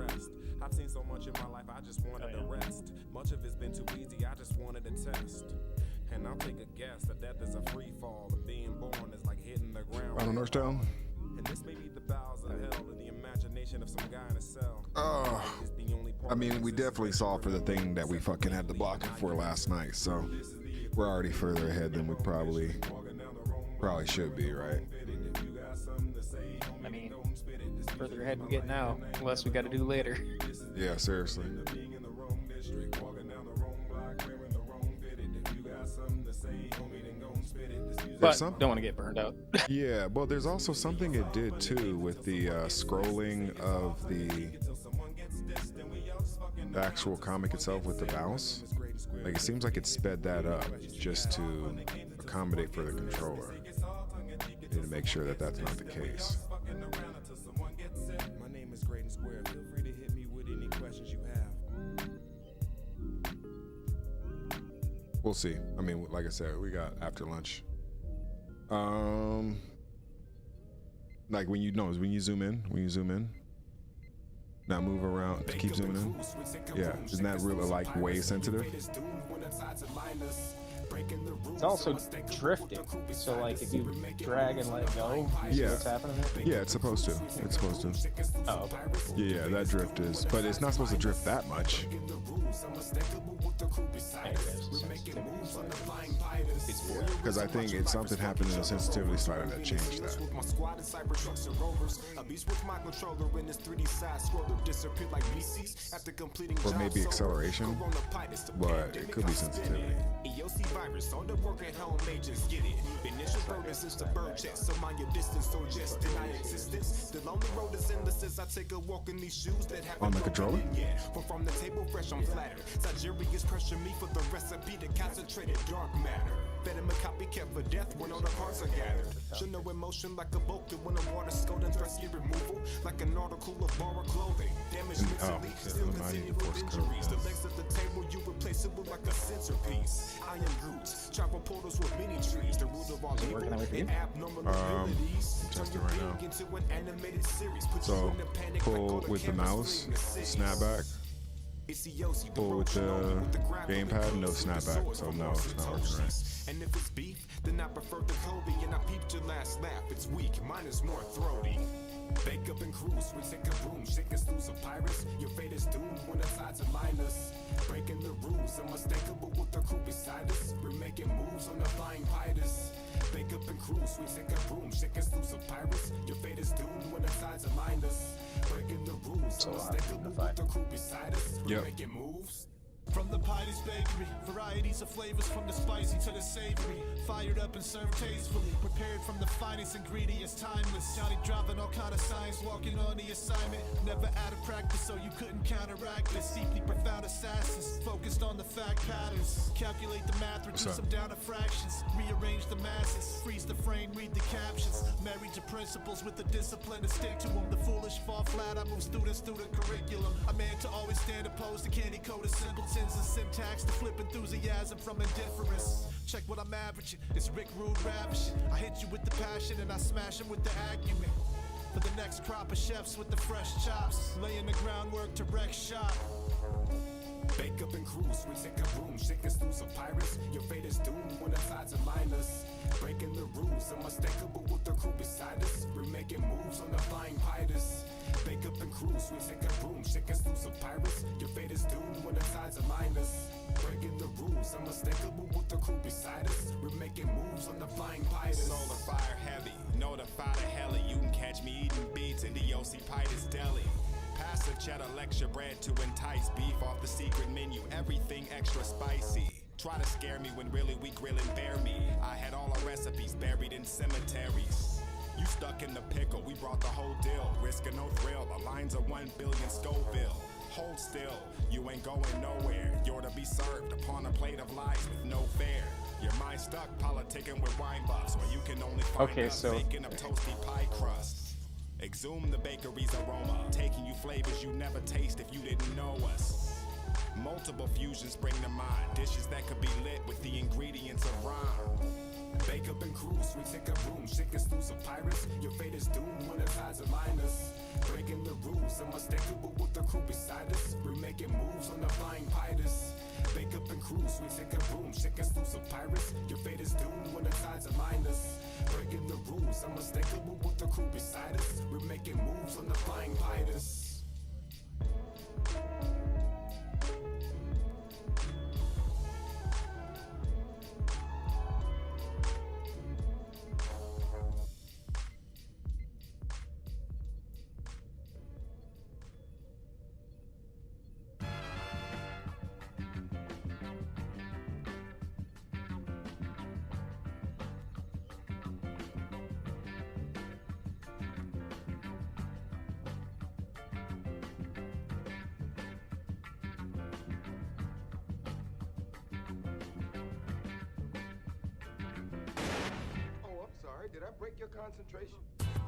I've seen so much in my life, I just wanted to rest. Much of it's been too easy, I just wanted to test. And I'll take a guess that death is a free fall, and being born is like hitting the ground. I don't know, and this may be the bowels of hell, or the imagination of some guy in a cell. I mean, we definitely saw for the thing that we fucking had to block it for last night, so we're already further ahead than we probably should be, right? I mean, further ahead we get now, less we got to do later. Yeah, seriously. But don't want to get burned out. Yeah, well, there's also something it did too with the scrolling of the actual comic itself with the mouse. Like, it seems like it sped that up just to accommodate for the controller. Need to make sure that that's not the case. My name is Greydon Square. We'll see. I mean, like I said, we got after lunch. Like when you zoom in, now move around to keep zooming in. Yeah, isn't that really like way sensitive? It's also drifting, so like if you drag and let go, you see what's happening there? Yeah, it's supposed to. It's supposed to. Oh, okay. Yeah, that drift is, but it's not supposed to drift that much. Because I think it's something happened in the sensitivity slider that changed that. Or maybe acceleration, but it could be sensitivity. Virus on the work at home majors get it. Initial burden since the bird check, so mind your distance, so just deny existence. The lonely road is endless as I take a walk in these shoes that have on the controller. Yeah, from the table fresh, I'm flattered. Nigerians pressure me for the recipe to concentrated dark matter. Venom a copycat for death when all the parts are gathered. Show no emotion like a boat that when the water's cold and threats get removal. Like an article of borrowed clothing. Damage mentally, still continuing injuries. The legs of the table, you replaceable like a centerpiece. I am Groot, travel portals with many trees. The root of all evil and abnormal abilities. Turn your being into an animated series. Put you in the panic pull with the mouse, snap back. Pull with the gamepad, no snapback, so no, it's not working right. And if it's beef, then I prefer the Kobe. And I peeped your last laugh, it's weak, mine is more throaty. Bake up and cruise, we take a boom, shake us through some pirates. Your fate is doomed when the tides align us. Breaking the rules, unmistakable with the crew beside us. We're making moves on the flying pirates. Bake up and cruise, we take a boom, shake us through some pirates. Your fate is doomed when the tides align us. Breaking the rules, unmistakable with the crew beside us. We're making moves. From the Pity's Bakery, varieties of flavors from the spicy to the savory. Fired up and served tastefully, prepared from the finest ingredients, timeless. Johnny dropping all kind of science, walking on the assignment. Never out of practice, so you couldn't counteract this. Deeply profound assassins, focused on the fact patterns. Calculate the math, reduce them down to fractions. Rearrange the masses, freeze the frame, read the captions. Married to principles with the discipline to stick to them. The foolish fall flat, I move students through the curriculum. A man to always stand opposed to candy coated simpletons and syntax to flip enthusiasm from indifference. Check what I'm averaging, it's Rick Rude ravishing. I hit you with the passion and I smash him with the acumen. For the next crop of chefs with the fresh chops, laying the groundwork to wreck shop. Bake up and cruise, we take a boom, shake us through some pirates. Your fate is doomed when the tides align us. Breaking the rules, unmistakable with the crew beside us. We're making moves on the flying pirates. Bake up and cruise, we take a boom, shake us through some pirates. Your fate is doomed when the tides align us. Breaking the rules, unmistakable with the crew beside us. We're making moves on the flying pirates. Solar fire heavy, notify the heli. You can catch me eating beats in the OC Pitus Deli. Pass a cheddar lecture bread to entice beef off the secret menu. Everything extra spicy. Try to scare me when really we grill and bear me. I had all our recipes buried in cemeteries. You stuck in the pickle, we brought the whole deal. Risk of no thrill, the lines of 1 billion Scoville. Hold still, you ain't going nowhere. You're to be served upon a plate of lies with no fare. Your mind stuck politicking with wine buffs, where you can only find us baking up toasty pie crust. Exhume the bakery's aroma, taking you flavors you never taste if you didn't know us. Multiple fusions bring to mind dishes that could be lit with the ingredients of rhyme. Bake up and cruise, we take a boom, shake us through some pirates. Your fate is doomed when the tides align us. Breaking the rules, unmistakable with the crew beside us. We're making moves on the flying pirates. Bake up and cruise, we take a boom, shake us through some pirates. Your fate is doomed when the tides align us. Breaking the rules, unmistakable with the crew beside us. We're making moves on the flying pirates. Did I break your concentration?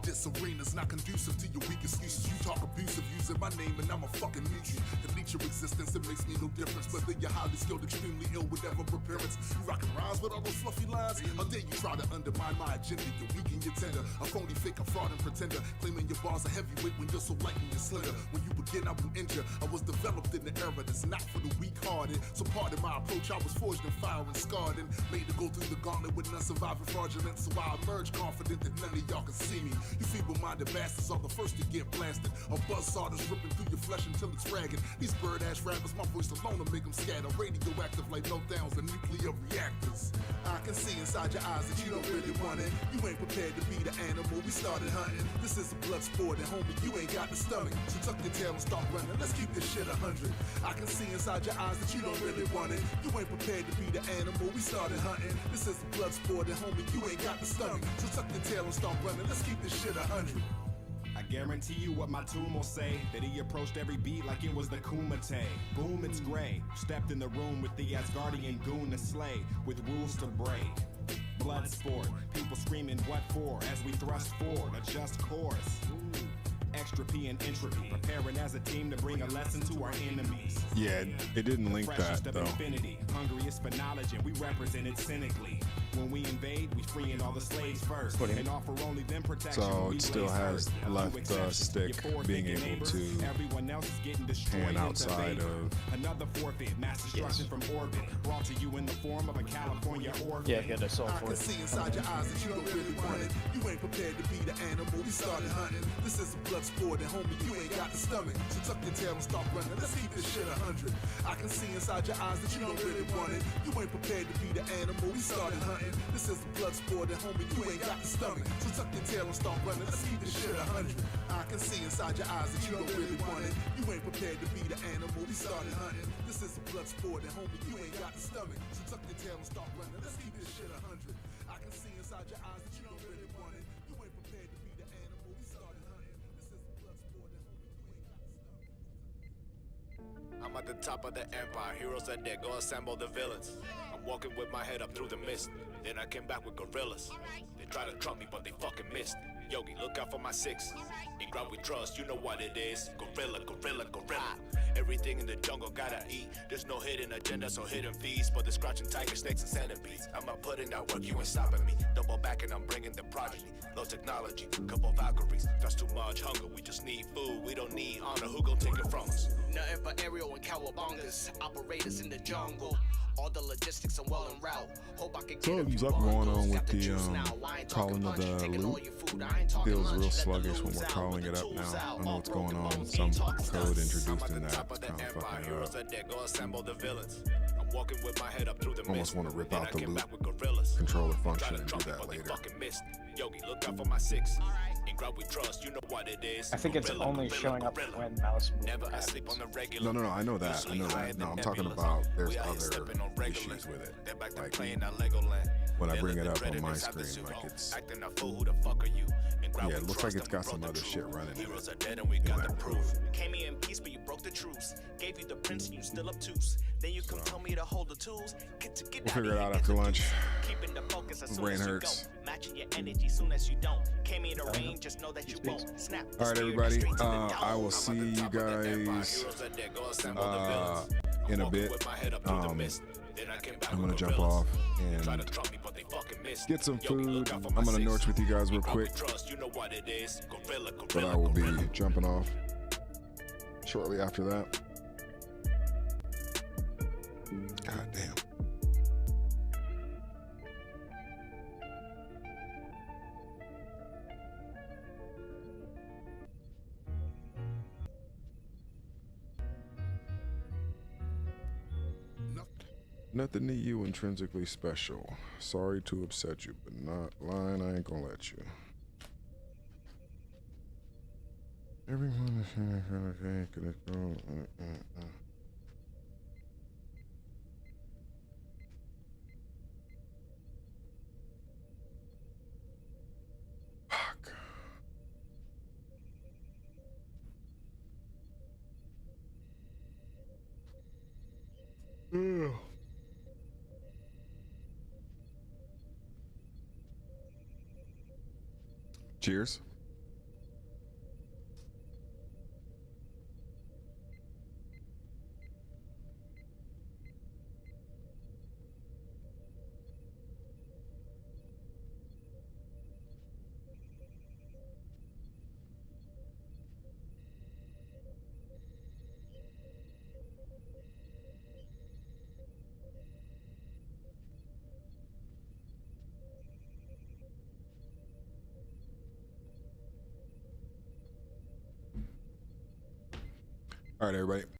This arena's not conducive to your weak excuses. You talk abusive, use in my name and I'm a fucking nutrient. Delete your existence, it makes me no difference. Whether you're highly skilled, extremely ill, whatever appearance. You rockin' rhymes with all those fluffy lines? How dare you try to undermine my agenda? You're weak and you're tender. A phony, fake, a fraud and pretender. Claiming your bars are heavyweight when you're so light and you're slender. When you begin, I will injure. I was developed in the era that's not for the weak-hearted. So pardon my approach, I was forged in fire and scarred and made to go through the gauntlet with none surviving fraudulent. So I emerge confident that none of y'all can see me. You feeble-minded bastards are the first to get blasted. A buzzsaw that's ripping through your flesh until it's ragged. These bird-ass rappers, my voice alone will make them scatter. Radioactive like meltdowns and nuclear reactors. I can see inside your eyes that you don't really want it. You ain't prepared to be the animal we started hunting. This is a blood sport and homie, you ain't got the stomach. So tuck your tail and start running. Let's keep this shit 100. I can see inside your eyes that you don't really want it. You ain't prepared to be the animal we started hunting. This is a blood sport and homie, you ain't got the stomach. So tuck your tail and start running. Let's keep this shit 100. I guarantee you what my tune will say, that he approached every beat like it was the Kumite. Boom, it's gray. Stepped in the room with the Asgardian goon to slay, with rules to break. Blood sport, people screaming what for, as we thrust forward, a just course. Extra P and entropy, preparing as a team to bring a lesson to our enemies. Yeah, it didn't link that though. Infinity, hungry is for knowledge and we represent it cynically. When we invade, we freeing all the slaves first and offer only them protection. So it still has left the stick being able to pan outside of. Another forfeit, mass destruction from orbit, brought to you in the form of a California orphan. Yeah, get us all I for can it. see inside your eyes that you don't really want it. You ain't prepared to be the animal we started hunting. This is a blood sport and homie, you ain't got the stomach. So tuck your tail and start running. Let's keep this shit 100. I can see inside your eyes that you don't really want it. You ain't prepared to be the animal we started hunting. This is a blood sport and homie, you ain't got the stomach. So tuck your tail and start running. Let's keep this shit 100. I can see inside your eyes that you don't really want it. You ain't prepared to be the animal we started hunting. This is a blood sport and homie, you ain't got the stomach. So tuck your tail and start running. Let's keep this shit 100. I can see inside your eyes that you don't really want it. You ain't prepared to be the animal we started hunting. This is a blood sport and homie, you ain't got the stomach. I'm at the top of the empire, heroes are dead, go assemble the villains. I'm walking with my head up through the mist, then I came back with gorillas. They tried to trump me, but they fucking missed. Yogi, look out for my six. In ground we trust, you know what it is. Gorilla, gorilla, gorilla. Everything in the jungle gotta eat. There's no hidden agenda, so hidden feast. But the scratching tiger, snakes, and centipedes. I'ma put in that work, you ain't stopping me. Double back and I'm bringing the progeny. Low technology, couple Valkyries. That's too much hunger, we just need food. We don't need honor, who gon' take it from us? Nothing but aerial and cowabungas. Operators in the jungle. All the logistics are well en route. Hope I can get Something's up going on with the calling of the loot. Feels real sluggish when we're calling it up now. I don't know what's going on. Some code introduced in that kind of fucking I'm walking with my head up through the almost want to rip out the loot controller function and do that later. Yogi, look out for my six. In ground we trust, you know what it is. I think it's only showing up when mouse move Never happens. asleep on the regular. No, I know that. No, I'm talking about there's other issues with it. Like when I bring it up on my screen, like it's yeah, it looks like it's got some other shit running in Heroes it. are dead and we got the proof. Came here in peace, but you broke the truce. Gave you the prince and you still obtuse. Then you come tell me to hold the tools. Get We'll figure it out after lunch. Keeping the focus as soon Brain as you hurts. go. Matching your energy soon as you don't. Came here to rain, just know that you won't. Snap. All right, everybody. I will see you guys in a bit. I'm gonna jump off and get some food. I'm gonna Norch with you guys real quick, but I will be jumping off shortly after that. God damn. Nothing to you intrinsically special. Sorry to upset you, but not lying, I ain't gonna let you. Everyone is fuck. Ugh. Cheers. All right, everybody.